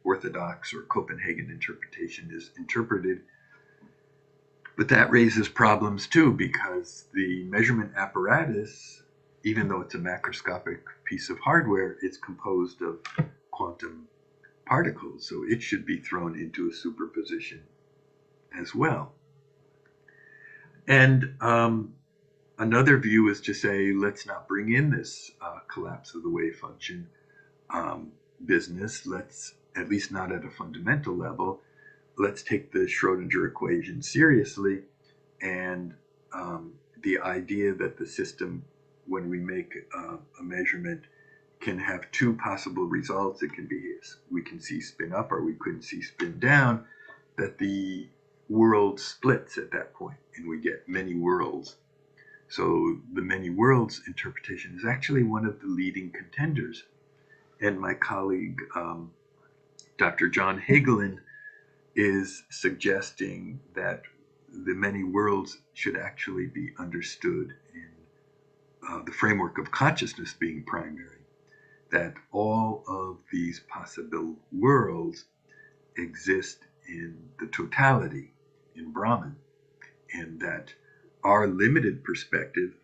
orthodox or Copenhagen interpretation is interpreted. But that raises problems too, because the measurement apparatus, even though it's a macroscopic piece of hardware, it's composed of quantum particles, so it should be thrown into a superposition as well. And another view is to say, let's not bring in this collapse of the wave function business. Let's, at least not at a fundamental level, let's take the Schrodinger equation seriously, and the idea that the system, when we make a measurement, can have 2 possible results. It can be we can see spin up or we couldn't see spin down, that the world splits at that point and we get many worlds. So the many worlds interpretation is actually one of the leading contenders. And my colleague, Dr. John Hagelin, is suggesting that the many worlds should actually be understood in the framework of consciousness being primary, that all of these possible worlds exist in the totality, in Brahman, and that our limited perspective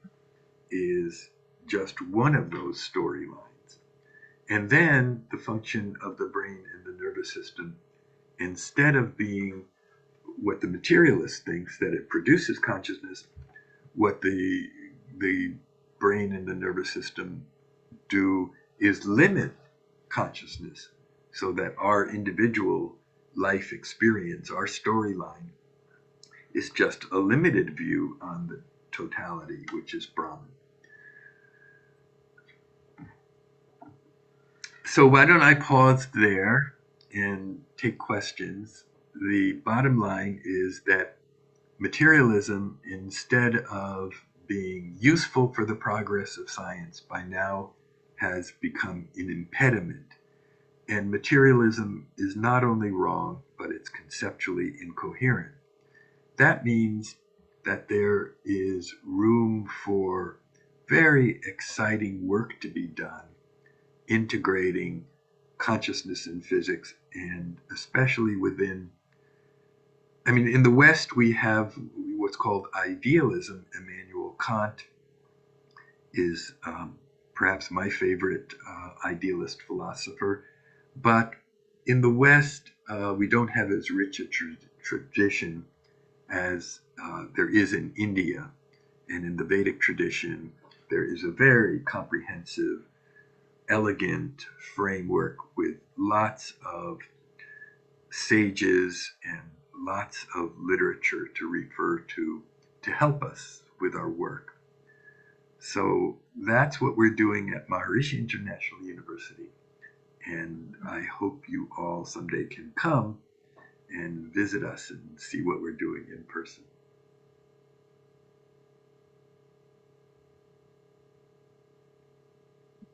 is just one of those storylines. And then the function of the brain and the nervous system, instead of being what the materialist thinks, that it produces consciousness, what the brain and the nervous system do is limit consciousness so that our individual life experience, our storyline, is just a limited view on the totality, which is Brahman. So why don't I pause there and take questions? The bottom line is that materialism, instead of being useful for the progress of science, by now has become an impediment. And materialism is not only wrong, but it's conceptually incoherent. That means that there is room for very exciting work to be done, integrating consciousness and physics, and especially within, in the West, we have what's called idealism. Immanuel Kant is perhaps my favorite idealist philosopher. But in the West, we don't have as rich a tradition as there is in India. And in the Vedic tradition, there is a very comprehensive, elegant framework with lots of sages and lots of literature to refer to help us with our work. So that's what we're doing at Maharishi International University. And I hope you all someday can come and visit us and see what we're doing in person.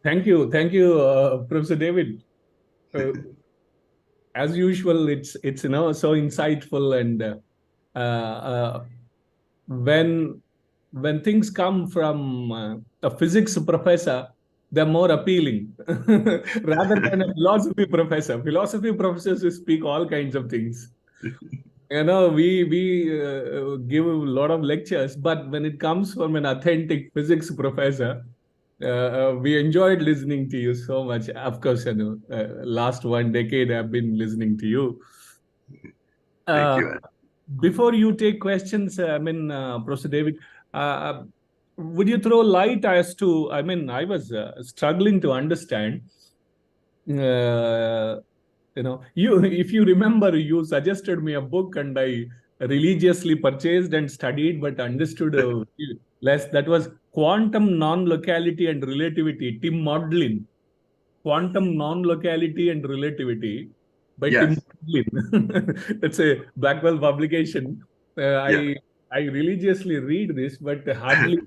Thank you, Professor David. As usual, it's so insightful, and when things come from a physics professor, they're more appealing rather than a philosophy professor. Philosophy professors who speak all kinds of things. We give a lot of lectures, but when it comes from an authentic physics professor, we enjoyed listening to you so much. Of course, last 1 decade I've been listening to you. Thank you, Ed. Before you take questions, Professor David, would you throw light as to, I was struggling to understand, if you remember, you suggested me a book and I religiously purchased and studied, but understood less. That was Quantum Non-Locality and Relativity, Tim Maudlin. Quantum Non-Locality and Relativity by Tim Maudlin. It's a Blackwell publication. I religiously read this, but hardly.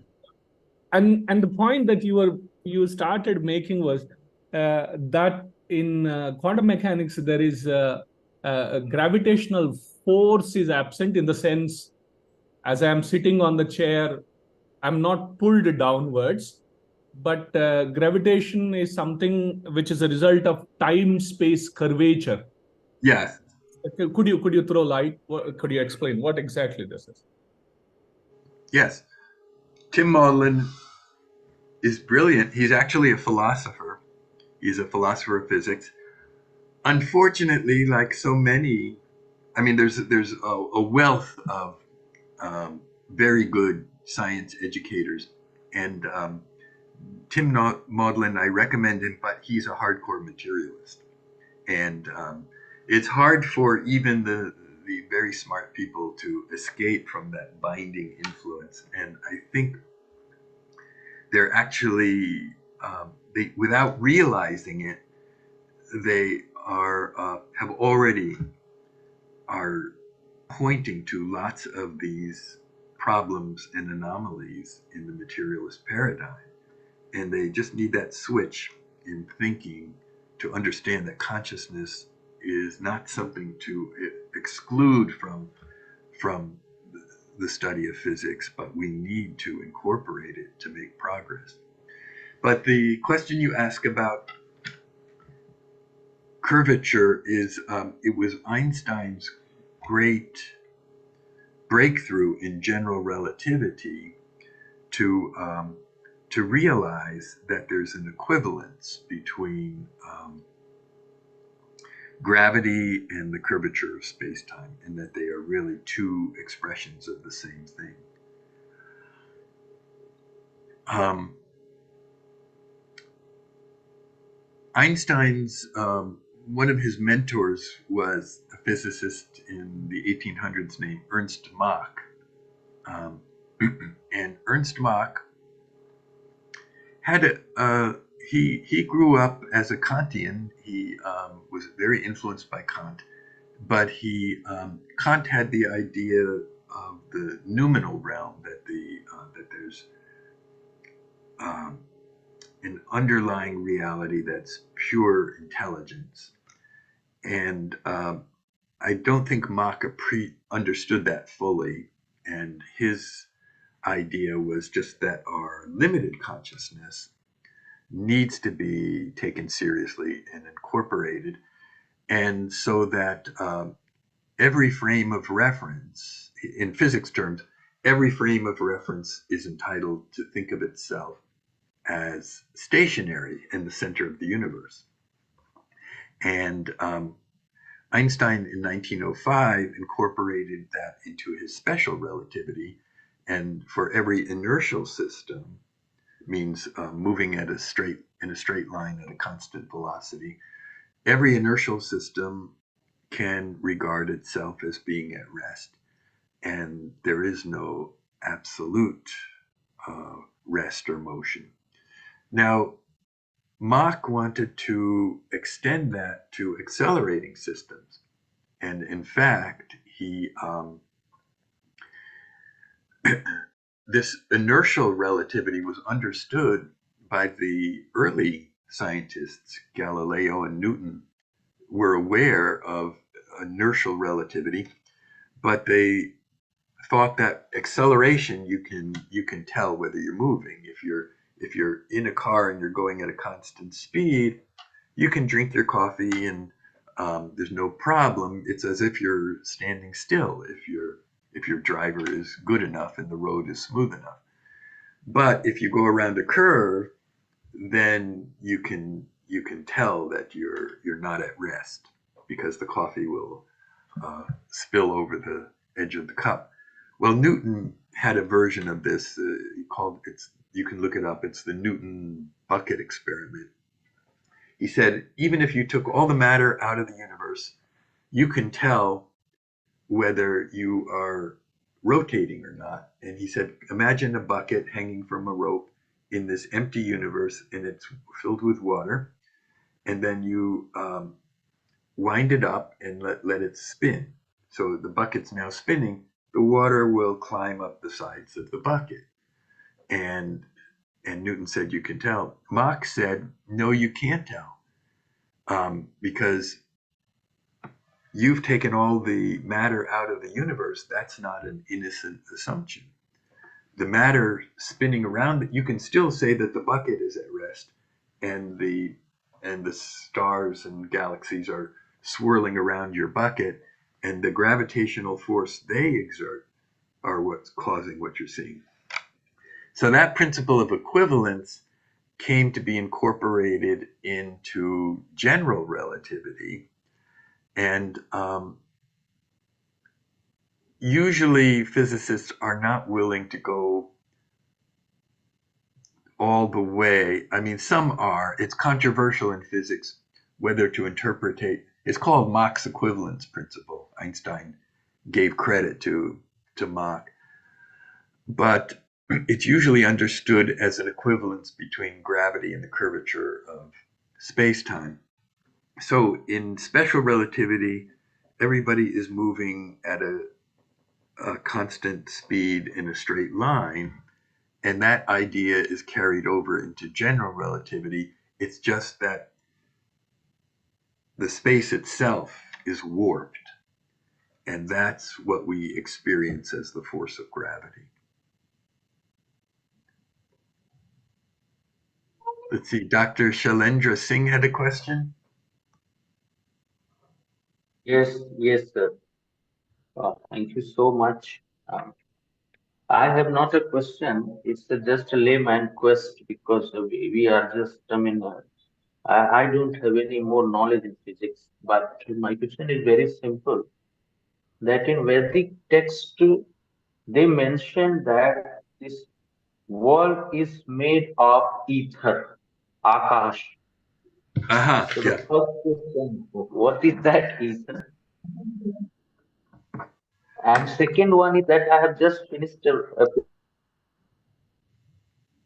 And the point that you started making was that in quantum mechanics there is a gravitational force is absent, in the sense, as I am sitting on the chair, I'm not pulled downwards, but gravitation is something which is a result of time-space curvature. Yes. Could you throw light? Could you explain what exactly this is? Yes. Tim Maudlin is brilliant. He's actually a philosopher. He's a philosopher of physics. Unfortunately, like so many, there's a wealth of very good science educators, and Tim Maudlin, I recommend him, but he's a hardcore materialist, and it's hard for even the very smart people to escape from that binding influence. And I think they're actually, without realizing it, they are pointing to lots of these problems and anomalies in the materialist paradigm. And they just need that switch in thinking to understand that consciousness is not something to exclude from the study of physics, but we need to incorporate it to make progress. But the question you ask about curvature is, it was Einstein's great breakthrough in general relativity to realize that there's an equivalence between gravity and the curvature of space-time, and that they are really two expressions of the same thing. Einstein's one of his mentors was a physicist in the 1800s named Ernst Mach. And Ernst Mach had he grew up as a Kantian. He was very influenced by Kant, but Kant had the idea of the noumenal realm, that there's an underlying reality that's pure intelligence. And I don't think Mach understood that fully. And his idea was just that our limited consciousness needs to be taken seriously and incorporated. And so that every frame of reference, in physics terms, every frame of reference is entitled to think of itself as stationary in the center of the universe. And Einstein in 1905 incorporated that into his special relativity. And for every inertial system, means moving in a straight line at a constant velocity, every inertial system can regard itself as being at rest. And there is no absolute rest or motion. Now, Mach wanted to extend that to accelerating systems. And in fact, this inertial relativity was understood by the early scientists. Galileo and Newton were aware of inertial relativity, but they thought that acceleration, you can tell whether you're moving. If you're in a car and you're going at a constant speed, you can drink your coffee and there's no problem. It's as if you're standing still if your driver is good enough and the road is smooth enough. But if you go around a curve, then you can tell that you're not at rest, because the coffee will spill over the edge of the cup. Well, Newton had a version of this. You can look it up. It's the Newton bucket experiment. He said, even if you took all the matter out of the universe, you can tell whether you are rotating or not. And he said, imagine a bucket hanging from a rope in this empty universe, and it's filled with water. And then you wind it up and let it spin. So the bucket's now spinning. The water will climb up the sides of the bucket. And Newton said, you can tell. Mach said, no, you can't tell. Because you've taken all the matter out of the universe. That's not an innocent assumption. The matter spinning around, you can still say that the bucket is at rest, and the stars and galaxies are swirling around your bucket, and the gravitational force they exert are what's causing what you're seeing. So that principle of equivalence came to be incorporated into general relativity. And usually physicists are not willing to go all the way. I mean, some are. It's controversial in physics whether to interpret. It's called Mach's equivalence principle. Einstein gave credit to Mach. But it's usually understood as an equivalence between gravity and the curvature of space-time. So in special relativity, everybody is moving at a constant speed in a straight line, and that idea is carried over into general relativity. It's just that the space itself is warped, and that's what we experience as the force of gravity. Let's see, Dr. Shailendra Singh had a question. Yes, sir. Thank you so much. I have not a question. It's just a layman quest because we are just, I don't have any more knowledge in physics. But my question is very simple. That in Vedic text, they mention that this world is made of ether, Akash. So the Yeah. first question, what is that ether? And second one is that I have just finished a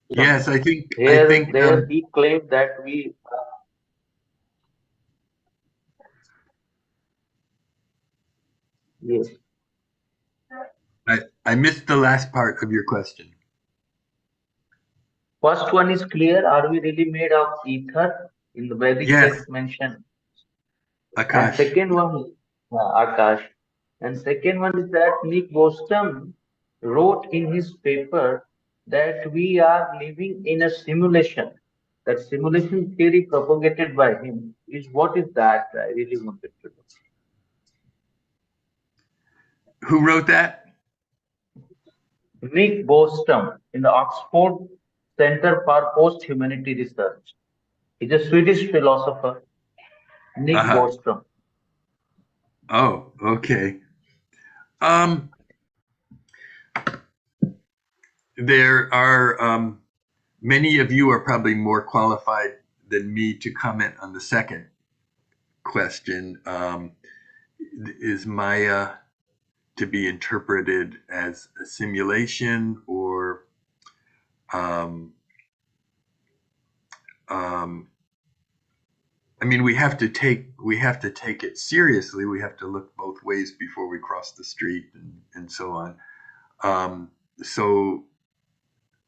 Yes, I here think there he claimed that we yes. I missed the last part of your question. First one is clear. Are we really made of ether in the Vedic Yes, text mentioned? And Akash. second one is Akash. And second one is that Nick Bostrom wrote in his paper that we are living in a simulation. That simulation theory propagated by him is what is that? I really wanted to know. Who wrote that? Nick Bostrom in the Oxford Center for Post-Humanity Research. He's a Swedish philosopher, Nick Uh-huh. Bostrom. Oh, okay. Um, there are many of you are probably more qualified than me to comment on the second question. Is Maya to be interpreted as a simulation or um, um, I mean, we have to take it seriously. We have to look both ways before we cross the street and so on. So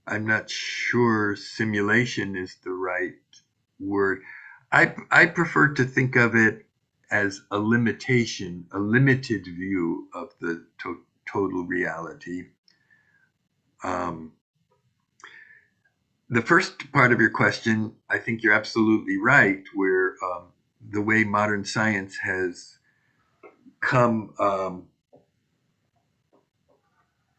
I'm not sure simulation is the right word. I prefer to think of it as a limitation, a limited view of the total reality. The first part of your question, I think you're absolutely right, where the way modern science has come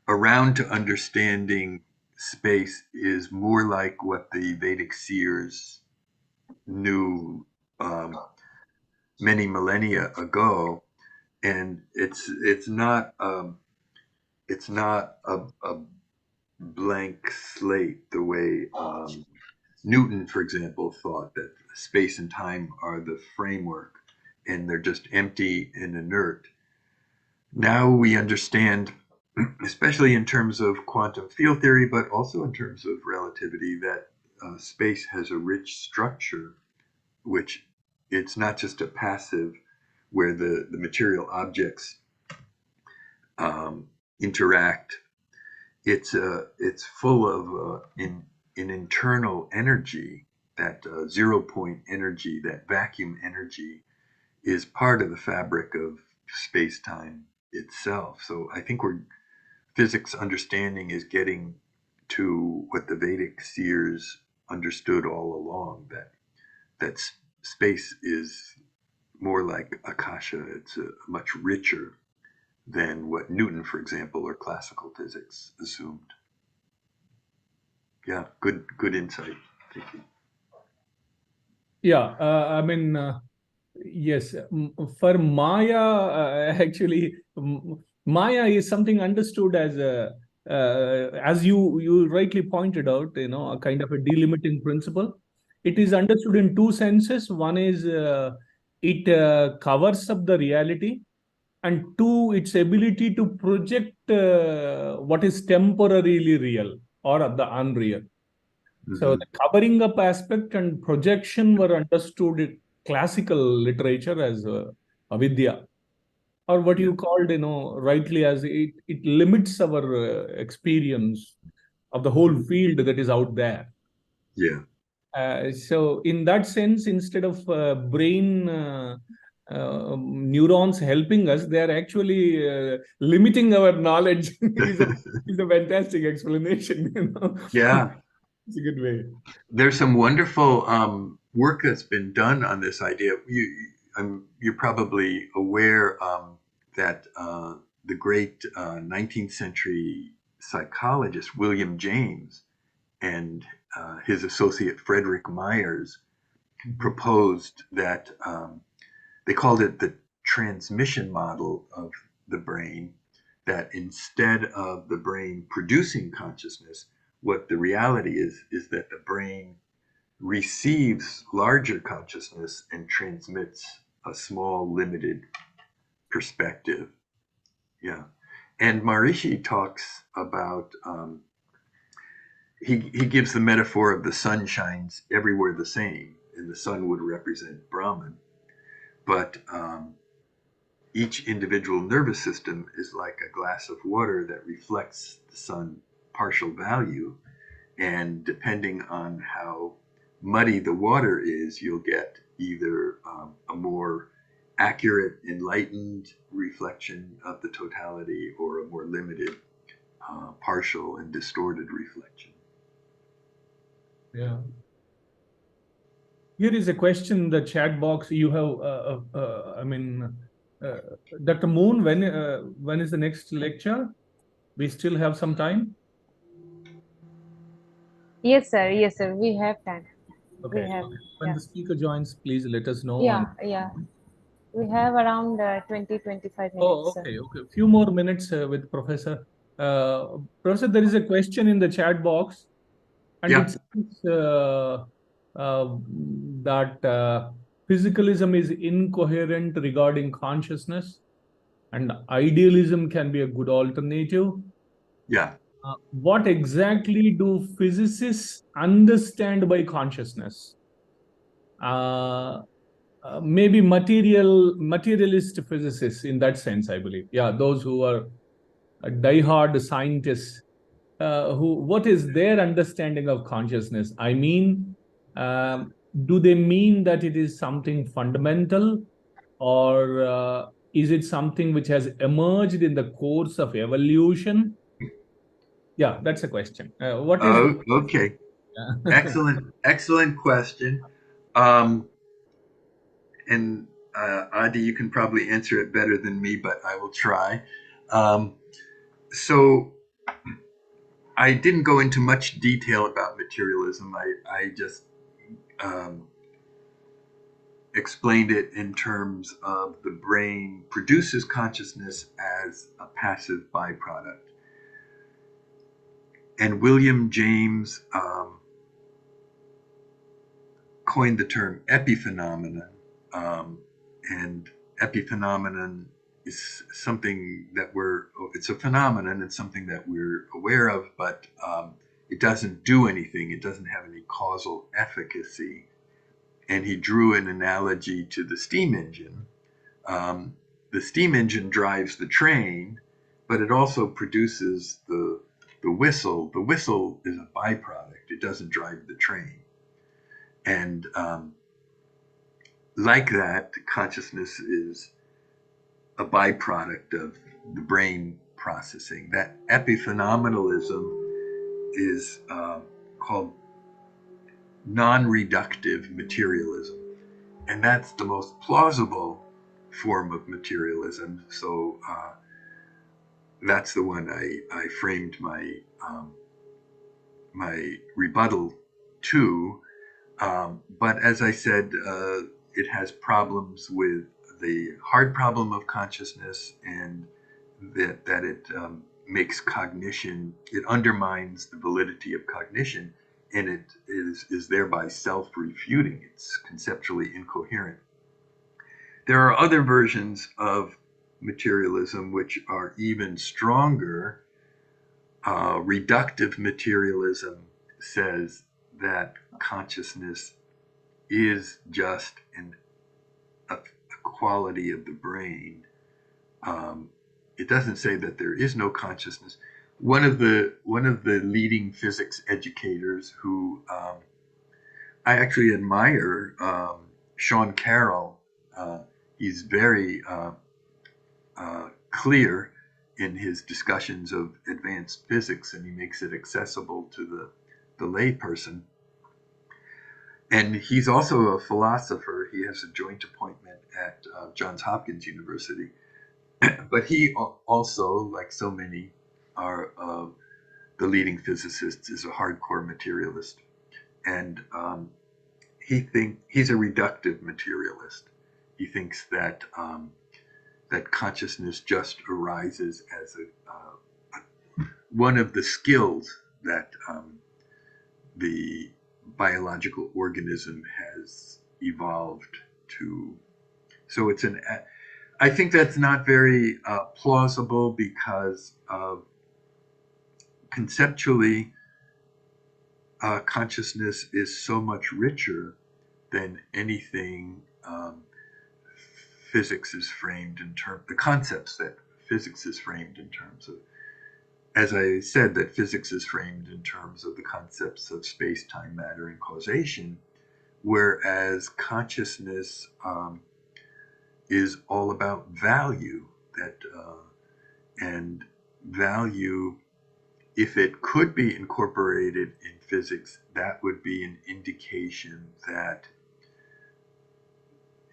around to understanding space is more like what the Vedic seers knew many millennia ago, and it's not a blank slate the way Newton, for example, thought that space and time are the framework and they're just empty and inert. Now we understand, especially in terms of quantum field theory, but also in terms of relativity, that space has a rich structure, which it's not just a passive where the material objects interact. It's full of an internal energy, that 0 point energy, that vacuum energy, is part of the fabric of space time itself. So I think physics understanding is getting to what the Vedic seers understood all along, that space is more like akasha. It's much richer than what Newton, for example, or classical physics assumed. Yeah, good insight. Thank you. Yeah, I mean, yes, for Maya, actually, Maya is something understood as you rightly pointed out, a kind of a delimiting principle. It is understood in two senses. One is it covers up the reality, and two, its ability to project what is temporarily real or the unreal. So the covering up aspect and projection were understood in classical literature as avidya, or what you called, rightly as it limits our experience of the whole field that is out there. Yeah. So in that sense, instead of brain neurons helping us, they are actually limiting our knowledge. Is a fantastic explanation. Yeah. It's a good way. There's some wonderful work that's been done on this idea. You're probably aware that the great 19th century psychologist William James and his associate Frederick Myers proposed that they called it the transmission model of the brain, that instead of the brain producing consciousness, what the reality is that the brain receives larger consciousness and transmits a small, limited perspective. Yeah. And Maharishi talks about, he gives the metaphor of the sun shines everywhere the same, and the sun would represent Brahman. But each individual nervous system is like a glass of water that reflects the sun partial value. And depending on how muddy the water is, you'll get either a more accurate, enlightened reflection of the totality or a more limited, partial and distorted reflection. Yeah. Here is a question in the chat box. You have, Dr. Moon, when is the next lecture? We still have some time? Yes, sir. Yes, sir. We have time. Okay. We have. When Yeah. the speaker joins, please let us know. Yeah. Yeah. We have around 20-25 minutes. Oh, okay. Okay. A few more minutes with Professor. Professor, there is a question in the chat box, and Yeah. it says that physicalism is incoherent regarding consciousness, and idealism can be a good alternative. Yeah. What exactly do physicists understand by consciousness? Maybe materialist physicists in that sense, I believe. Yeah, those who are diehard scientists, what is their understanding of consciousness? I mean, do they mean that it is something fundamental, or is it something which has emerged in the course of evolution? Yeah, that's a question. What is? Okay. Excellent question. And Adi, you can probably answer it better than me, but I will try. So I didn't go into much detail about materialism. I just explained it in terms of the brain produces consciousness as a passive byproduct. And William James coined the term epiphenomenon. And epiphenomenon is something that it's a phenomenon, it's something that we're aware of, but it doesn't do anything. It doesn't have any causal efficacy. And he drew an analogy to the steam engine. The steam engine drives the train, but it also produces the whistle. The whistle is a byproduct. It doesn't drive the train. And like that, consciousness is a byproduct of the brain processing. That epiphenomenalism is called non-reductive materialism. And that's the most plausible form of materialism. So that's the one I framed my my rebuttal to. But as I said, it has problems with the hard problem of consciousness, and that it makes cognition, it undermines the validity of cognition, and it is thereby self-refuting. It's conceptually incoherent. There are other versions of materialism which are even stronger. Reductive materialism says that consciousness is just a quality of the brain. It doesn't say that there is no consciousness. One of the leading physics educators who I actually admire, Sean Carroll. He's very clear in his discussions of advanced physics, and he makes it accessible to the lay person. And he's also a philosopher. He has a joint appointment at Johns Hopkins University. but he also, like so many, are the leading physicists, is a hardcore materialist, and he's a reductive materialist. He thinks that that consciousness just arises as one of the skills that the biological organism has evolved to. So it's I think that's not very plausible because conceptually, consciousness is so much richer than anything physics is framed in terms, the concepts that physics is framed in terms of. As I said, that physics is framed in terms of the concepts of space, time, matter, and causation, whereas consciousness is all about value. And value, if it could be incorporated in physics, that would be an indication that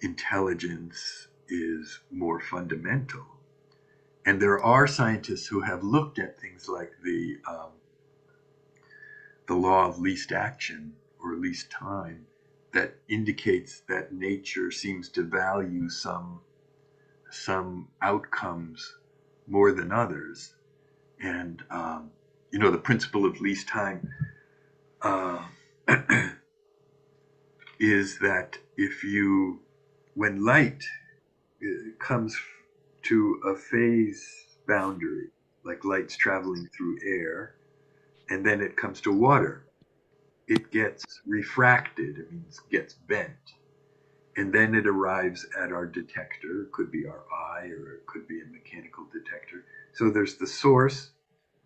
intelligence is more fundamental. And there are scientists who have looked at things like the law of least action or least time that indicates that nature seems to value some outcomes more than others. And the principle of least time is that when light comes to a phase boundary, like light's traveling through air, and then it comes to water, it gets refracted, it means gets bent, and then it arrives at our detector. It could be our eye, or it could be a mechanical detector. So there's the source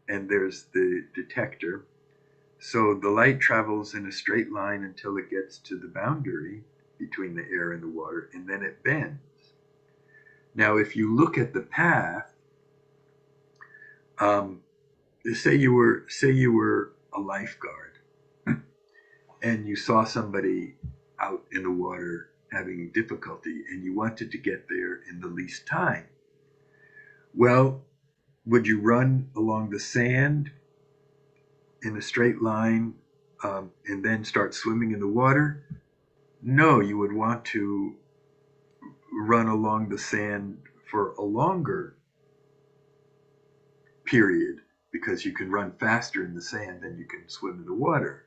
and there's the detector. So the light travels in a straight line until it gets to the boundary between the air and the water, and then it bends. Now, if you look at the path, say you were a lifeguard, and you saw somebody out in the water having difficulty, and you wanted to get there in the least time. Well, would you run along the sand in a straight line and then start swimming in the water? No, you would want to run along the sand for a longer period, because you can run faster in the sand than you can swim in the water.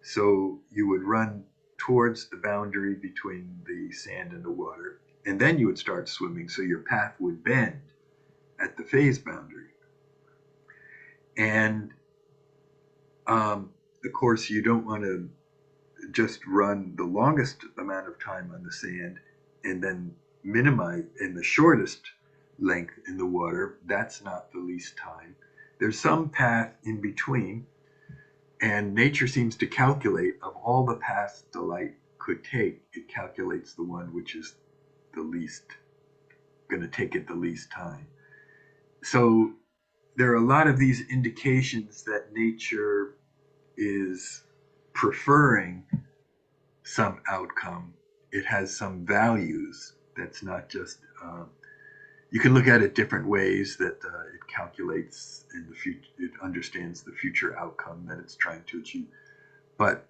So you would run towards the boundary between the sand and the water, and then you would start swimming, so your path would bend at the phase boundary. And of course, you don't want to just run the longest amount of time on the sand and then minimize in the shortest length in the water. That's not the least time. There's some path in between, and nature seems to calculate, of all the paths the light could take, it calculates the one which is the least, going to take it the least time. So there are a lot of these indications that nature is preferring some outcome. It has some values. That's not just, you can look at it different ways, that it calculates in the future, it understands the future outcome that it's trying to achieve. But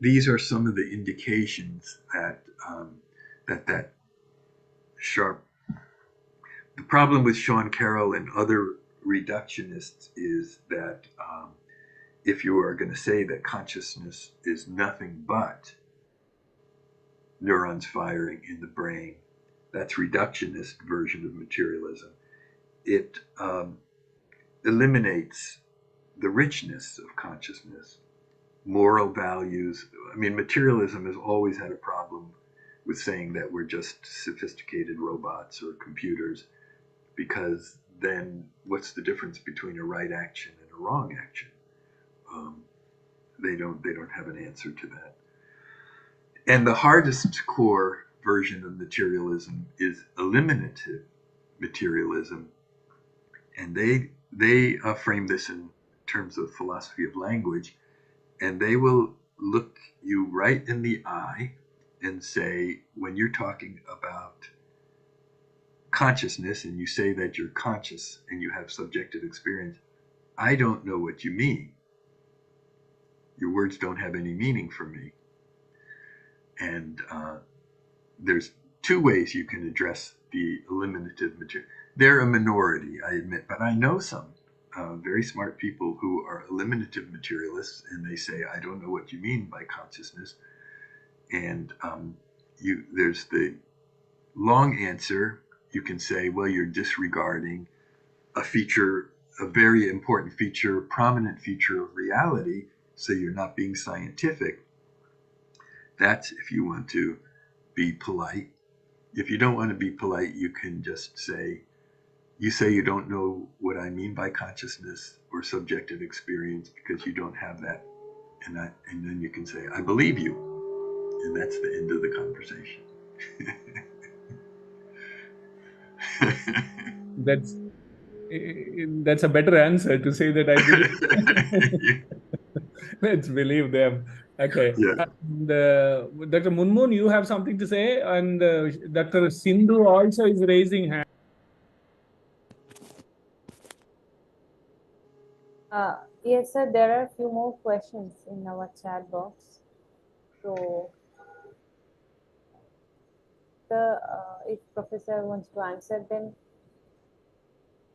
these are some of the indications that that Scharf. The problem with Sean Carroll and other reductionists is that if you are going to say that consciousness is nothing but neurons firing in the brain, that's reductionist version of materialism. It eliminates the richness of consciousness, moral values. I mean, materialism has always had a problem with saying that we're just sophisticated robots or computers, because then what's the difference between a right action and a wrong action? They don't have an answer to that. And the hardest core version of materialism is eliminative materialism, and they frame this in terms of philosophy of language, and they will look you right in the eye and say, when you're talking about consciousness and you say that you're conscious and you have subjective experience, I don't know what you mean. Your words don't have any meaning for me. And there's two ways you can address the eliminative material. They're a minority, I admit, but I know some very smart people who are eliminative materialists, and they say, I don't know what you mean by consciousness. And there's the long answer. You can say, well, you're disregarding a feature, a very important feature, prominent feature of reality, so you're not being scientific. That's if you want to be polite. If you don't want to be polite, you can just say, you say you don't know what I mean by consciousness or subjective experience because you don't have that. And then you can say, I believe you. And that's the end of the conversation. That's a better answer to say that I believe. Let's believe them. Okay. Yeah. And, Dr. Munmoon, you have something to say, and Dr. Sindhu also is raising hand. Yes, sir. There are a few more questions in our chat box. So, if Professor wants to answer them,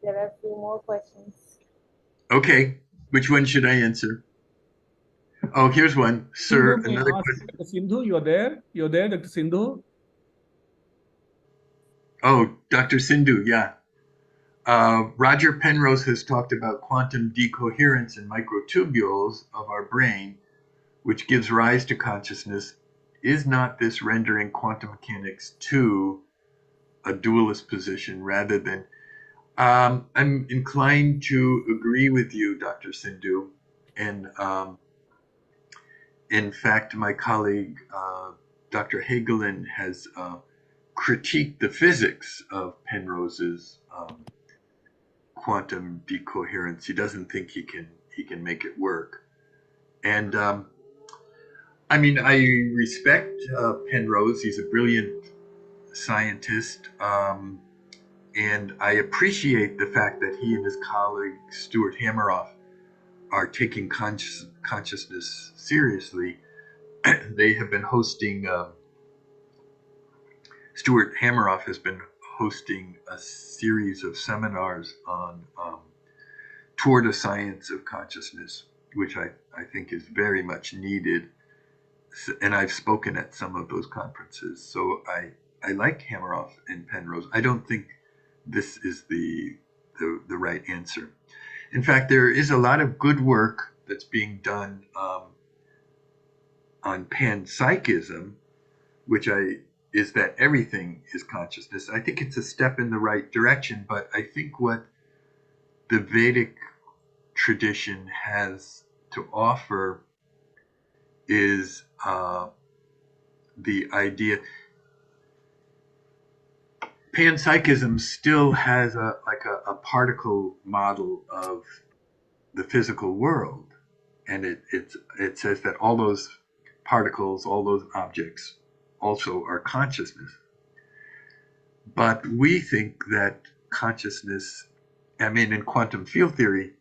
there are a few more questions. Okay. Which one should I answer? Oh, here's one. Sir, Sindhu, another question. Dr. Sindhu, you're there? You're there, Dr. Sindhu? Oh, Dr. Sindhu, yeah. Roger Penrose has talked about quantum decoherence in microtubules of our brain, which gives rise to consciousness. Is not this rendering quantum mechanics to a dualist position rather than... I'm inclined to agree with you, Dr. Sindhu. And in fact, my colleague, Dr. Hagelin, has critiqued the physics of Penrose's quantum decoherence. He doesn't think he can make it work. And I mean, I respect Penrose. He's a brilliant scientist. And I appreciate the fact that he and his colleague, Stuart Hameroff, are taking consciousness seriously. They have been hosting, Stuart Hameroff has been hosting a series of seminars on toward a science of consciousness, which I think is very much needed. And I've spoken at some of those conferences. So I like Hameroff and Penrose. I don't think this is the right answer. In fact, there is a lot of good work that's being done on panpsychism, which is that everything is consciousness. I think it's a step in the right direction, but I think what the Vedic tradition has to offer is the idea. Panpsychism still has a particle model of the physical world, and it says that all those particles, all those objects, also are consciousness. But we think that consciousness, I mean, in quantum field theory,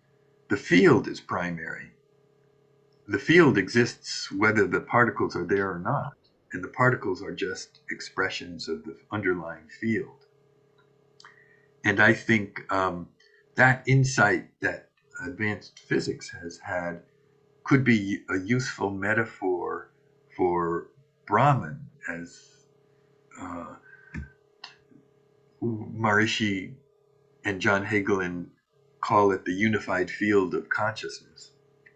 the field is primary. The field exists whether the particles are there or not, and the particles are just expressions of the underlying field. And I think that insight that advanced physics has had could be a useful metaphor for Brahman, as Maharishi and John Hagelin call it, the unified field of consciousness.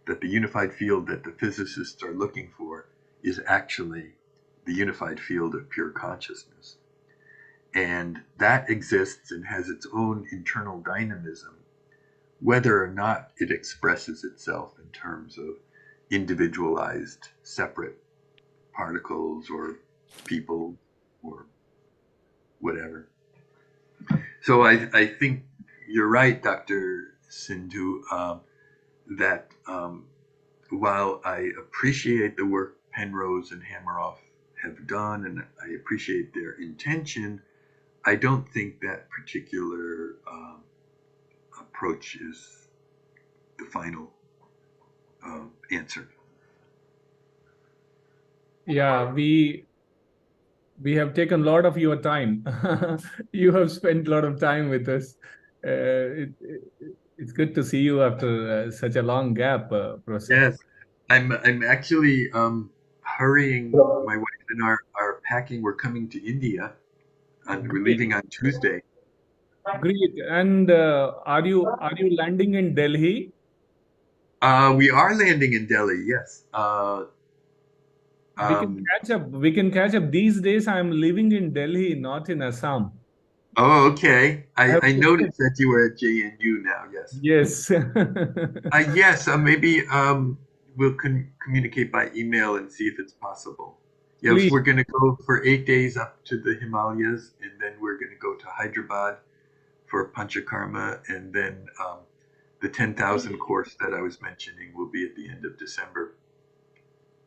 That the unified field that the physicists are looking for is actually the unified field of pure consciousness. And that exists and has its own internal dynamism, whether or not it expresses itself in terms of individualized, separate particles or people or whatever. So I think you're right, Dr. Sindhu, that while I appreciate the work Penrose and Hameroff have done, and I appreciate their intention, I don't think that particular approach is the final answer. Yeah, we have taken a lot of your time. You have spent a lot of time with us. It's good to see you after such a long gap, Professor. Yes, I'm actually hurrying. My wife and I are packing. We're coming to India, and we're leaving on Tuesday. Great. And are you landing in Delhi? We are landing in Delhi. Yes. We can catch up. We can catch up. These days, I'm living in Delhi, not in Assam. Oh, okay. have I to- noticed that you were at JNU now. Yes. Yes. Yes. Maybe we'll communicate by email and see if it's possible. Yes, Please. we're going to go for 8 days up to the Himalayas, and then we're going to go to Hyderabad for Panchakarma, and then the 10,000 course that I was mentioning will be at the end of December.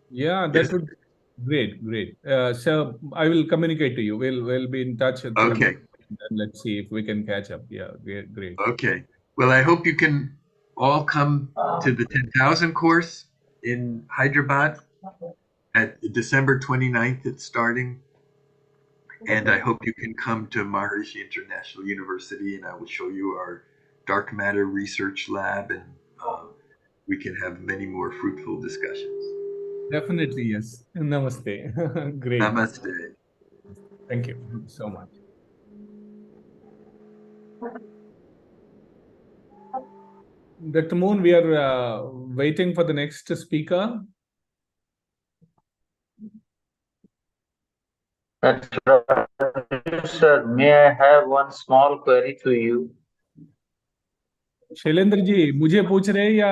Yeah, that would be great. So I will communicate to you. We'll be in touch. Okay. And let's see if we can catch up. Yeah, great. Okay. Well, I hope you can all come to the 10,000 course in Hyderabad at December 29th. It's starting. And I hope you can come to Maharishi International University, and I will show you our dark matter research lab, and we can have many more fruitful discussions. Definitely, yes. Namaste. Great. Namaste. Thank you so much. Dr. Moon, we are waiting for the next speaker. Nataraju sir, may I have one small query to you? Shailendra ji मुझे पूछ रहे हैं या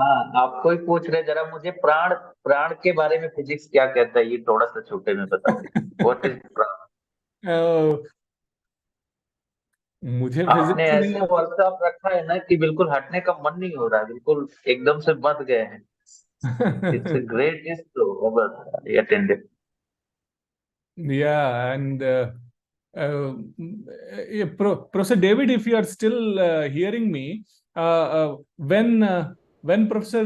हाँ, आपको ही पूछ रहे, जरा मुझे प्राण के बारे में फिजिक्स क्या कहता है, ये थोड़ा सा छोटे में बता दें। व्हाट इज प्राण? मुझे आपने फिजिक्स ऐसे वर्कशॉप रखा है ना कि बिल्कुल हटने का मन नहीं हो रहा है, बिल्कुल एकदम से बंध गए हैं। It's a great attended. Yeah, and Professor David, if you are still hearing me, when Professor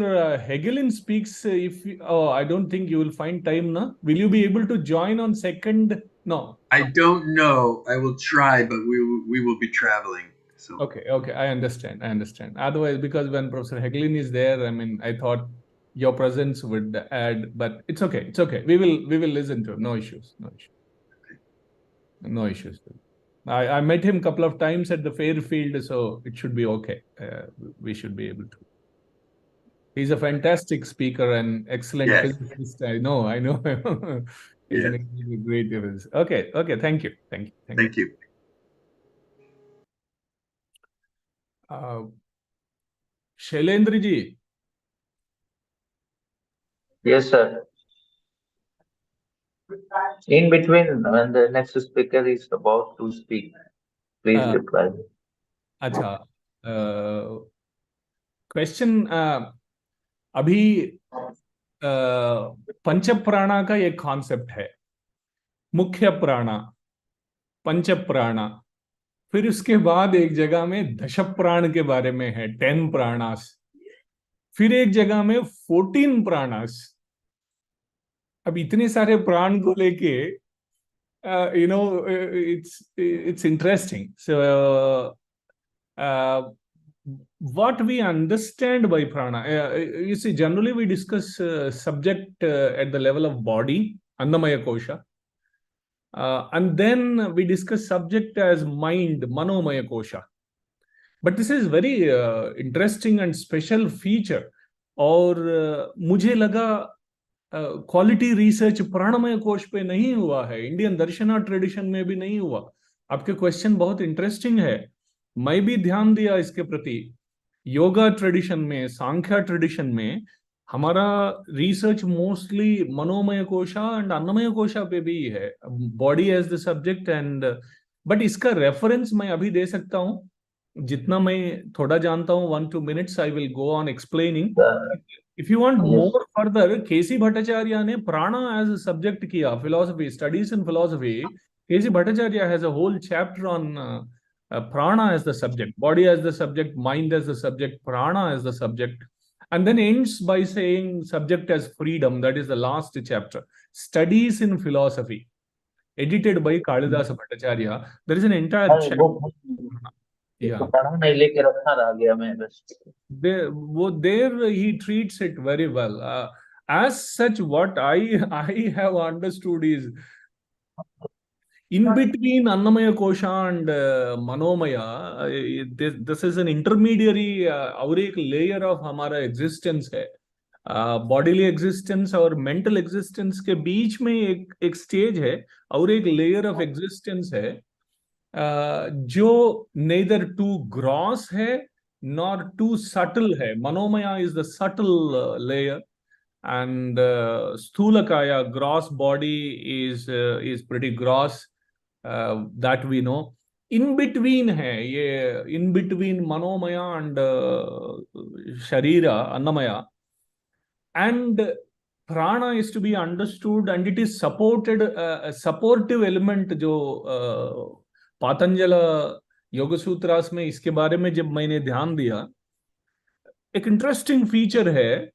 Hegelin speaks, I don't think you will find time, no? Will you be able to join on second? No. I don't know. I will try, but we will be traveling. So. Okay. I understand. Otherwise, because when Professor Hegelin is there, I mean, I thought your presence would add, but it's okay. We will listen to him. No issues. I met him a couple of times at the Fairfield, so it should be okay. We should be able to. He's a fantastic speaker and excellent physicist. I know. He's a great physicist. Okay. Thank you. Thank you. Shailendra ji. Yes, sir. In between, when the next speaker is about to speak, please reply. अच्छा, question अभी पंच प्राणा का एक concept है, मुख्य प्राणा, पंच प्राणा, फिर उसके बाद एक जगह में दश प्राण के बारे में है, 10 प्राणास, फिर एक जगह में 14 प्राणास। अब इतने सारे प्राण को लेके it's interesting. So what we understand by prana, you see, generally we discuss subject at the level of body, annamaya kosha, and then we discuss subject as mind, manomaya kosha. But this is very interesting and special feature. और मुझे लगा quality research प्राणमय कोश पे नहीं हुआ है, Indian दर्शना tradition में भी नहीं हुआ। आपके क्वेश्चन बहुत इंटरेस्टिंग है, मैं भी ध्यान दिया इसके प्रति। योगा ट्रेडिशन में, सांख्या ट्रेडिशन में हमारा research mostly Manomay kosha and अन्नमय कोशा पे भी है, body as the subject and, but इसका रेफरेंस मैं अभी दे सकता हूं, जितना मैं थोड़ा जानता हूं, 1-2 minutes I will go on explaining. If you want more further, केसी भट्टाचार्य ने प्राणा एज अ सब्जेक्ट किया, philosophy, studies in philosophy, K.C. Bhattacharya has a whole chapter on prana as the subject, body as the subject, mind as the subject, prana as the subject, and then ends by saying subject as freedom. That is the last chapter. Studies in philosophy, edited by Kalidasa Bhattacharya. There is an entire हाँ, chapter. वो Yeah. पढ़ा नहीं, लेके रखा रह गया मैं बस. There he treats it very well. As such, what I have understood is, in between Annamaya Kosha and Manomaya, this is an intermediary और एक layer of हमारा existence है. Bodily existence और mental existence के बीच में एक stage है और एक layer of existence है जो neither too gross है nor too subtle hai. Manomaya is the subtle layer, and Sthulakaya, gross body, is pretty gross, that we know. In between hai, ye in between Manomaya and Sharira, Annamaya, and prana is to be understood, and it is supported, a supportive element जो पातंजल योग सूत्रास में इसके बारे में जब मैंने ध्यान दिया, एक इंटरेस्टिंग फीचर है,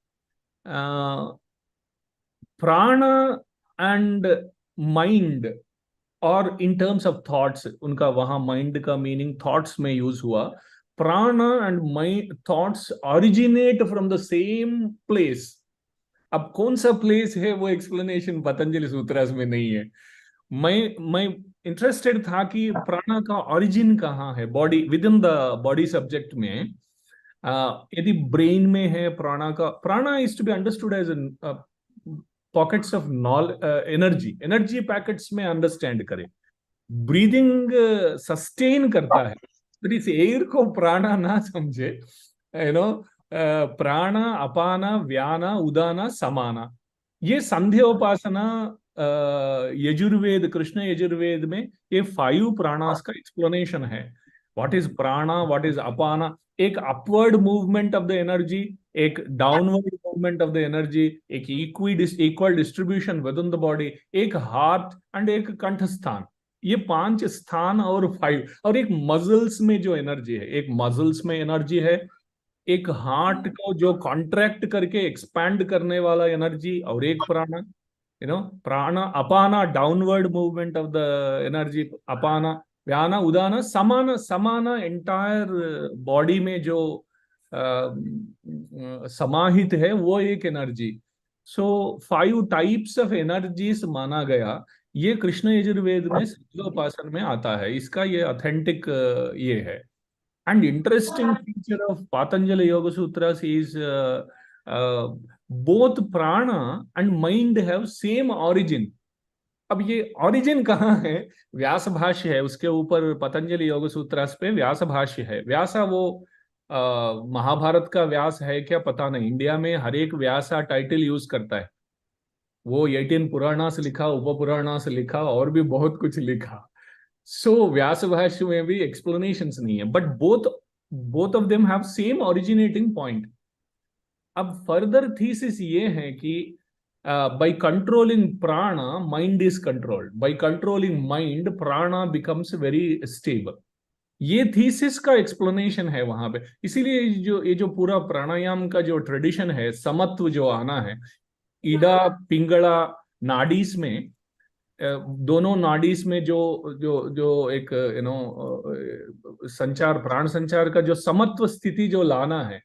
प्राण एंड माइंड, और इन टर्म्स ऑफ थॉट्स, उनका वहां माइंड का मीनिंग थॉट्स में यूज हुआ. प्राण and mind, thoughts originate from the same place. अब कौन सा प्लेस है वो एक्सप्लेनेशन पतंजलि सूत्रास में नहीं है. मैं इंटरेस्टेड था कि प्राणा का ओरिजिन कहाँ है body, within the body subject में. यदि ब्रेन में है prana is to be understood as pockets of energy packets में अंडरस्टैंड करें. ब्रीदिंग सस्टेन करता है, बट इस एयर को प्राणा ना समझे. प्राणा, अपाना, व्याना, उदाना, समाना, ये संध्योपासना यजुर्वेद, कृष्ण यजुर्वेद में ये 5 प्राणास का एक्सप्लेनेशन है. What is prana, what is apana? एक upward movement of the energy, एक downward movement of the energy, एक equal distribution within the body, एक हार्ट एंड एक कंठस्थान. ये 5 स्थान और 5, और एक मसल्स में जो एनर्जी है, एक मसल्स में एनर्जी है, एक हार्ट को जो कॉन्ट्रैक्ट करके एक्सपैंड करने वाला एनर्जी, और एक prana. Prana, apana, downward movement of the energy, apana, vyana, udana, samana. Samana entire body में जो समाहित है वो एक energy. So 5 types of energies माना गया. ये कृष्ण यजुर्वेद में संध्योपासन में आता है. इसका ये ऑथेंटिक ये है. And interesting feature of Patanjali Yoga Sutras is both prana and mind have same origin. अब ये origin कहाँ है? व्यास भाष्य है, उसके ऊपर पतंजलि योग सूत्रास पे व्यास भाष्य है. व्यासा वो महाभारत का व्यास है क्या पता नहीं. इंडिया में हर एक व्यासा टाइटल यूज करता है. वो 18 पुराणा से लिखा, उप पुराणा से लिखा, और भी बहुत कुछ लिखा. So व्यास भाष्य में भी explanations नहीं है, but both of them have same originating point. अब further thesis ये है कि by controlling prana, mind is controlled. By controlling mind, prana becomes very stable. ये thesis का explanation है वहां पे. इसीलिए ये जो पूरा प्राणायाम का जो tradition है, समत्व जो आना है, ईडा पिंगला नाडीज में, दोनों नाडीज में जो जो जो एक संचार, प्राण संचार का जो समत्व स्थिति जो लाना है,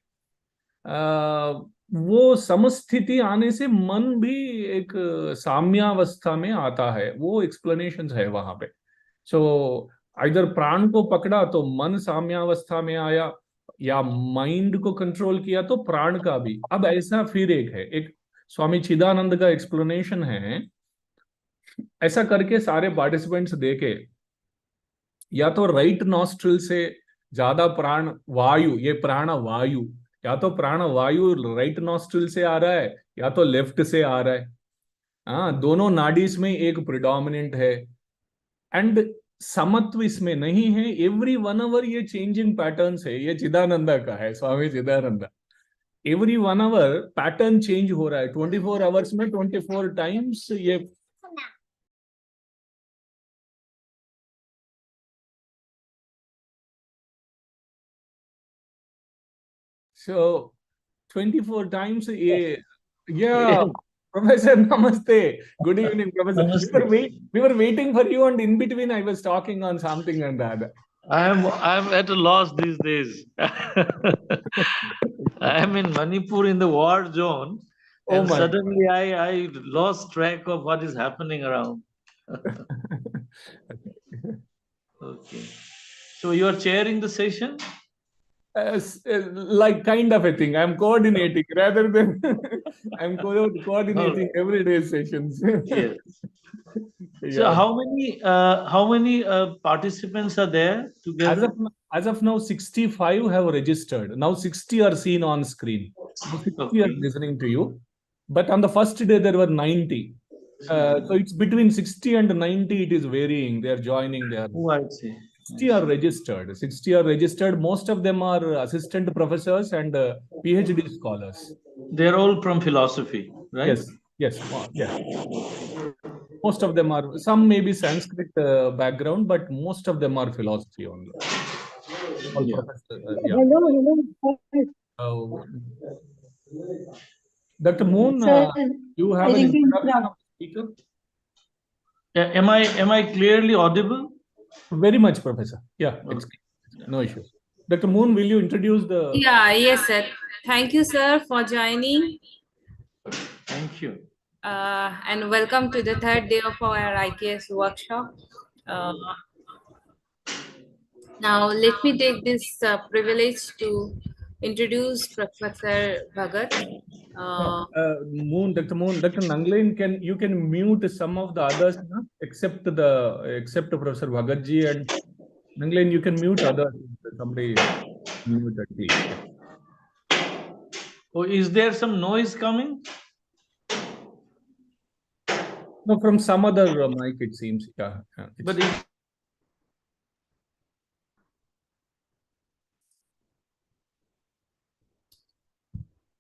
वो समस्थिति आने से मन भी एक साम्यावस्था में आता है. वो एक्सप्लेनेशंस है वहां पे. सो इधर प्राण को पकड़ा तो मन साम्यावस्था में आया, या माइंड को कंट्रोल किया तो प्राण का भी. अब ऐसा फिर एक स्वामी चिदानंद का एक्सप्लेनेशन है. ऐसा करके सारे पार्टिसिपेंट्स देखे, या तो राइट नॉस्ट्रिल से ज्यादा प्राण वायु, ये प्राण वायु, या तो प्राण वायु राइट नॉस्ट्रिल से आ रहा है या तो लेफ्ट से आ रहा है. हाँ, दोनों नाडीज में एक प्रिडोमिनेंट है, एंड समत्व इसमें नहीं है. एवरी 1 आवर ये चेंजिंग पैटर्न्स है. ये चिदानंदा का है, स्वामी चिदानंदा. एवरी 1 आवर पैटर्न चेंज हो रहा है. 24 आवर्स में 24 टाइम्स ये So 24 times a yeah. Professor, namaste. Good evening, Professor. Namaste. We were waiting for you, and in between I was talking on something and the other. I'm at a loss these days. I am in Manipur in the war zone, Oh and my suddenly I lost track of what is happening around. Okay. So you are chairing the session? like kind of a thing. I'm coordinating rather than I'm coordinating everyday sessions. Yes. So Yeah. how many participants are there together? As of now, 65 have registered. Now 60 are seen on screen. Now 60 are Okay. listening to you. But on the first day, there were 90. So it's between 60 and 90, it is varying. They are joining there. Oh, I see. 60 are registered. 60 are registered. Most of them are assistant professors and PhD scholars. They're all from philosophy, right? Yes. Most of them are, some maybe Sanskrit background, but most of them are philosophy only. All Yeah. professors, Dr. Moon, you have an introduction of the speaker? Am I clearly audible? Very much, Professor. Yeah, it's no issues. Dr. Moon, will you introduce the... Yeah, yes, sir. Thank you, sir, for joining. Thank you. And welcome to the third day of our IKS workshop. Now, let me take this privilege to introduce Professor Bhagat. Dr. Nanglain, you can mute some of the others, no? except Professor Bhagatji and Nanglain, you can mute others. Somebody mute that, please. Oh, is there some noise coming? No, from some other mic, it seems. Yeah. But if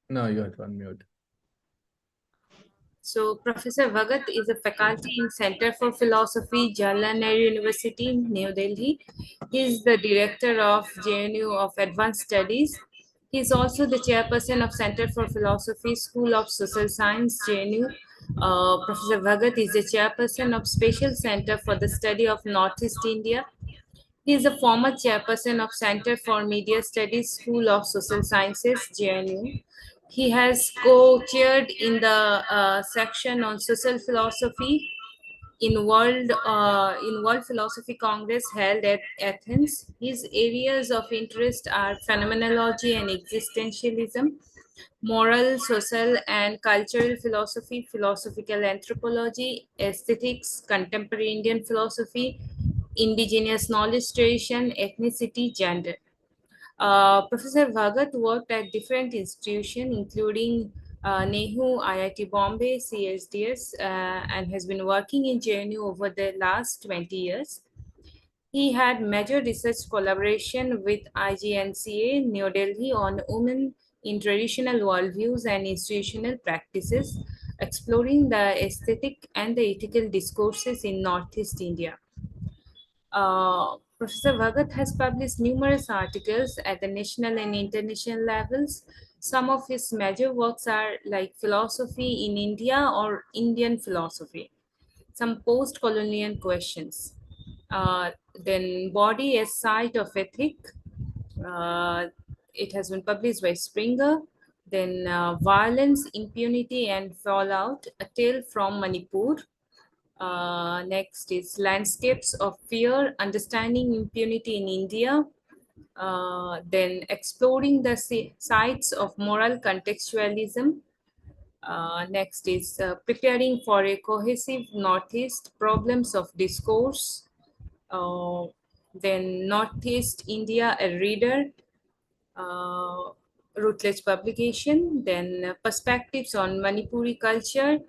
no, you have to unmute. So, Professor Bhagat is a faculty in Center for Philosophy, Jawaharlal Nehru University, New Delhi. He is the director of JNU of Advanced Studies. He is also the chairperson of Center for Philosophy, School of Social Science, JNU. Professor Bhagat is the chairperson of Special Center for the Study of Northeast India. He is a former chairperson of Center for Media Studies, School of Social Sciences, JNU. He has co-chaired in the section on social philosophy in World Philosophy Congress held at Athens. His areas of interest are phenomenology and existentialism, moral, social, and cultural philosophy, philosophical anthropology, aesthetics, contemporary Indian philosophy, indigenous knowledge tradition, ethnicity, gender. Professor Bhagat worked at different institutions, including NEHU, IIT Bombay, CSDS, and has been working in JNU over the last 20 years. He had major research collaboration with IGNCA, New Delhi, on women in traditional worldviews and institutional practices, exploring the aesthetic and the ethical discourses in Northeast India. Professor Bhagat has published numerous articles at the national and international levels. Some of his major works are like Philosophy in India or Indian Philosophy, some post-colonial questions. Then Body as Site of Ethic. It has been published by Springer. Then Violence, Impunity and Fallout, A Tale from Manipur. Next is Landscapes of Fear, Understanding Impunity in India. Then Exploring the Sites of Moral Contextualism. Next is Preparing for a Cohesive Northeast, Problems of Discourse. Then Northeast India, a Reader, Routledge publication. Then Perspectives on Manipuri Culture,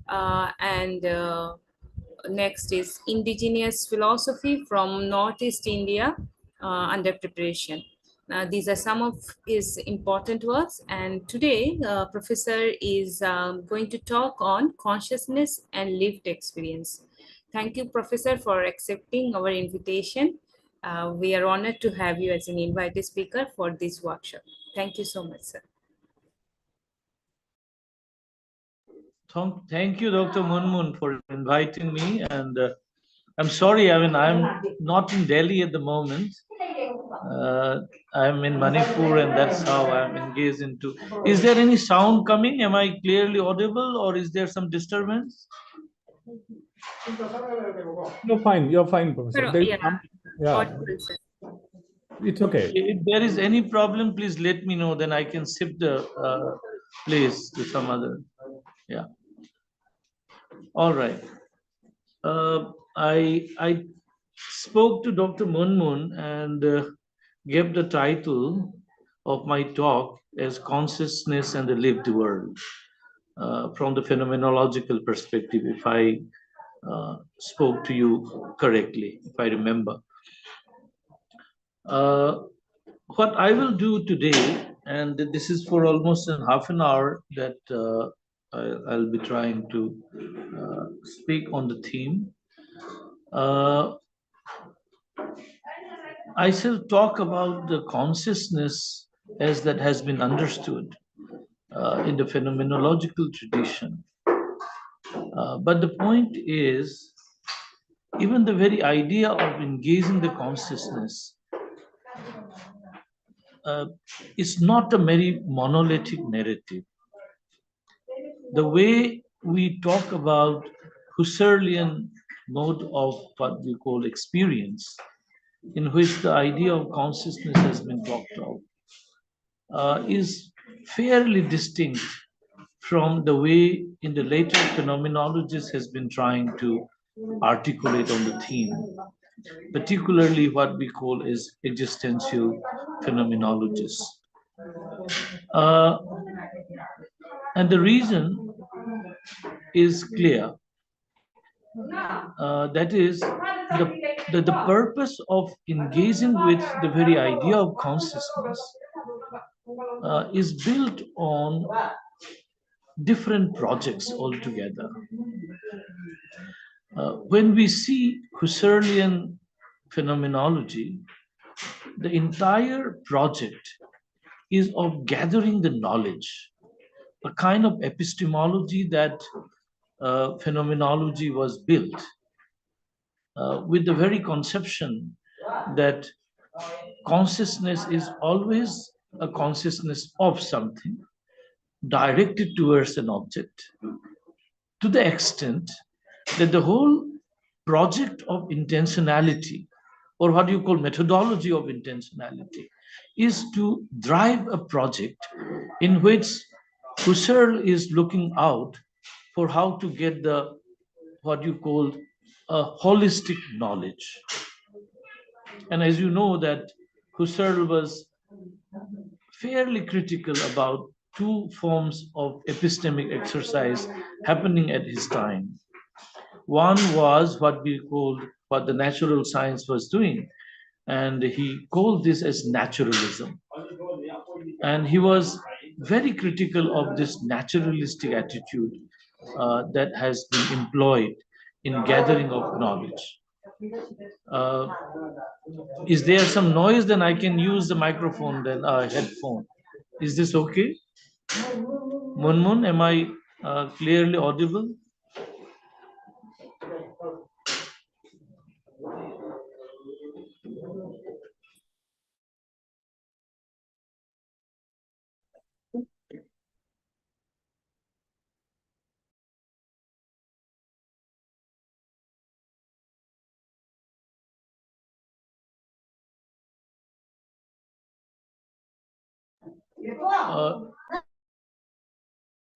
and next is Indigenous Philosophy from Northeast India, under preparation. These are some of his important works, and today Professor is going to talk on consciousness and lived experience. Thank you, Professor, for accepting our invitation. We are honored to have you as an invited speaker for this workshop. Thank you so much, sir. Thank you, Dr. Munmun, for inviting me. And I'm sorry, I mean, I'm not in Delhi at the moment. I'm in Manipur, and that's how I'm engaged into. Is there any sound coming? Am I clearly audible, or is there some disturbance? You're fine, Professor. Sir, There is yeah, yeah, audible, sir. it's okay. If there is any problem, please let me know. Then I can shift the place to some other. Yeah. All right. I spoke to Dr. Munmun and gave the title of my talk as Consciousness and the Lived World from the phenomenological perspective, if I spoke to you correctly, if I remember. What I will do today, and this is for almost half an hour that I'll be trying to speak on the theme. I shall talk about the consciousness as that has been understood in the phenomenological tradition. But the point is, even the very idea of engaging the consciousness is not a very monolithic narrative. The way we talk about Husserlian mode of what we call experience, in which the idea of consciousness has been talked of, is fairly distinct from the way in the later phenomenologists has been trying to articulate on the theme, particularly what we call as existential phenomenologists. And the reason is clear. That is, the purpose of engaging with the very idea of consciousness is built on different projects altogether. When we see Husserlian phenomenology, the entire project is of gathering the knowledge, a kind of epistemology that phenomenology was built with the very conception that consciousness is always a consciousness of something directed towards an object, to the extent that the whole project of intentionality, or what you call methodology of intentionality, is to drive a project in which Husserl is looking out for how to get the what you call a holistic knowledge. And as you know that Husserl was fairly critical about two forms of epistemic exercise happening at his time. One was what we called, what the natural science was doing, and he called this as naturalism. And he was very critical of this naturalistic attitude that has been employed in gathering of knowledge. Is there some noise? Then I can use the microphone, then headphone. Is this okay? Munmun, am I clearly audible?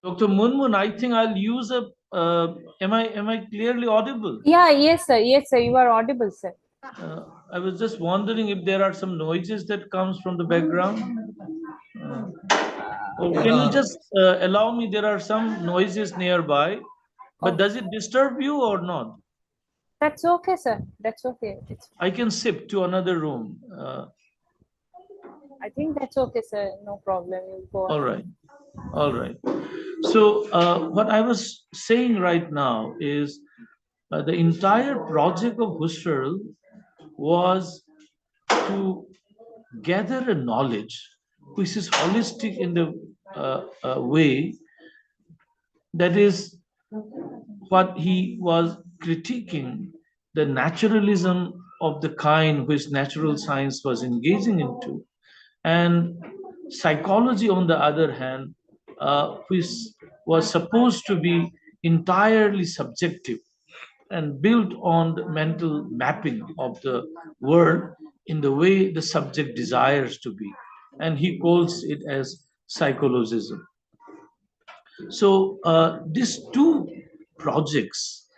Dr. Munmun, I think I'll use a. Am I clearly audible? Yeah, yes, sir. Yes, sir. You are audible, sir. I was just wondering if there are some noises that comes from the background. Can you just allow me? There are some noises nearby, but does it disturb you or not? That's okay, sir. That's okay. I can shift to another room. I think that's okay, sir. No problem. You go All ahead. right. All right. So what I was saying right now is the entire project of Husserl was to gather a knowledge which is holistic in the way that is what he was critiquing, the naturalism of the kind which natural science was engaging into, and psychology, on the other hand, which was supposed to be entirely subjective and built on the mental mapping of the world in the way the subject desires to be. And he calls it as psychologism. So these two projects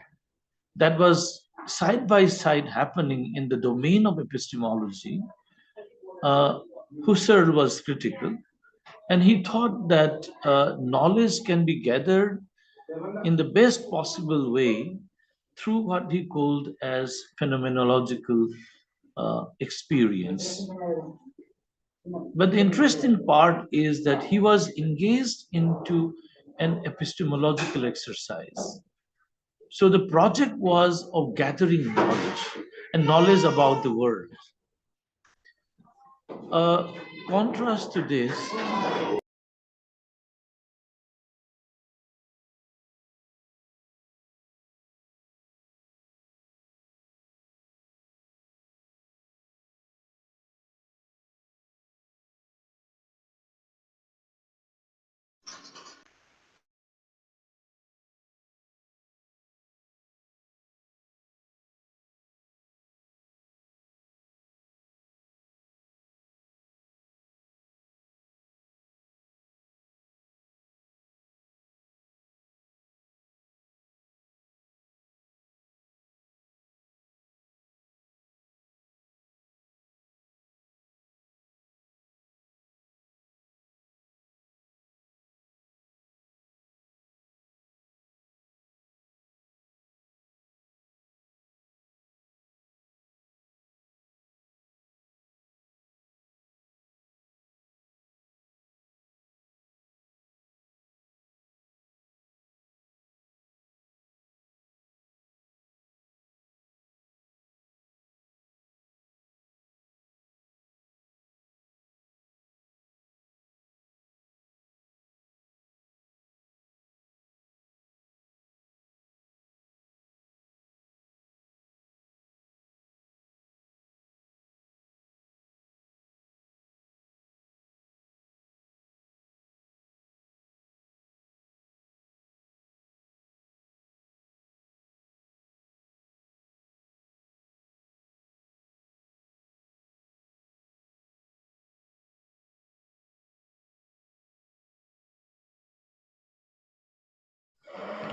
that was side by side happening in the domain of epistemology, Husserl was critical, and he thought that knowledge can be gathered in the best possible way through what he called as phenomenological experience. But the interesting part is that he was engaged into an epistemological exercise. So the project was of gathering knowledge and knowledge about the world. Contrast to this,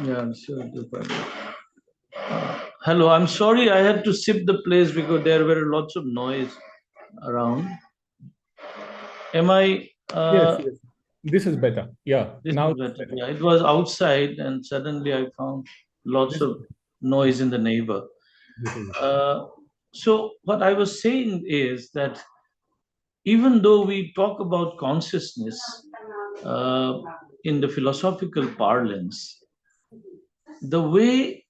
yeah, sure. Hello, I'm sorry I had to shift the place because there were lots of noise around. Am I? Yes, yes. This is better. Yeah. This Now is better. Yeah, it was outside, and suddenly I found lots of noise in the neighbor. So what I was saying is that even though we talk about consciousness uh, in the philosophical parlance, the way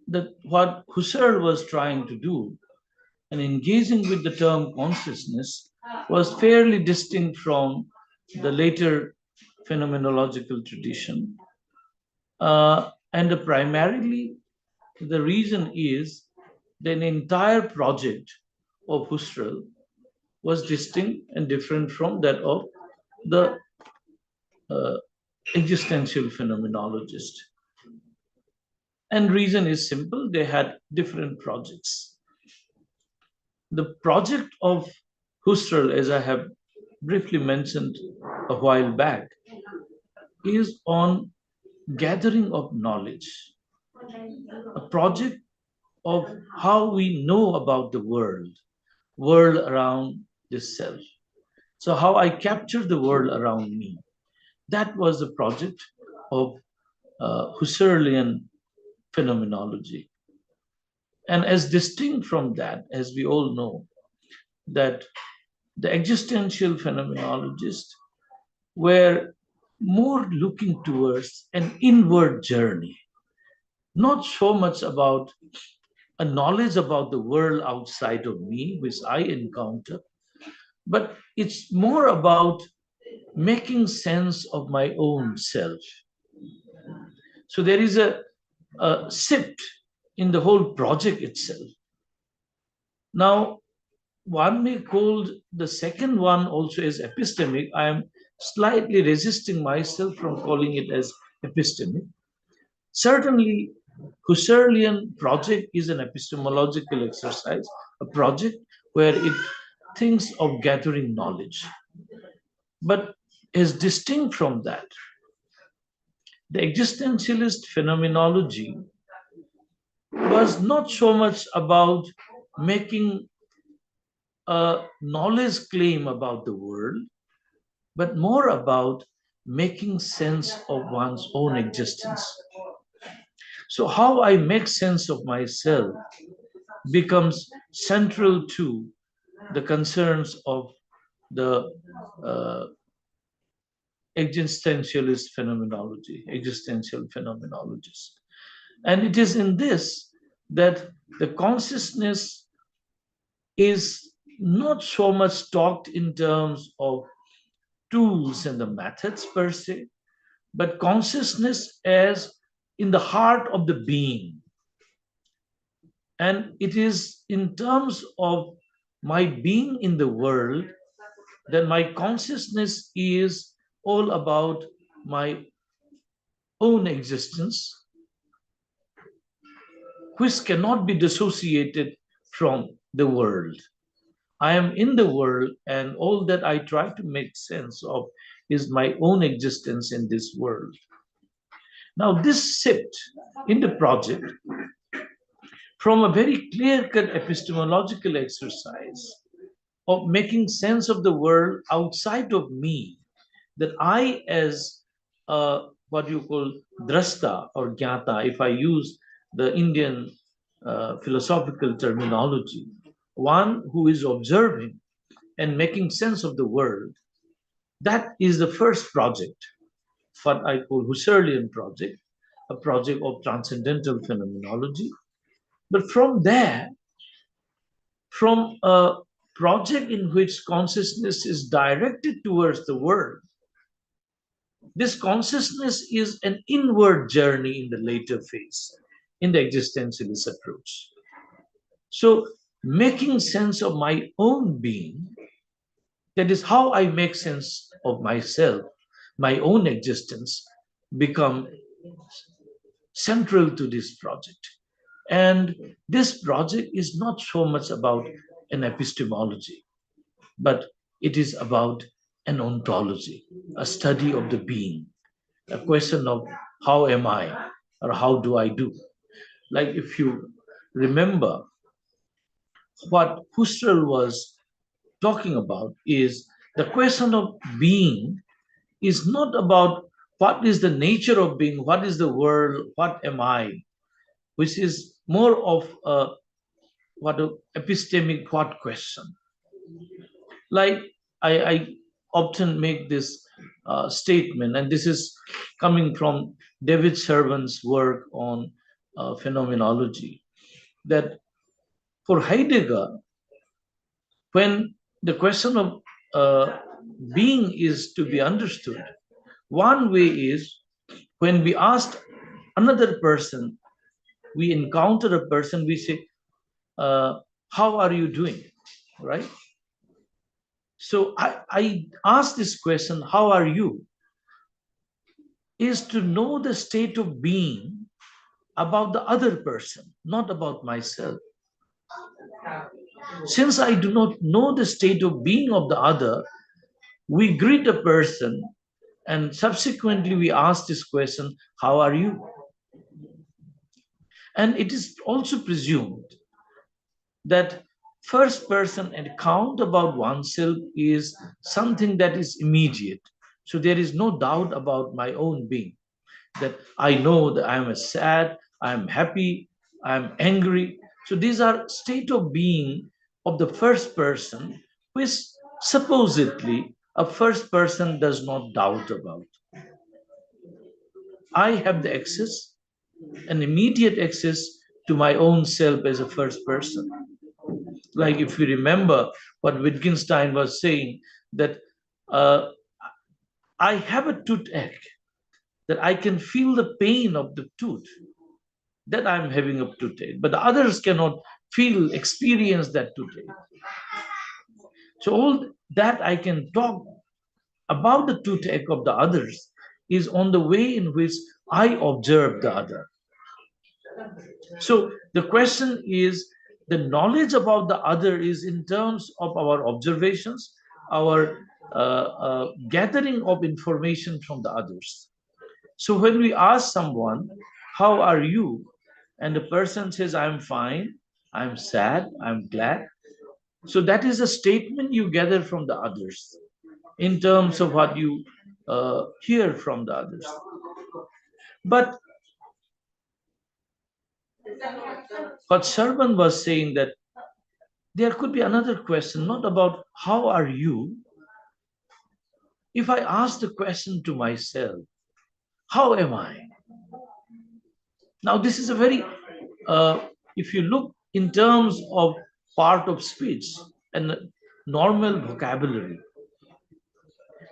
that what Husserl was trying to do and engaging with the term consciousness was fairly distinct from the later phenomenological tradition. And primarily, the reason is that an entire project of Husserl was distinct and different from that of the uh, existential phenomenologist. And reason is simple, they had different projects. The project of Husserl, as I have briefly mentioned a while back, is on gathering of knowledge, a project of how we know about the world around this self. So how I capture the world around me. That was the project of Husserlian phenomenology. And as distinct from that, as we all know, that the existential phenomenologists were more looking towards an inward journey, not so much about a knowledge about the world outside of me, which I encounter, but it's more about making sense of my own self. So there is a shift in the whole project itself. Now, one may call the second one also as epistemic. I am slightly resisting myself from calling it as epistemic. Certainly, Husserlian project is an epistemological exercise, a project where it thinks of gathering knowledge. But as distinct from that, the existentialist phenomenology was not so much about making a knowledge claim about the world, but more about making sense of one's own existence. So, how I make sense of myself becomes central to the concerns of the existentialist phenomenology, existential phenomenologists. And it is in this that the consciousness is not so much talked in terms of tools and the methods per se, but consciousness as in the heart of the being. And it is in terms of my being in the world that my consciousness is all about my own existence, which cannot be dissociated from the world. I am in the world, and all that I try to make sense of is my own existence in this world. Now, this shift in the project from a very clear-cut epistemological exercise of making sense of the world outside of me, that I as what you call drasta or jnata, if I use the Indian philosophical terminology, one who is observing and making sense of the world, that is the first project, what I call Husserlian project, a project of transcendental phenomenology. But from there, from a project in which consciousness is directed towards the world, this consciousness is an inward journey in the later phase, in the existentialist approach. So, making sense of my own being, that is how I make sense of myself, my own existence, become central to this project. And this project is not so much about an epistemology, but it is about an ontology, a study of the being, a question of how am I or how do I do. Like if you remember, what Husserl was talking about is the question of being is not about what is the nature of being, what is the world, what am I, which is more of a epistemic what question. Like I often make this statement, and this is coming from David Servan's work on phenomenology, that for Heidegger, when the question of being is to be understood, one way is when we ask another person, we encounter a person, we say, how are you doing, right? So I ask this question, how are you, is to know the state of being about the other person, not about myself. Since I do not know the state of being of the other, we greet a person and subsequently we ask this question, how are you? And it is also presumed that first person account about oneself is something that is immediate. So there is no doubt about my own being, that I know that I am sad, I am happy, I am angry. So these are state of being of the first person, which supposedly a first person does not doubt about. I have the access, an immediate access to my own self as a first person. Like if you remember what Wittgenstein was saying, that I have a toothache, that I can feel the pain of the tooth, that I'm having a toothache, but the others cannot feel, experience that toothache. So all that I can talk about the toothache of the others is on the way in which I observe the other. So the question is, the knowledge about the other is in terms of our observations, our gathering of information from the others. So when we ask someone, how are you? And the person says, I'm fine, I'm sad, I'm glad. So that is a statement you gather from the others in terms of what you hear from the others. But what Sharman was saying, that there could be another question, not about how are you. If I ask the question to myself, how am I? Now, this is a very, if you look in terms of part of speech and normal vocabulary,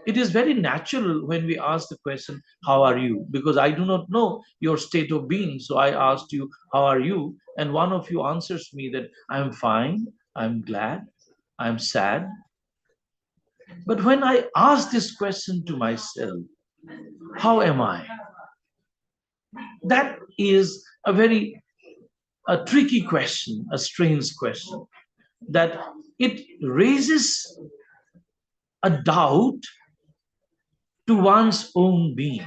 it is very natural when we ask the question, how are you? Because I do not know your state of being. So I asked you, how are you? And one of you answers me that I'm fine, I'm glad, I'm sad. But when I ask this question to myself, how am I? That is a very tricky question, a strange question, that it raises a doubt to one's own being.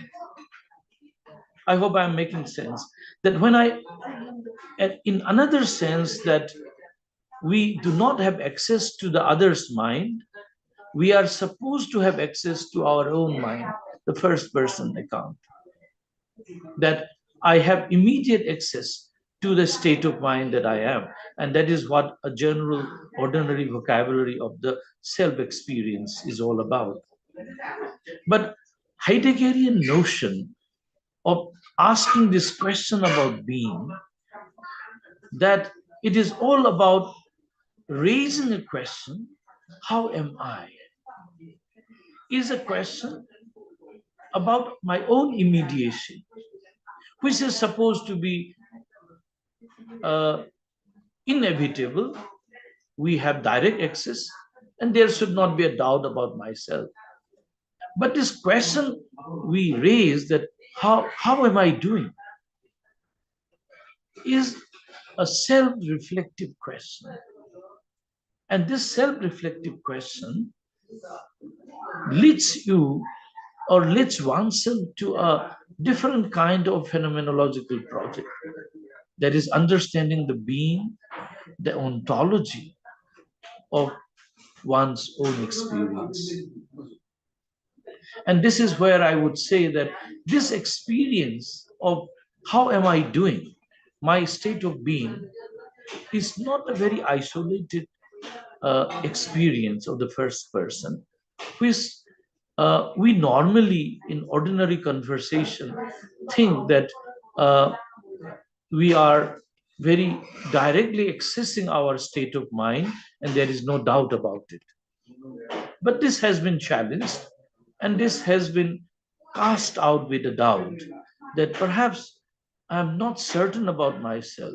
I hope I'm making sense. That when in another sense, that we do not have access to the other's mind, we are supposed to have access to our own mind, the first person account. That I have immediate access to the state of mind that I am. And that is what a general, ordinary vocabulary of the self-experience is all about. But Heideggerian notion of asking this question about being, that it is all about raising a question, how am I? Is a question about my own immediation, which is supposed to be inevitable. We have direct access, and there should not be a doubt about myself. But this question we raise, that how am I doing, is a self-reflective question. And this self-reflective question leads you, or leads oneself, to a different kind of phenomenological project. That is understanding the being, the ontology of one's own experience. And this is where I would say that this experience of how am I doing, my state of being, is not a very isolated experience of the first person, which we normally in ordinary conversation think that we are very directly accessing our state of mind, and there is no doubt about it. But this has been challenged, and this has been cast out with a doubt that perhaps I'm not certain about myself.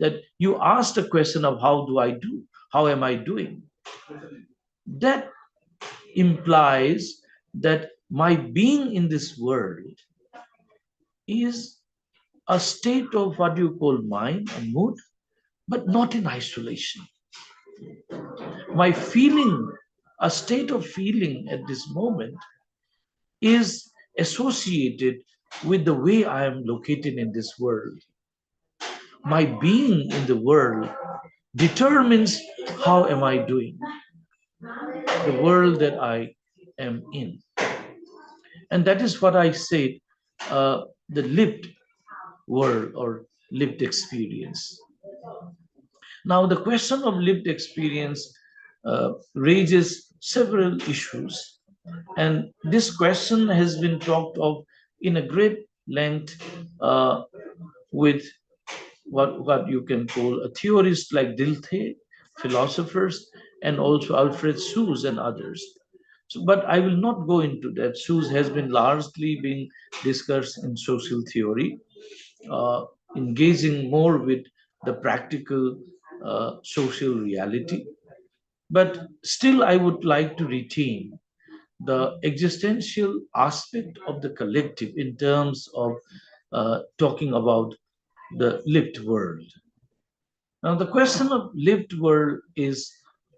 That you asked a question of how do I do? How am I doing? That implies that my being in this world is a state of what you call mind and mood, but not in isolation. My feeling, a state of feeling at this moment, is associated with the way I am located in this world. My being in the world determines how am I doing, the world that I am in. And that is what I said, the lived world or lived experience. Now, the question of lived experience raises several issues. And this question has been talked of in a great length with what you can call a theorist like Dilthey, philosophers, and also Alfred Soos and others. So, but I will not go into that. SUS has been largely being discussed in social theory, uh, engaging more with the practical social reality. But still, I would like to retain the existential aspect of the collective in terms of talking about the lived world. Now, the question of lived world is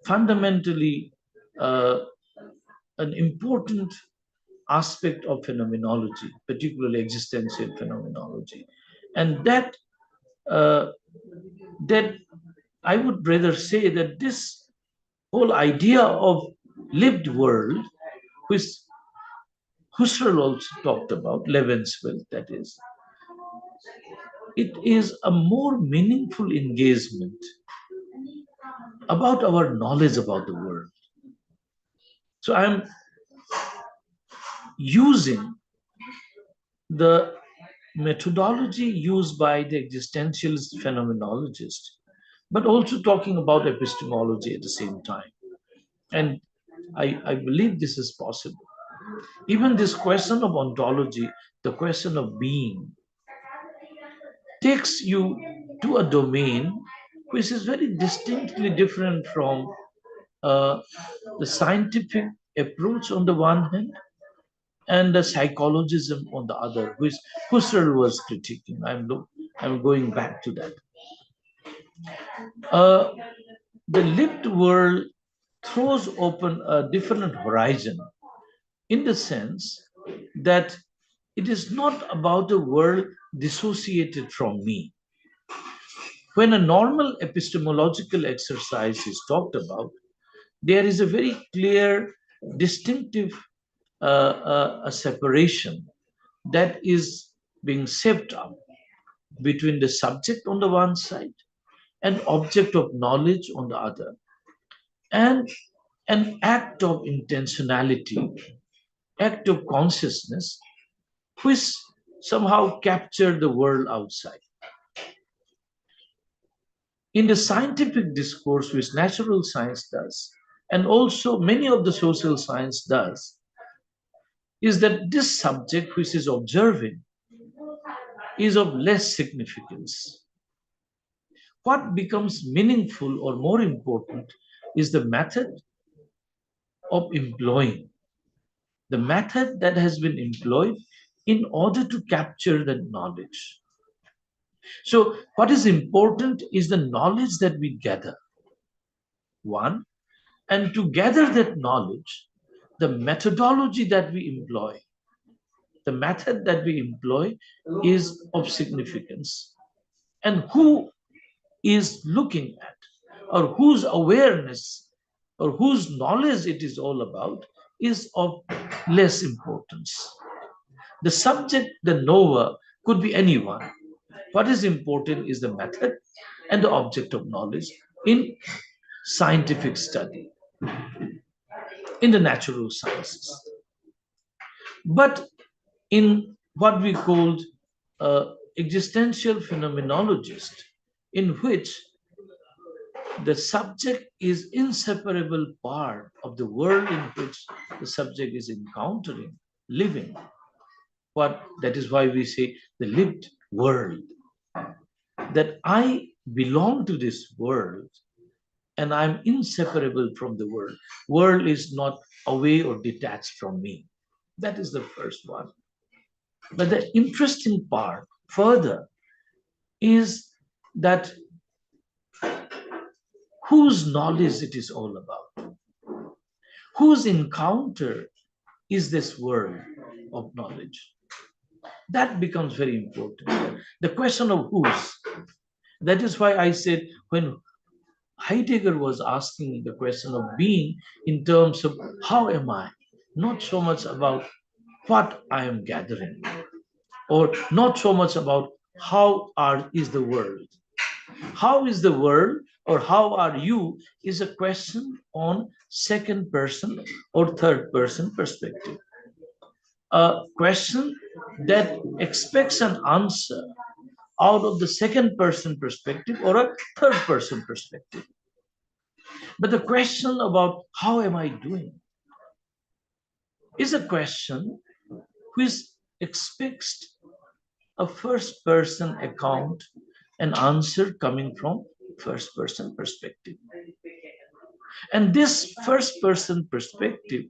fundamentally uh, an important aspect of phenomenology, particularly existential phenomenology, and uh, that I would rather say that this whole idea of lived world, which Husserl also talked about, Lebenswelt, that is, it is a more meaningful engagement about our knowledge about the world. So I'm using the methodology used by the existentialist phenomenologist, but also talking about epistemology at the same time. And I believe this is possible. Even this question of ontology, the question of being, takes you to a domain which is very distinctly different from uh, the scientific approach on the one hand and the psychologism on the other, which Husserl was critiquing. I'm going back to that. Uh, the lived world throws open a different horizon in the sense that it is not about a world dissociated from me. When a normal epistemological exercise is talked about, there is a very clear, distinctive a separation that is being shaped up between the subject on the one side and object of knowledge on the other, and an act of intentionality, act of consciousness, which somehow capture the world outside. In the scientific discourse, which natural science does, and also many of the social science does, is that this subject which is observing is of less significance. What becomes meaningful or more important is the method of employing, the method that has been employed in order to capture the knowledge. So, what is important is the knowledge that we gather, one, and to gather that knowledge, the methodology that we employ, the method that we employ is of significance. And who is looking at, or whose awareness, or whose knowledge it is all about, is of less importance. The subject, the knower, could be anyone. What is important is the method and the object of knowledge in scientific study, in the natural sciences. But in what we called existential phenomenologist, in which the subject is inseparable part of the world in which the subject is encountering, living. That is why we say the lived world. That I belong to this world and I'm inseparable from the world. World is not away or detached from me. That is the first one. But the interesting part further is that whose knowledge it is all about, whose encounter is this world of knowledge. That becomes very important. The question of whose. That is why I said when Heidegger was asking the question of being in terms of how am I, not so much about what I am gathering, or not so much about how is the world. How is the world or how are you is a question on second person or third person perspective. A question that expects an answer out of the second person perspective or a third person perspective. But the question about how am I doing? is a question which expects a first-person account and answer coming from first-person perspective. And this first-person perspective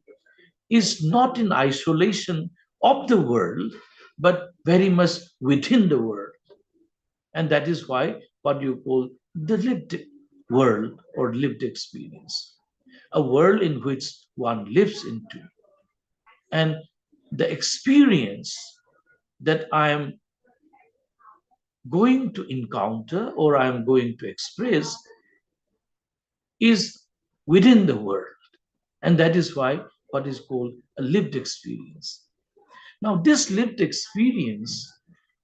is not in isolation of the world, but very much within the world. And that is why what you call the lived world or lived experience, a world in which one lives into. And the experience that I am going to encounter or I am going to express is within the world. And that is why what is called a lived experience. Now, this lived experience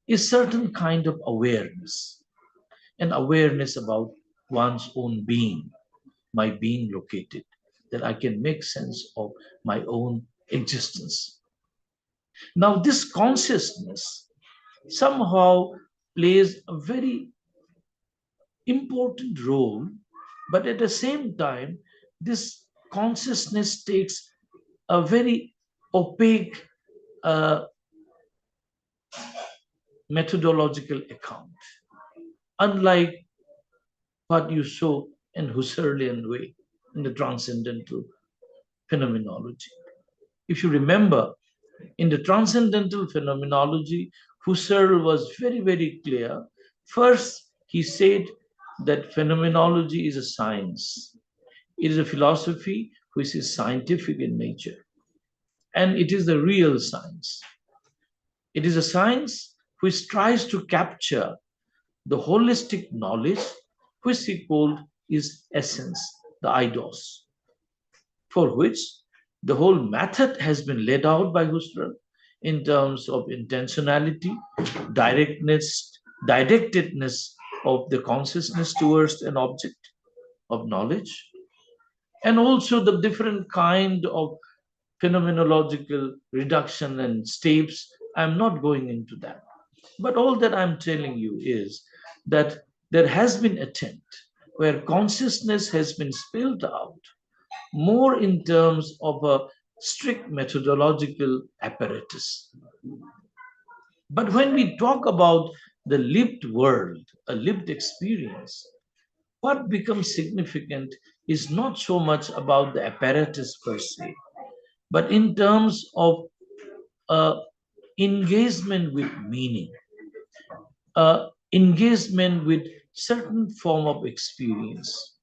is certain kind of awareness, an awareness about one's own being, my being located, that I can make sense of my own existence. Now, this consciousness somehow plays a very important role, but at the same time, this consciousness takes a very opaque methodological account, unlike what you saw in Husserlian way in the transcendental phenomenology. If you remember, in the transcendental phenomenology, Husserl was very, very clear. First, he said that phenomenology is a science. It is a philosophy which is scientific in nature, and it is the real science. It is a science which tries to capture the holistic knowledge, which he called is essence, the eidos, for which the whole method has been laid out by Husserl in terms of intentionality, directedness of the consciousness towards an object of knowledge, and also the different kind of phenomenological reduction and steps. I'm not going into that. But all that I'm telling you is that there has been attempt where consciousness has been spilled out more in terms of a strict methodological apparatus. But when we talk about the lived world, a lived experience, what becomes significant is not so much about the apparatus per se, but in terms of engagement with meaning, engagement with certain form of experience.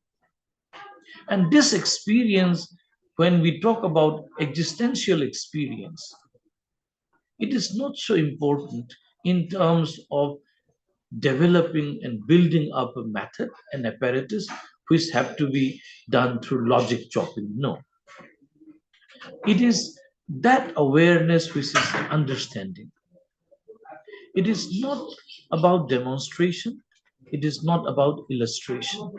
And this experience, when we talk about existential experience, it is not so important in terms of developing and building up a method and apparatus which have to be done through logic chopping. No. It is that awareness which is understanding. It is not about demonstration. It is not about illustration.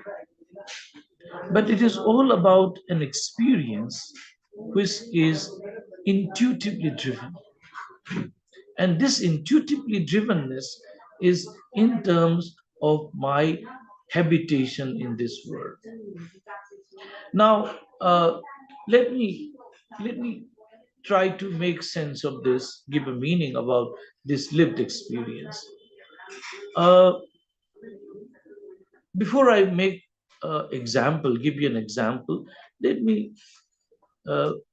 But it is all about an experience which is intuitively driven. And this intuitively drivenness is in terms of my habitation in this world. Now, let me try to make sense of this, give a meaning about this lived experience. Before I make example, give you an example, let me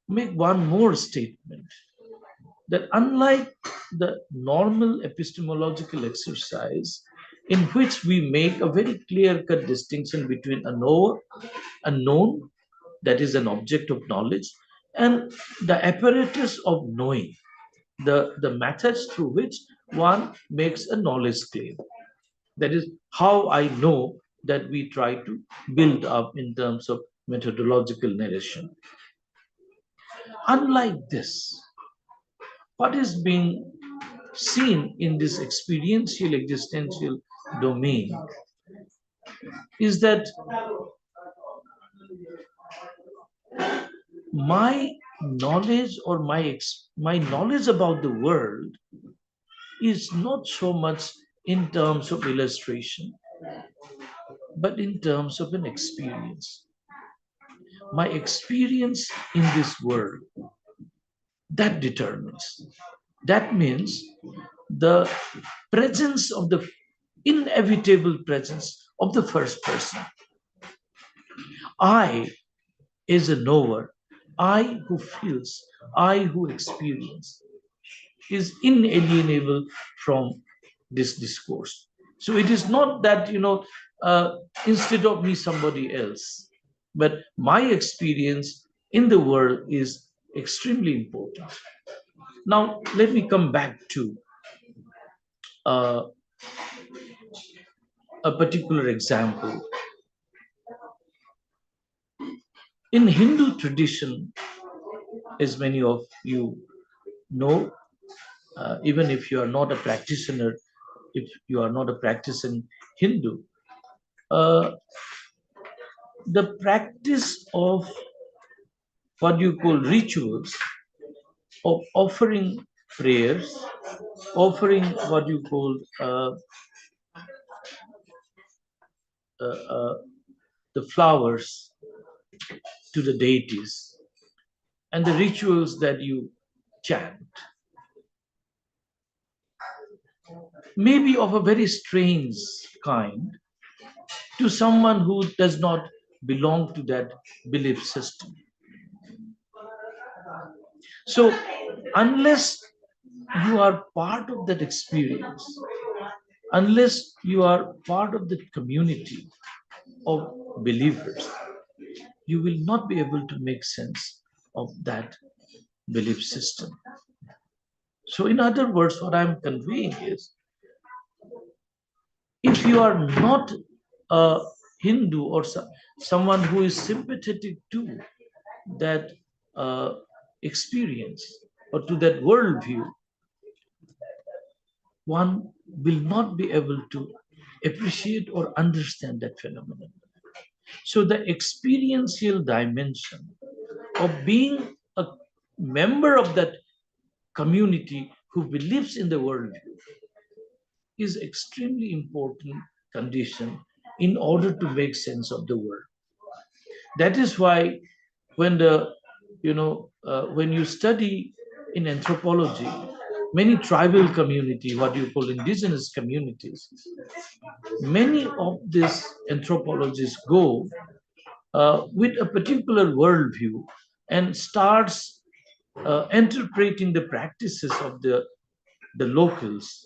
make one more statement, that unlike the normal epistemological exercise in which we make a very clear-cut distinction between a knower, a known, that is an object of knowledge, and the apparatus of knowing, the methods through which one makes a knowledge claim. That is how I know that we try to build up in terms of methodological narration. Unlike this, what is being seen in this experiential existential domain is that my knowledge or my knowledge about the world is not so much in terms of illustration, but in terms of an experience. My experience in this world that determines. That means the presence of the inevitable presence of the first person. I is a knower. I who feels, I who experiences is inalienable from this discourse. So it is not that, instead of me, somebody else, but my experience in the world is extremely important. Now, let me come back to uh, a particular example. In Hindu tradition, as many of you know, even if you are not a practitioner, if you are not a practicing Hindu, uh, the practice of what you call rituals, of offering prayers, offering what you call uh, uh, the flowers to the deities, and the rituals that you chant may be of a very strange kind to someone who does not belong to that belief system. So, unless you are part of that experience, unless you are part of the community of believers, you will not be able to make sense of that belief system. So, in other words, what I'm conveying is, if you are not a Hindu or someone who is sympathetic to that experience or to that worldview, one will not be able to appreciate or understand that phenomenon. So, the experiential dimension of being a member of that community who believes in the worldview is extremely important condition in order to make sense of the world. That is why when when you study in anthropology, many tribal community, what you call indigenous communities, many of these anthropologists go with a particular worldview and starts interpreting the practices of the locals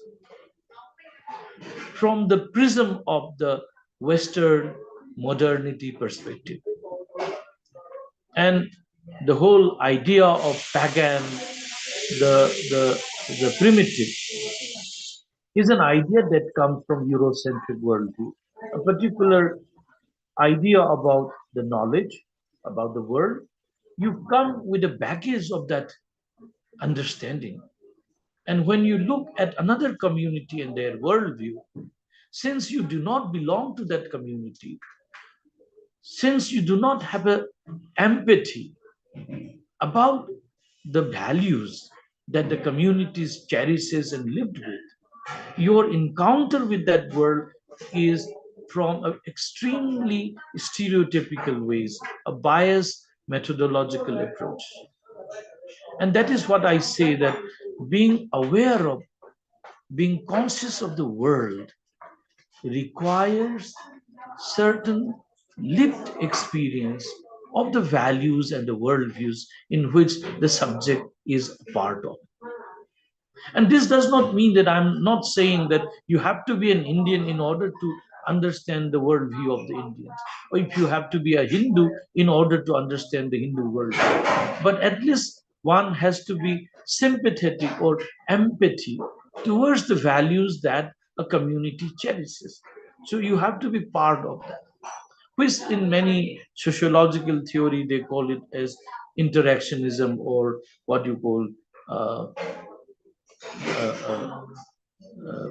from the prism of the Western modernity perspective. And the whole idea of pagan, the primitive, is an idea that comes from Eurocentric worldview. A particular idea about the knowledge, about the world, you come with a baggage of that understanding. And when you look at another community and their worldview, since you do not belong to that community, since you do not have a empathy about the values that the communities cherishes and lived with, your encounter with that world is from an extremely stereotypical ways, a biased methodological approach. And that is what I say, that being aware of, being conscious of the world requires certain lived experience of the values and the worldviews in which the subject is a part of. And this does not mean that I'm not saying that you have to be an Indian in order to understand the worldview of the Indians, or if you have to be a Hindu in order to understand the Hindu worldview. But at least one has to be sympathetic or empathy towards the values that a community cherishes. So you have to be part of that, which in many sociological theory they call it as interactionism, or what you call uh, uh, uh,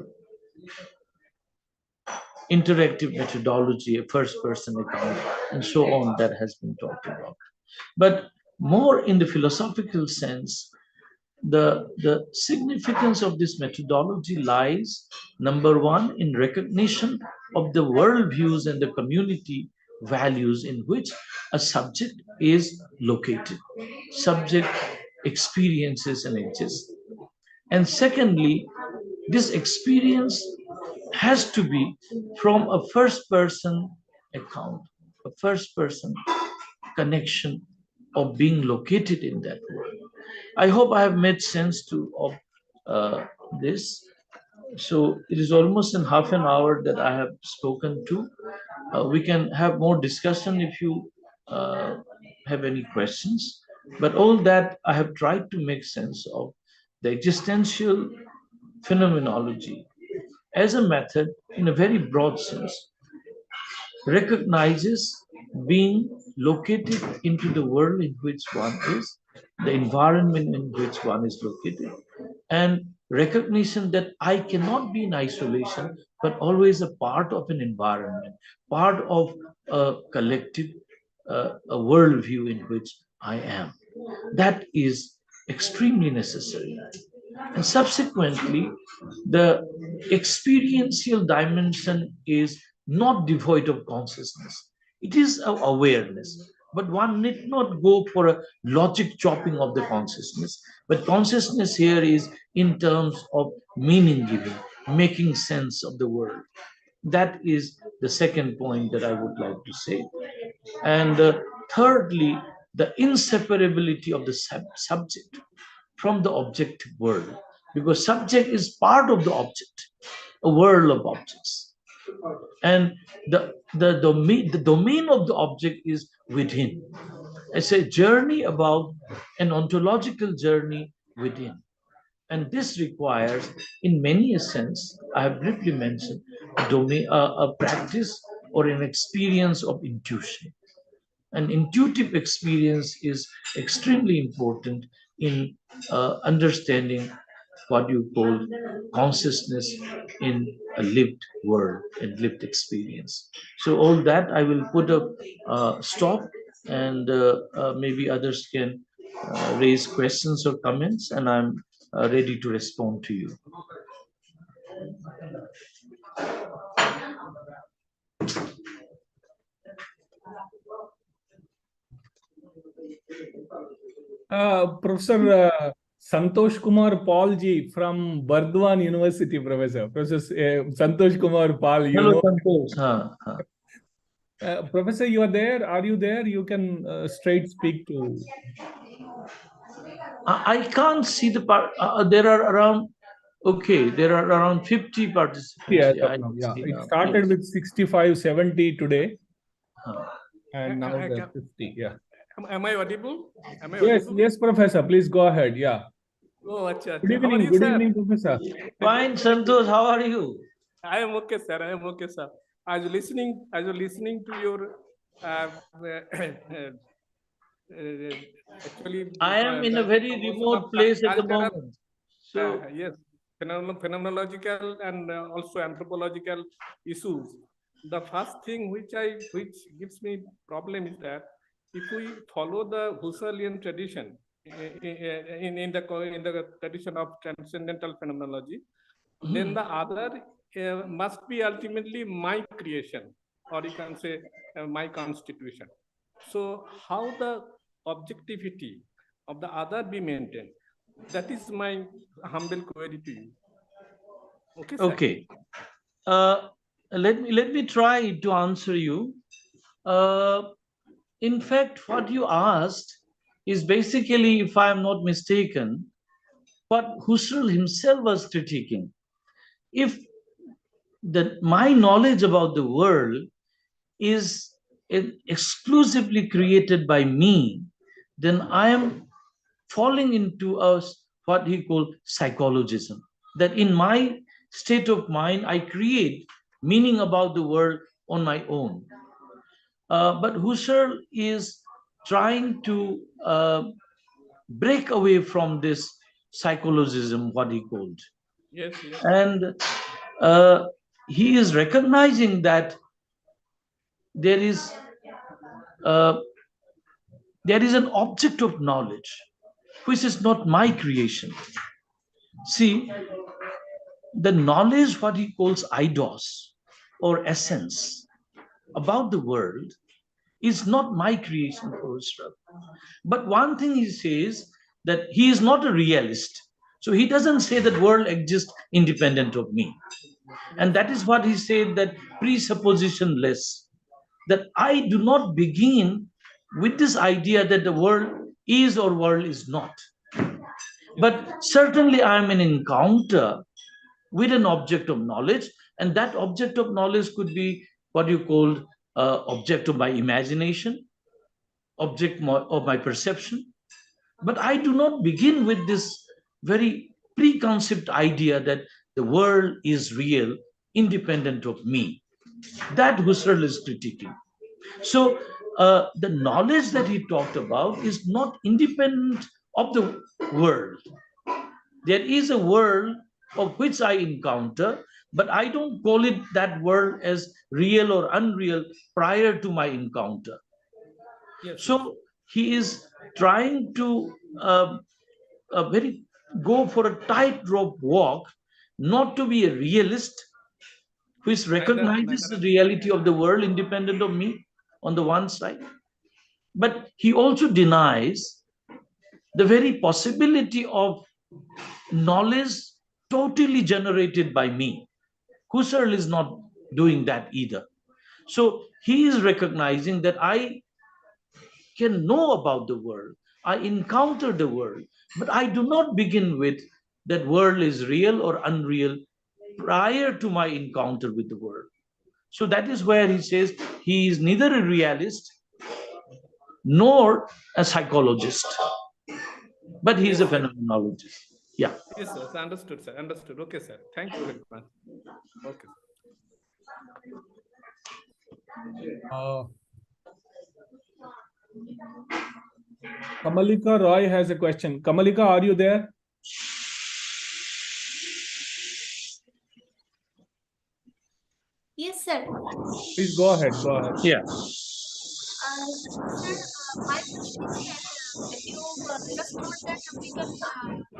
interactive methodology, a first person account, and so on, that has been talked about. But more in the philosophical sense, the significance of this methodology lies, number one, in recognition of the worldviews and the community values in which a subject is located. Subject experiences and exist. And secondly, this experience has to be from a first person account, a first person connection of being located in that world. I hope I have made sense of this. So it is almost in half an hour that I have spoken to. We can have more discussion if you have any questions. But all that I have tried to make sense of the existential phenomenology as a method in a very broad sense recognizes being located into the world in which one is, the environment in which one is located, and recognition that I cannot be in isolation, but always a part of an environment, part of a collective, a worldview in which I am. That is extremely necessary. And subsequently, the experiential dimension is not devoid of consciousness. It is awareness. But one need not go for a logic chopping of the consciousness. But consciousness here is in terms of meaning giving, making sense of the world. That is the second point that I would like to say. And thirdly, the inseparability of the subject from the objective world, because subject is part of the object, a world of objects, and the domain of the object is within. It's a journey about an ontological journey within, and this requires, in many a sense, I have briefly mentioned, a practice or an experience of intuition. An intuitive experience is extremely important in understanding what you call consciousness in a lived world and lived experience. So all that I will put a stop, and maybe others can raise questions or comments, and I'm ready to respond to you. Professor Santosh Kumar Paul ji from Burdwan University, Professor. Professor Santosh Kumar Paul, you Hello, know. Santosh. Professor, you are there? Are you there? You can straight speak to. I can't see the part. There are around. Okay, there are around 50 participants. Yes, Yeah, yeah. It started with 65, 70 today. And now there's 50. Yeah. Am I audible? Am I Yes, audible? yes, Professor. Please go ahead. Yeah. Oh, acha, Good acha. How are evening. you, Good sir? evening, Professor. Fine, Santosh. How are you? I am okay, sir. I am okay, sir. I was listening to your actually. I am in a very remote place at the moment. So yes, phenomenological and also anthropological issues. The first thing which gives me problem is that if we follow the Husserlian tradition in the tradition of transcendental phenomenology, then the other must be ultimately my creation, or you can say my constitution. So how the objectivity of the other be maintained? That is my humble query to you. Okay, sir. Okay. Let me try to answer you. In fact, what you asked is basically, if I am not mistaken, what Husserl himself was critiquing. If my knowledge about the world is exclusively created by me, then I am falling into what he called psychologism. That in my state of mind, I create meaning about the world on my own. But Husserl is trying to break away from this psychologism, what he called. Yes, yes. And he is recognizing that there is an object of knowledge which is not my creation. See, the knowledge, what he calls eidos or essence about the world, is not my creation for Husserl. But one thing he says that he is not a realist. So he doesn't say that world exists independent of me. And that is what he said, that presuppositionless, that I do not begin with this idea that the world is or world is not. But certainly I am an encounter with an object of knowledge, and that object of knowledge could be what you call object of my imagination, object of my perception. But I do not begin with this very preconceived idea that the world is real, independent of me. That Husserl is critiquing. So the knowledge that he talked about is not independent of the world. There is a world of which I encounter, but I don't call it that world as real or unreal prior to my encounter. Yes. So he is trying to very go for a tightrope walk, not to be a realist, which recognizes the reality of the world independent of me on the one side, but he also denies the very possibility of knowledge totally generated by me. Husserl is not doing that either. So he is recognizing that I can know about the world, I encounter the world, but I do not begin with that world is real or unreal prior to my encounter with the world. So that is where he says he is neither a realist nor a psychologist, but he is a phenomenologist. Yeah. Yes, sir. Understood, sir. Understood. Okay, sir. Thank you very much. Okay. Kamalika Roy has a question. Kamalika, are you there? Yes, sir. Please go ahead. Go ahead. Yeah. Sir, my question is that you just told that we can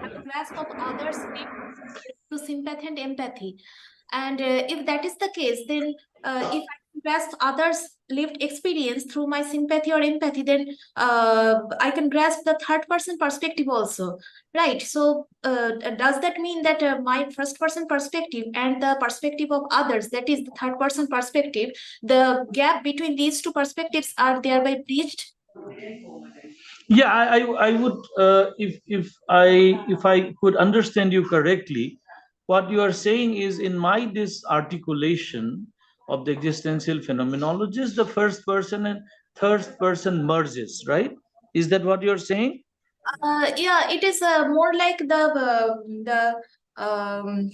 have a grasp of others through sympathy and empathy. And if that is the case, then if I can grasp others' lived experience through my sympathy or empathy, then I can grasp the third person perspective also, right? So does that mean that my first person perspective and the perspective of others, that is the third person perspective, the gap between these two perspectives are thereby bridged? Yeah, I would if I could understand you correctly, what you are saying is in my this articulation of the existential phenomenologist, the first person and third person merges, right? Is that what you're saying? Yeah, it is more like um,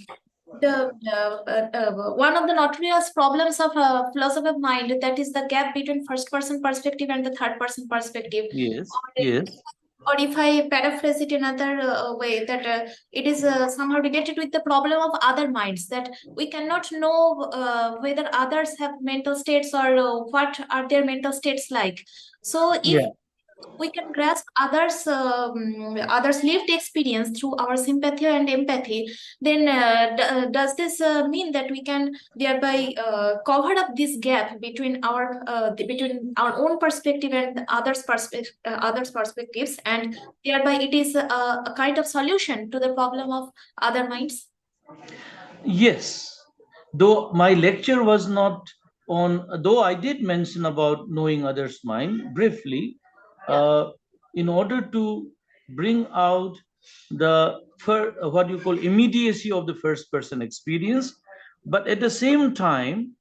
one of the notorious problems of philosophy of mind, that is the gap between first person perspective and the third person perspective. Yes. Or Yes. or if I paraphrase it another way, that it is somehow related with the problem of other minds, that we cannot know whether others have mental states or what are their mental states like. So if Yeah. we can grasp others lived experience through our sympathy and empathy, then does this mean that we can thereby cover up this gap between our own perspective and others perspectives, and thereby it is a kind of solution to the problem of other minds? Yes, though my lecture was not on, though I did mention about knowing others' mind briefly, in order to bring out the what you call immediacy of the first person experience, but at the same time,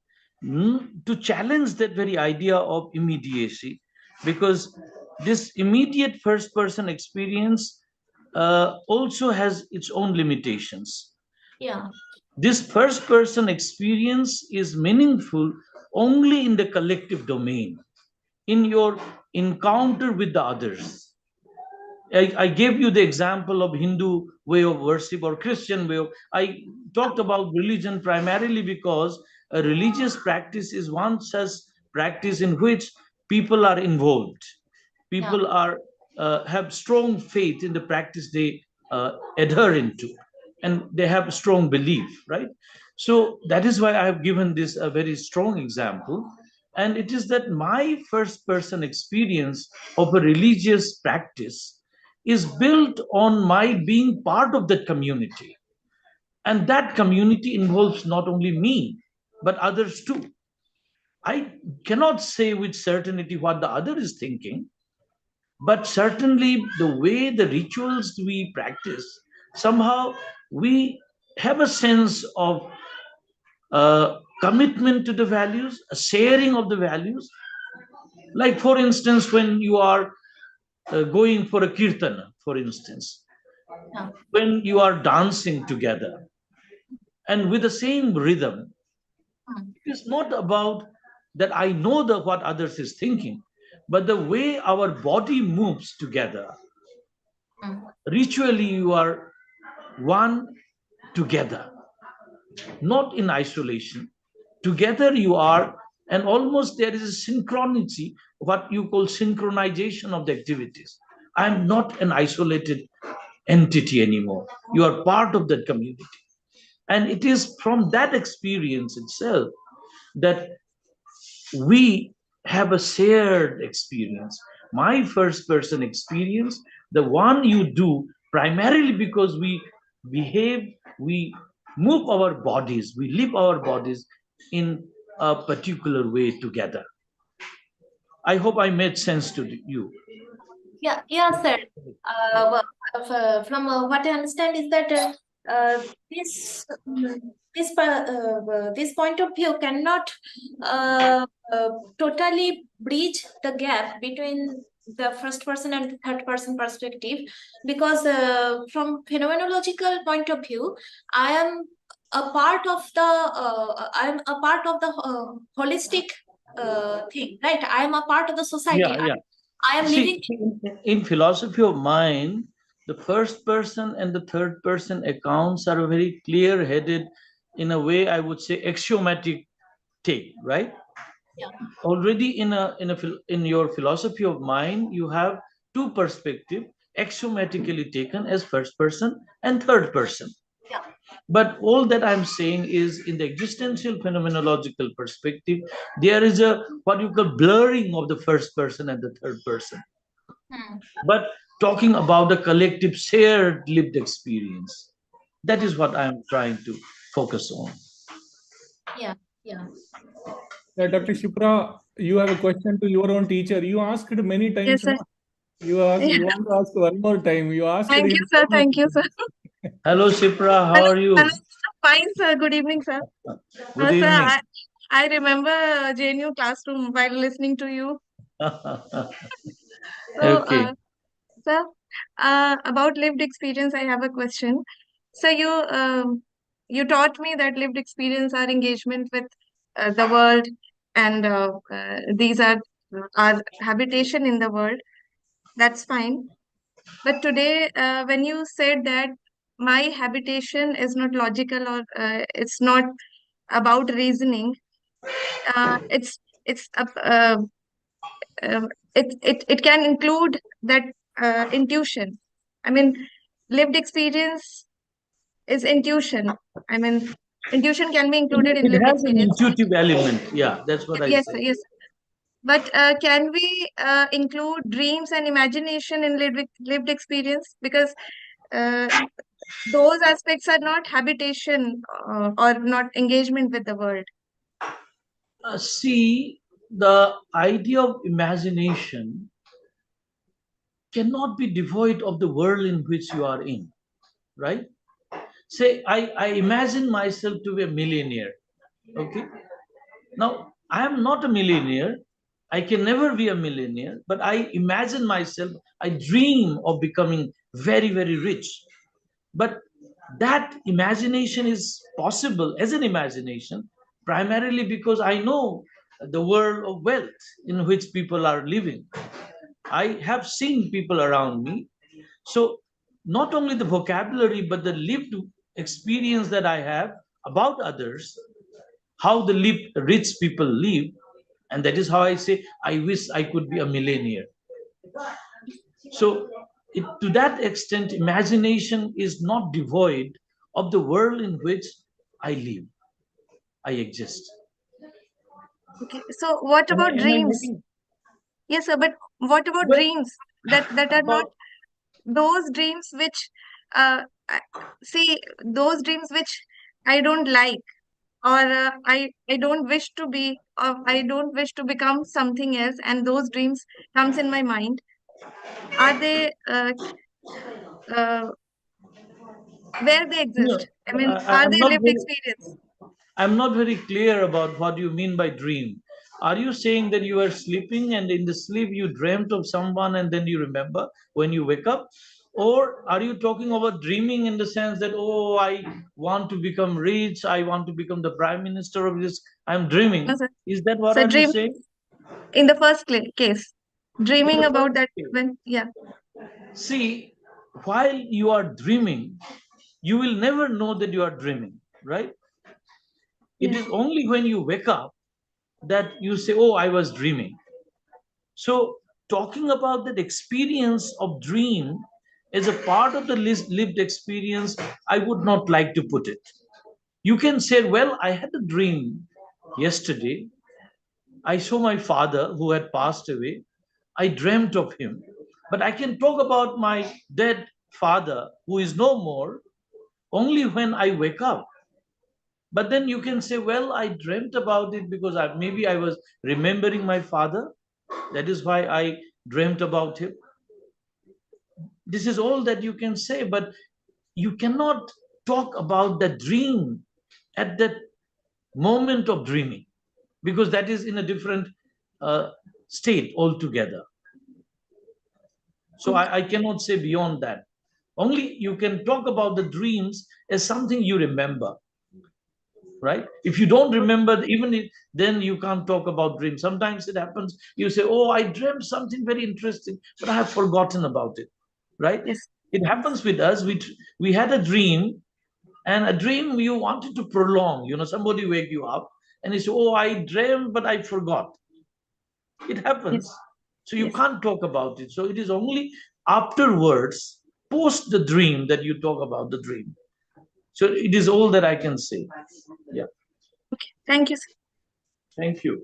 to challenge that very idea of immediacy, because this immediate first person experience also has its own limitations. Yeah. This first person experience is meaningful only in the collective domain, in your encounter with the others. I gave you the example of Hindu way of worship or Christian way of. I talked about religion primarily because a religious practice is one such practice in which people are involved. People are have strong faith in the practice they adhere into, and they have strong belief, right? So that is why I have given this a very strong example, and it is that my first person experience of a religious practice is built on my being part of that community. And that community involves not only me, but others too. I cannot say with certainty what the other is thinking, but certainly the way the rituals we practice, somehow we have a sense of commitment to the values, a sharing of the values. Like, for instance, when you are going for a kirtana, for instance, when you are dancing together and with the same rhythm, it is not about that I know what others is thinking, but the way our body moves together. Ritually, you are one together, not in isolation. Together you are, and almost there is a synchronicity, what you call synchronization of the activities. I am not an isolated entity anymore. You are part of that community. And it is from that experience itself that we have a shared experience. My first person experience, the one you do primarily because we behave, we move our bodies, we live our bodies in a particular way together. I hope I made sense to you. Yeah, sir. From what I understand is that this this point of view cannot totally bridge the gap between the first person and the third person perspective, because from phenomenological point of view, I am a part of the holistic thing, right? I am a part of the society. Yeah. I am See, living. in philosophy of mind, the first person and the third person accounts are very clear headed, in a way, I would say, axiomatic take, right? Yeah. Already in your philosophy of mind, you have two perspectives axiomatically taken as first person and third person. Yeah. But all that I'm saying is, in the existential phenomenological perspective, there is a what you call blurring of the first person and the third person. But talking about the collective shared lived experience, that is what I'm trying to focus on. Yeah. Dr. Shipra, you have a question to your own teacher. You asked it many times. Yes, sir. No? You want to ask one more time. You asked Thank it you, sir. Thank you, sir. Hello, Shipra. How are you? Hello, fine, sir. Good evening, sir. Good Sir, evening. I remember JNU classroom while listening to you. So, Okay. sir, about lived experience, I have a question. So, you taught me that lived experience are engagement with the world, and these are our habitation in the world. That's fine. But today, when you said that my habitation is not logical, or it's not about reasoning, it's it can include that intuition. I mean, lived experience is intuition. I mean, intuition can be included in It lived has an experience. intuitive element. Yeah, that's what I Yes, say. yes. But can we include dreams and imagination in lived experience? Because uh, those aspects are not habitation or not engagement with the world. See, the idea of imagination cannot be devoid of the world in which you are in, right? Say, I imagine myself to be a millionaire. Okay. Now, I am not a millionaire. I can never be a millionaire, but I imagine myself, I dream of becoming very, very rich. But that imagination is possible as an imagination primarily because I know the world of wealth in which people are living. I have seen people around me. So, not only the vocabulary, but the lived experience that I have about others, how the rich people live, and that is how I say, I wish I could be a millionaire. So, to that extent, imagination is not devoid of the world in which I live, I exist. Okay. So what about Am I dreams? making? Yes, sir. But what about Well, dreams that are not about those dreams which see those dreams which I don't like, or I don't wish to be, or I don't wish to become something else, and those dreams comes in my mind. Are they uh, where they No, exist? I mean, I, are I'm they not lived very, experience? I'm not very clear about what you mean by dream. Are you saying that you are sleeping and in the sleep you dreamt of someone and then you remember when you wake up? Or are you talking about dreaming in the sense that, oh, I want to become rich, I want to become the prime minister of this, I'm No, dreaming? sir. Is that what So are you dream saying? in the first case, In dreaming the about first that case, when, yeah. see, while you are dreaming, you will never know that you are dreaming, right? It Yeah. is only when you wake up that you say, oh, I was dreaming. So talking about that experience of dream as a part of the lived experience, I would not like to put it. You can say, well, I had a dream yesterday. I saw my father who had passed away. I dreamt of him. But I can talk about my dead father who is no more only when I wake up. But then you can say, well, I dreamt about it because maybe I was remembering my father. That is why I dreamt about him. This is all that you can say, but you cannot talk about the dream at that moment of dreaming, because that is in a different state altogether. So I cannot say beyond that. Only you can talk about the dreams as something you remember, right? If you don't remember, then you can't talk about dreams. Sometimes it happens, you say, oh, I dreamt something very interesting, but I have forgotten about it, right? Yes. It happens with us. We had a dream, and a dream you wanted to prolong. Somebody wake you up and you say, oh, I dreamt, but I forgot. It happens. Yes. So you Yes. can't talk about it. So it is only afterwards, post the dream, that you talk about the dream. So it is all that I can say. Yeah. Okay. Thank you, sir. Thank you.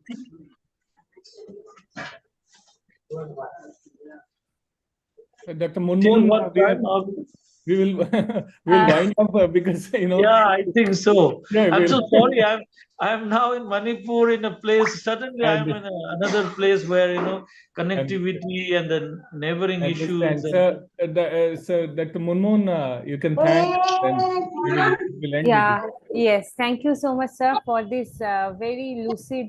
Thank you. Dr. Till Munmun, what time? we will we will wind up because Yeah, I think so. Yeah, I'm so we'll sorry. I'm now in Manipur in a place. Suddenly, I'm and in another place where connectivity and the neighboring issues. understand. So Dr. Munmun, you can thank, then we will end with Yeah, this. yes. Thank you so much, sir, for this very lucid